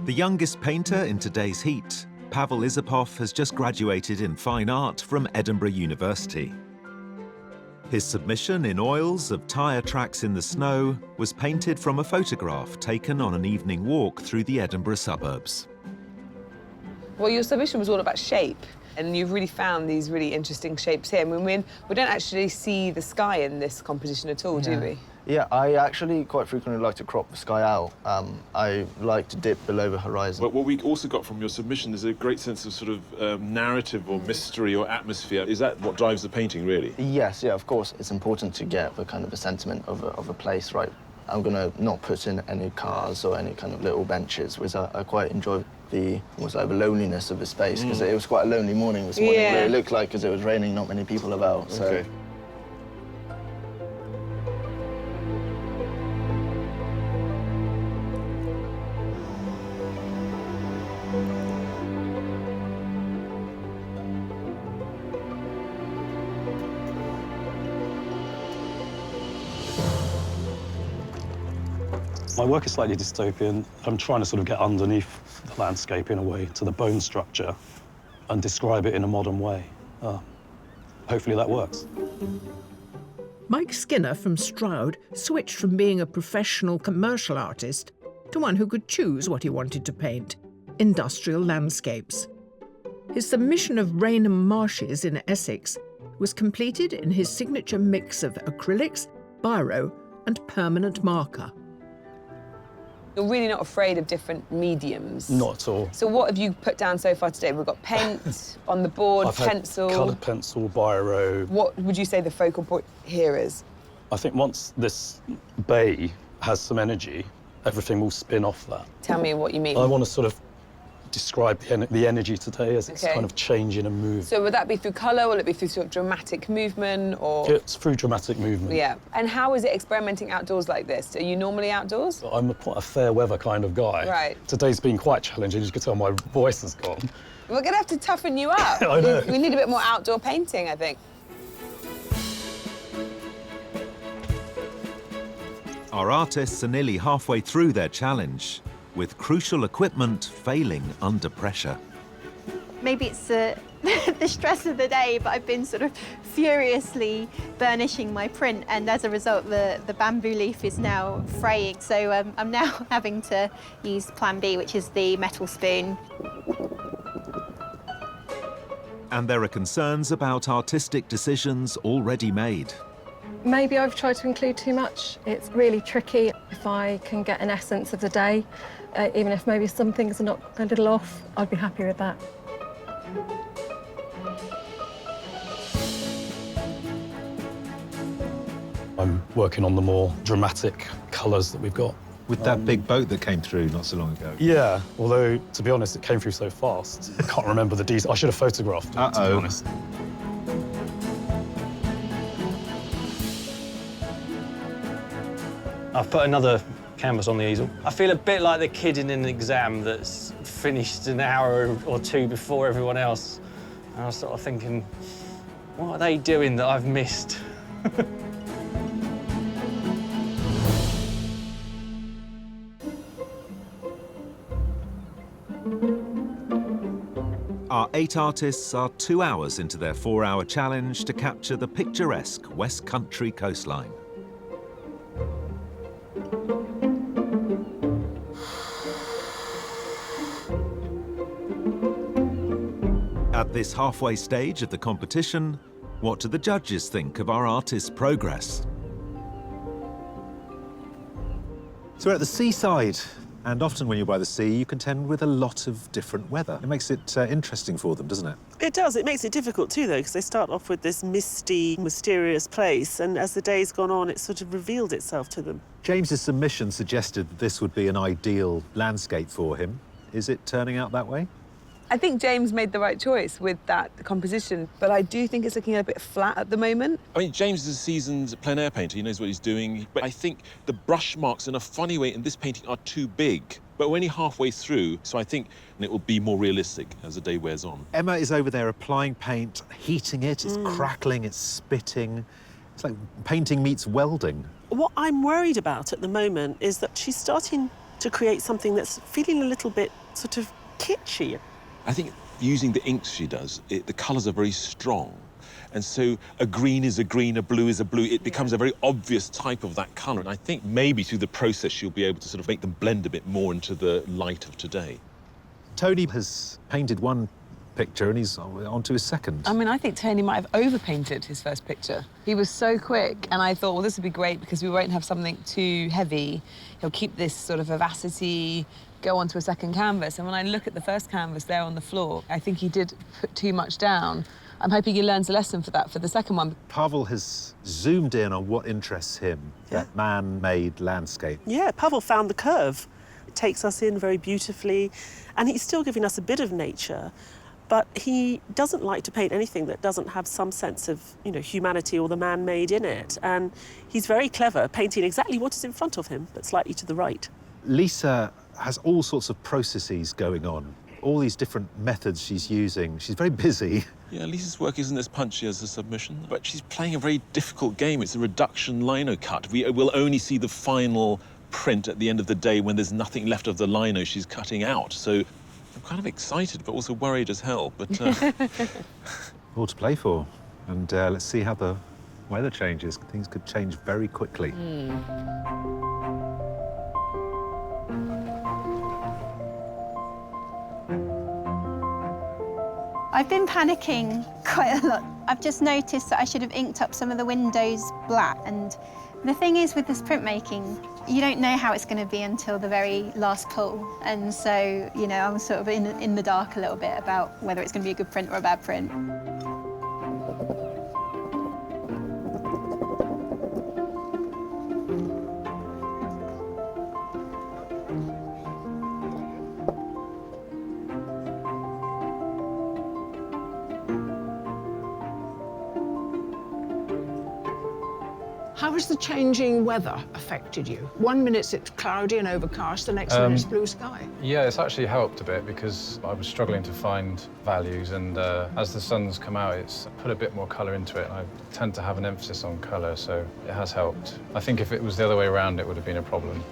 The youngest painter in today's heat, Pavel Isapov, has just graduated in fine art from Edinburgh University. His submission in oils of tyre tracks in the snow was painted from a photograph taken on an evening walk through the Edinburgh suburbs. Well, your submission was all about shape, and you've really found these really interesting shapes here. I mean, we don't actually see the sky in this composition at all, do we? Yeah, I actually quite frequently like to crop the sky out. I like to dip below the horizon. But what we also got from your submission is a great sense of sort of narrative or mystery or atmosphere. Is that what drives the painting, really? Yes, yeah, of course. It's important to get the kind of a sentiment of a place, right? I'm going to not put in any cars or any kind of little benches, because I quite enjoy the loneliness of the space, because it was quite a lonely morning this morning. Yeah. It looked like, because it was raining, not many people about. So. Okay. My work is slightly dystopian. I'm trying to sort of get underneath the landscape in a way, to the bone structure, and describe it in a modern way. Hopefully that works. Mike Skinner from Stroud switched from being a professional commercial artist to one who could choose what he wanted to paint: industrial landscapes. His submission of Rainham Marshes in Essex was completed in his signature mix of acrylics, biro, and permanent marker. You're really not afraid of different mediums? Not at all. So what have you put down so far today? We've got paint on the board, pencil. Coloured pencil, biro. What would you say the focal point here is? I think once this bay has some energy, everything will spin off that. Tell me what you mean. I want to sort of describe the energy today as it's kind of changing and moving. So would that be through colour? Will it be through sort of dramatic movement, or...? It's through dramatic movement. Yeah. And how is it experimenting outdoors like this? Are you normally outdoors? I'm quite a fair weather kind of guy. Right. Today's been quite challenging. You can tell my voice has gone. We're going to have to toughen you up. I know. We need a bit more outdoor painting, I think. Our artists are nearly halfway through their challenge, with crucial equipment failing under pressure. Maybe it's the stress of the day, but I've been sort of furiously burnishing my print, and as a result, the bamboo leaf is now fraying. So I'm now having to use Plan B, which is the metal spoon. And there are concerns about artistic decisions already made. Maybe I've tried to include too much. It's really tricky. If I can get an essence of the day, even if maybe some things are not a little off, I'd be happy with that. I'm working on the more dramatic colours that we've got. With that big boat that came through not so long ago. Yeah, although, to be honest, it came through so fast. I can't remember the details. I should have photographed it, to be honest. I've put another canvas on the easel. I feel a bit like the kid in an exam that's finished an hour or two before everyone else. And I was sort of thinking, what are they doing that I've missed? Our 8 artists are 2 hours into their 4-hour challenge to capture the picturesque West Country coastline. this halfway stage of the competition, what do the judges think of our artists' progress? So we're at the seaside, and often when you're by the sea, you contend with a lot of different weather. It makes it interesting for them, doesn't it? It does. It makes it difficult too, though, because they start off with this misty, mysterious place, and as the day's gone on, it sort of revealed itself to them. James's submission suggested that this would be an ideal landscape for him. Is it turning out that way? I think James made the right choice with that composition, but I do think it's looking a bit flat at the moment. I mean, James is a seasoned plein air painter. He knows what he's doing. But I think the brush marks, in a funny way, in this painting are too big. But we're only halfway through, so I think it will be more realistic as the day wears on. Emma is over there applying paint, heating it, it's crackling, it's spitting. It's like painting meets welding. What I'm worried about at the moment is that she's starting to create something that's feeling a little bit sort of kitschy. I think using the inks she does, the colours are very strong. And so a green is a green, a blue is a blue. It becomes a very obvious type of that colour. And I think maybe through the process, she'll be able to sort of make them blend a bit more into the light of today. Tony has painted one picture and he's on to his second. I mean, I think Tony might have overpainted his first picture. He was so quick, and I thought, well, this would be great because we won't have something too heavy. He'll keep this sort of vivacity, go onto a second canvas. And when I look at the first canvas there on the floor, I think he did put too much down. I'm hoping he learns a lesson for that for the second one. Pavel has zoomed in on what interests him, that man-made landscape. Yeah, Pavel found the curve. It takes us in very beautifully, and he's still giving us a bit of nature, but he doesn't like to paint anything that doesn't have some sense of, you know, humanity or the man-made in it. And he's very clever, painting exactly what is in front of him, but slightly to the right. Lisa has all sorts of processes going on, all these different methods she's using. She's very busy. Yeah, Lisa's work isn't as punchy as the submission, but she's playing a very difficult game. It's a reduction lino cut. We will only see the final print at the end of the day when there's nothing left of the lino she's cutting out. So I'm kind of excited, but also worried as hell. But all to play for. And let's see how the weather changes. Things could change very quickly. I've been panicking quite a lot. I've just noticed that I should have inked up some of the windows black. And the thing is with this printmaking, you don't know how it's going to be until the very last pull. And so, you know, I'm sort of in the dark a little bit about whether it's going to be a good print or a bad print. How has the changing weather affected you? 1 minute it's cloudy and overcast, the next minute it's blue sky. Yeah, it's actually helped a bit because I was struggling to find values, and as the sun's come out, it's put a bit more colour into it. I tend to have an emphasis on colour, so it has helped. I think if it was the other way around, it would have been a problem.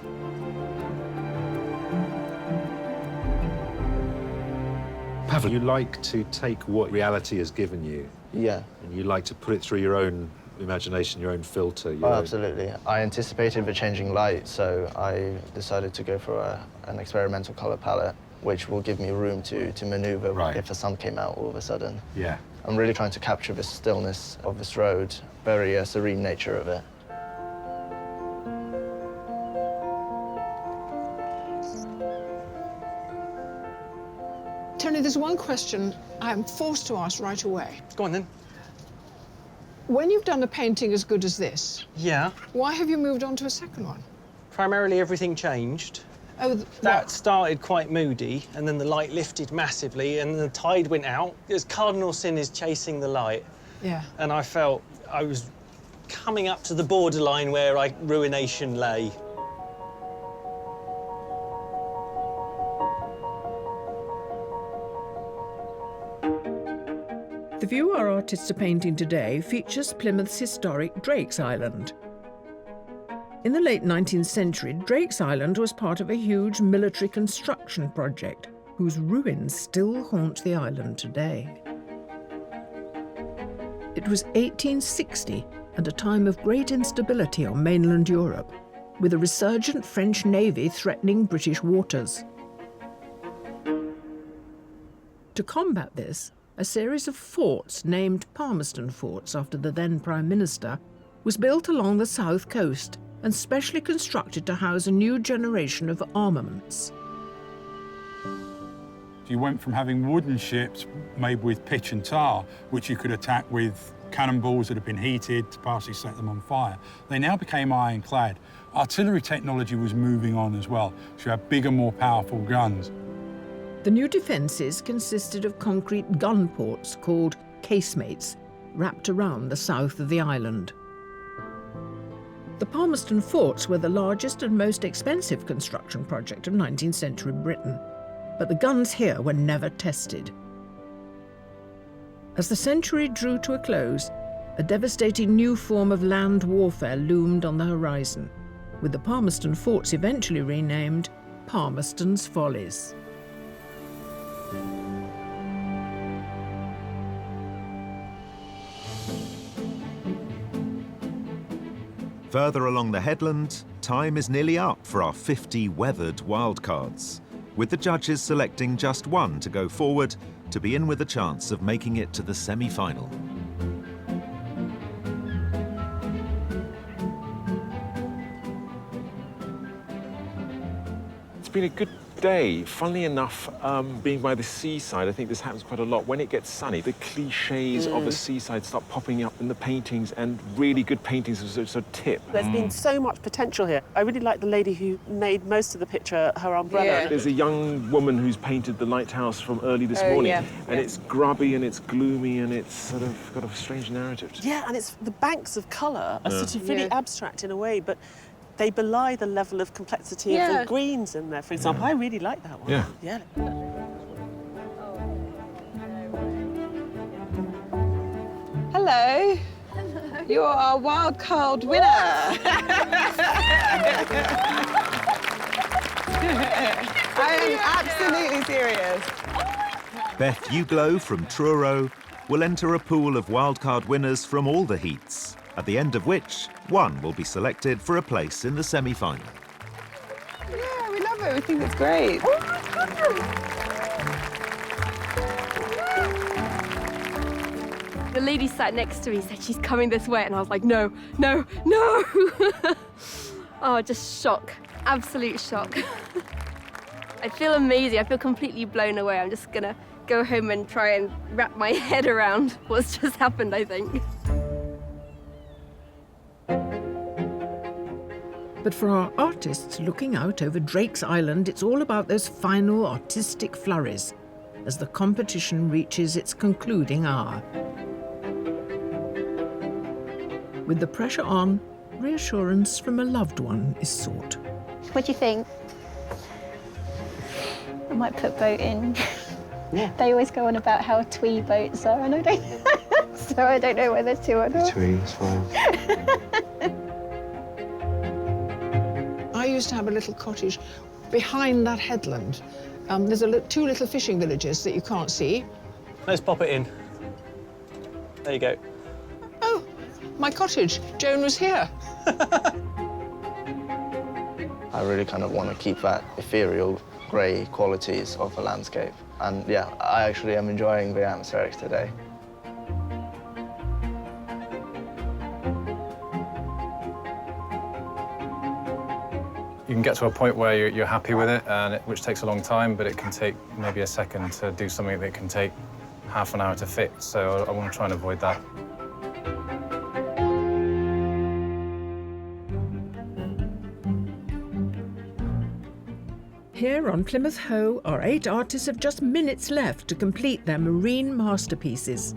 Pavel, you like to take what reality has given you. Yeah. And you like to put it through your own imagination, your own filter. Oh, absolutely. I anticipated the changing light, so I decided to go for an experimental colour palette, which will give me room to manoeuvre if the sun came out all of a sudden. Yeah. I'm really trying to capture the stillness of this road, very serene nature of it. Tony, there's one question I'm forced to ask right away. Go on then. When you've done a painting as good as this, Yeah. why have you moved on to a second one? Primarily everything changed. Oh, that started quite moody, and then the light lifted massively, and the tide went out. Because cardinal sin is chasing the light. Yeah. And I felt I was coming up to the borderline where ruination lay. The view our artists are painting today features Plymouth's historic Drake's Island. In the late 19th century, Drake's Island was part of a huge military construction project whose ruins still haunt the island today. It was 1860 and a time of great instability on mainland Europe, with a resurgent French navy threatening British waters. To combat this, a series of forts named Palmerston Forts after the then Prime Minister was built along the south coast and specially constructed to house a new generation of armaments. You went from having wooden ships made with pitch and tar, which you could attack with cannonballs that had been heated to partially set them on fire. They now became ironclad. Artillery technology was moving on as well, so you had bigger, more powerful guns. The new defences consisted of concrete gun ports called casemates, wrapped around the south of the island. The Palmerston Forts were the largest and most expensive construction project of 19th century Britain, but the guns here were never tested. As the century drew to a close, a devastating new form of land warfare loomed on the horizon, with the Palmerston Forts eventually renamed Palmerston's Follies. Further along the headland, time is nearly up for our 50 weathered wildcards, with the judges selecting just one to go forward to be in with a chance of making it to the semi-final. It's been a good day. Funnily enough, being by the seaside, I think this happens quite a lot. When it gets sunny, the cliches of the seaside start popping up in the paintings, and really good paintings sort of tip. There's been so much potential here. I really like the lady who made most of the picture, her umbrella. Yeah. There's a young woman who's painted the lighthouse from early this morning, and it's grubby and it's gloomy and it's sort of got a strange narrative. Yeah, and it's the banks of colour are sort of really abstract in a way, but they belie the level of complexity of the greens in there, for example. I really like that one. Yeah. Hello. Hello. You're our wildcard winner. I am absolutely serious. Beth Uglow from Truro will enter a pool of wildcard winners from all the heats, at the end of which one will be selected for a place in the semi-final. Yeah, we love it. We think it's great. The lady sat next to me said she's coming this way, and I was like, no, no, no. Oh, just shock, absolute shock. I feel amazing. I feel completely blown away. I'm just gonna go home and try and wrap my head around what's just happened, I think. But for our artists looking out over Drake's Island, it's all about those final artistic flurries as the competition reaches its concluding hour. With the pressure on, reassurance from a loved one is sought. What do you think? I might put boat in. Yeah. They always go on about how twee boats are, and I don't so I don't know whether to or not. Twee is fine. I used to have a little cottage behind that headland. There's two little fishing villages that you can't see. Let's pop it in. There you go. Oh, my cottage. Joan was here. I really kind of want to keep that ethereal, grey qualities of the landscape. And yeah, I actually am enjoying the atmospherics today. You can get to a point where you're happy with it, which takes a long time, but it can take maybe a second to do something that can take half an hour to fix. So I want to try and avoid that. Here on Plymouth Hoe, our 8 artists have just minutes left to complete their marine masterpieces.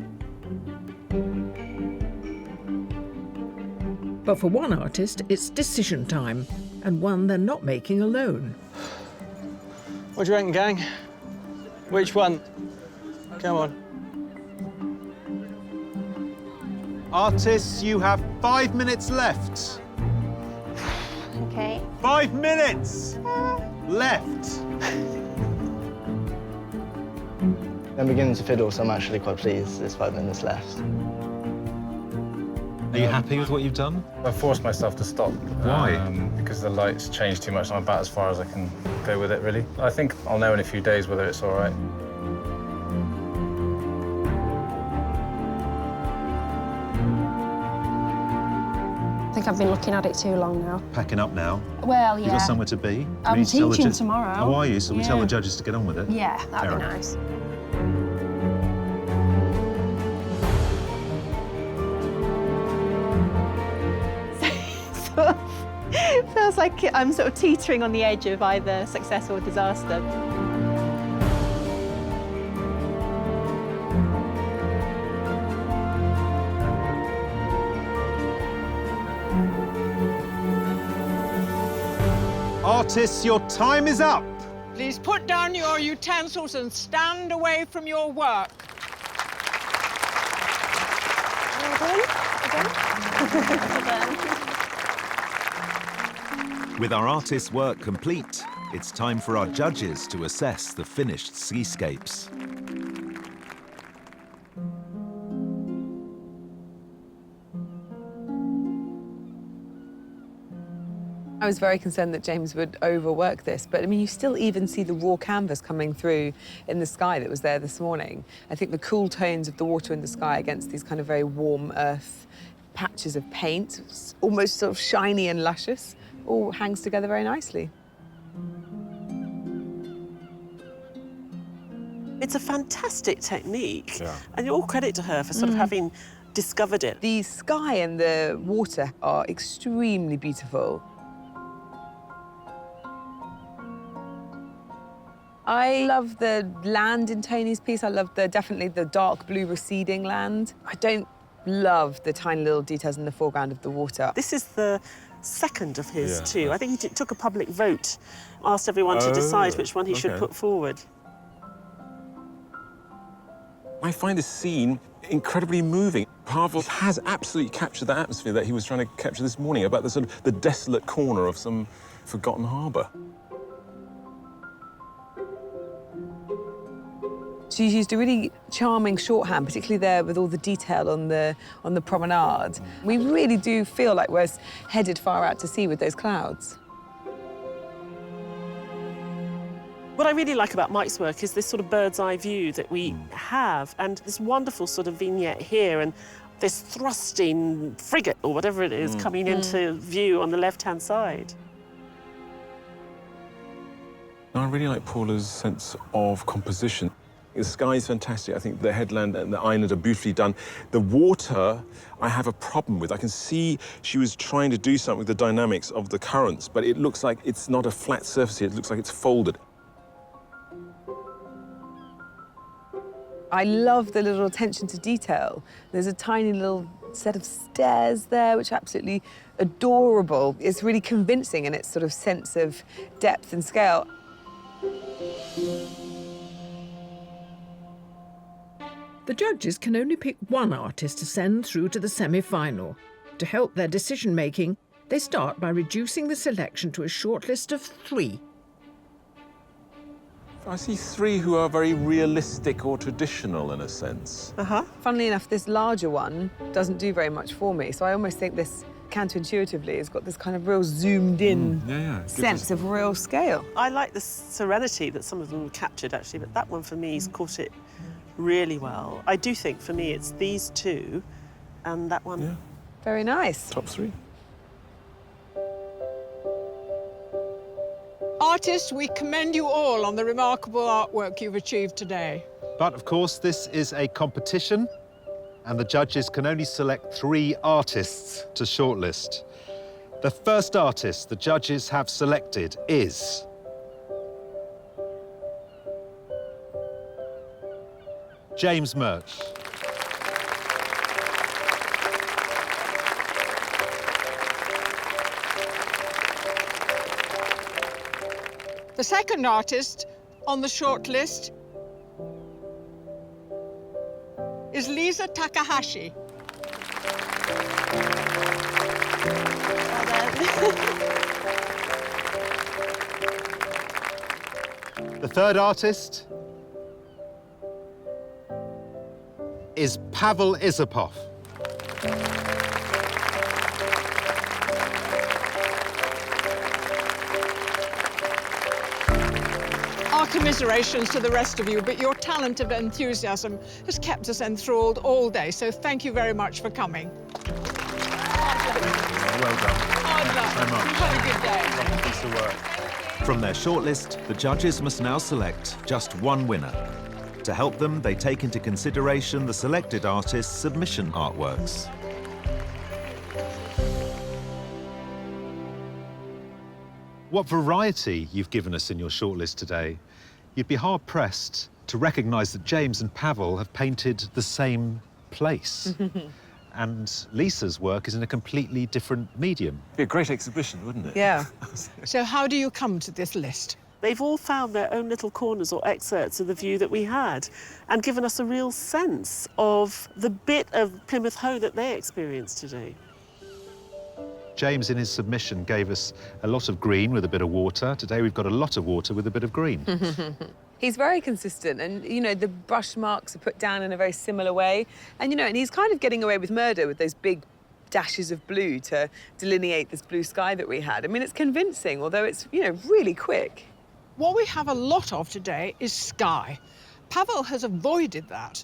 But for one artist, it's decision time, and one they're not making alone. What do you reckon, gang? Which one? Come on. Artists, you have 5 minutes left. Okay. 5 minutes left. I'm beginning to fiddle, so I'm actually quite pleased there's 5 minutes left. Are you happy with what you've done? I forced myself to stop. Why? Because the light's changed too much, and I'm about as far as I can go with it, really. I think I'll know in a few days whether it's all right. like I've been looking at it too long now. Packing up now. Well, yeah. You've got somewhere to be. I'm teaching tomorrow. Oh, are you? So we tell Yeah. the judges to get on with it? Yeah, that'd Fair be enough. nice. It feels like I'm sort of teetering on the edge of either success or disaster. Artists, your time is up. Please put down your utensils and stand away from your work. With our artists' work complete, it's time for our judges to assess the finished seascapes. I was very concerned that James would overwork this, but I mean, you still even see the raw canvas coming through in the sky that was there this morning. I think the cool tones of the water in the sky against these kind of very warm earth patches of paint, almost sort of shiny and luscious, all hangs together very nicely. It's a fantastic technique, and all credit to her for sort of having discovered it. The sky and the water are extremely beautiful. I love the land in Tony's piece. I love definitely the dark blue receding land. I don't love the tiny little details in the foreground of the water. This is the second of his too. I think he took a public vote, asked everyone to decide which one he should put forward. I find this scene incredibly moving. Pavel has absolutely captured that atmosphere that he was trying to capture this morning about the sort of the desolate corner of some forgotten harbour. She's used a really charming shorthand, particularly there with all the detail on the promenade. We really do feel like we're headed far out to sea with those clouds. What I really like about Mike's work is this sort of bird's eye view that we have, and this wonderful sort of vignette here, and this thrusting frigate, or whatever it is, coming into view on the left-hand side. I really like Paula's sense of composition. The sky's fantastic. I think the headland and the island are beautifully done. The water, I have a problem with. I can see she was trying to do something with the dynamics of the currents, but it looks like it's not a flat surface here. It looks like it's folded. I love the little attention to detail. There's a tiny little set of stairs there, which are absolutely adorable. It's really convincing in its sort of sense of depth and scale. The judges can only pick one artist to send through to the semi-final. To help their decision-making, they start by reducing the selection to a shortlist of 3. I see 3 who are very realistic or traditional in a sense. Funnily enough, this larger one doesn't do very much for me, so I almost think this counterintuitively has got this kind of real zoomed-in sense of real scale. I like the serenity that some of them captured, actually, but that one, for me, has caught it really well. I do think, for me, it's these 2 and that one. Very nice. Top 3. Artists, we commend you all on the remarkable artwork you've achieved today. But of course, this is a competition, and the judges can only select 3 artists to shortlist. The first artist the judges have selected is James Murch. The second artist on the short list is Lisa Takahashi. The third artist is Pavel Isupov. Our commiserations to the rest of you, but your talent and enthusiasm has kept us enthralled all day, so thank you very much for coming. Well done. Have a good day. Lovely piece of work. From their shortlist, the judges must now select just one winner. To help them, they take into consideration the selected artist's submission artworks. What variety you've given us in your shortlist today. You'd be hard-pressed to recognise that James and Pavel have painted the same place. And Lisa's work is in a completely different medium. It'd be a great exhibition, wouldn't it? Yeah. So how do you come to this list? They've all found their own little corners or excerpts of the view that we had and given us a real sense of the bit of Plymouth Hoe that they experienced today. James, in his submission, gave us a lot of green with a bit of water. Today we've got a lot of water with a bit of green. He's very consistent, and, you know, the brush marks are put down in a very similar way. And, you know, and he's kind of getting away with murder with those big dashes of blue to delineate this blue sky that we had. I mean, it's convincing, although it's, you know, really quick. What we have a lot of today is sky. Pavel has avoided that.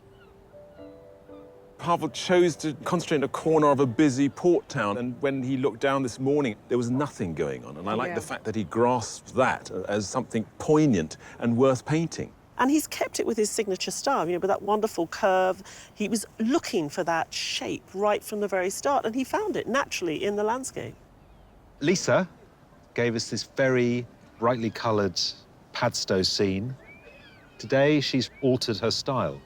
Pavel chose to concentrate in a corner of a busy port town, and when he looked down this morning, there was nothing going on. And I like the fact that he grasped that as something poignant and worth painting. And he's kept it with his signature style, you know, with that wonderful curve. He was looking for that shape right from the very start, and he found it naturally in the landscape. Lisa gave us this very brightly coloured Padstow scene. Today, she's altered her style.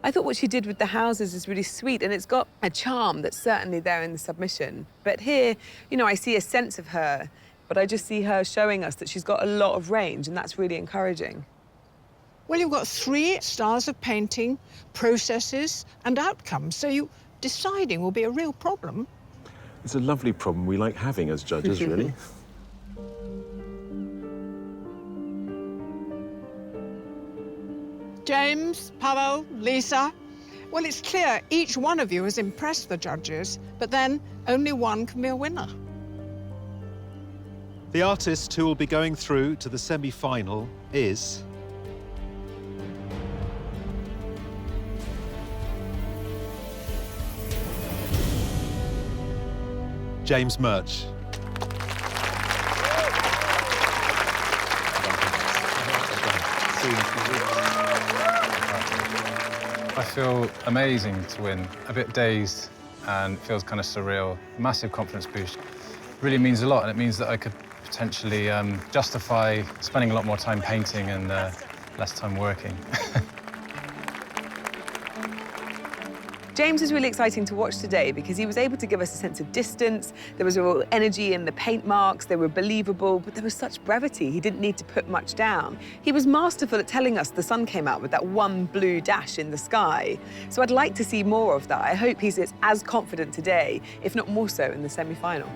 I thought what she did with the houses is really sweet, and it's got a charm that's certainly there in the submission. But here, you know, I see a sense of her, but I just see her showing us that she's got a lot of range, and that's really encouraging. Well, you've got 3 styles of painting, processes and outcomes, so deciding will be a real problem. It's a lovely problem we like having as judges, really. James, Pavel, Lisa. Well, it's clear each one of you has impressed the judges, but then only one can be a winner. The artist who will be going through to the semi-final is... James Murch. I feel amazing to win. A bit dazed and it feels kind of surreal. Massive confidence boost. Really means a lot, and it means that I could potentially justify spending a lot more time painting and less time working. James is really exciting to watch today because he was able to give us a sense of distance. There was a real energy in the paint marks. They were believable, but there was such brevity. He didn't need to put much down. He was masterful at telling us the sun came out with that one blue dash in the sky. So I'd like to see more of that. I hope he's as confident today, if not more so, in the semi-final.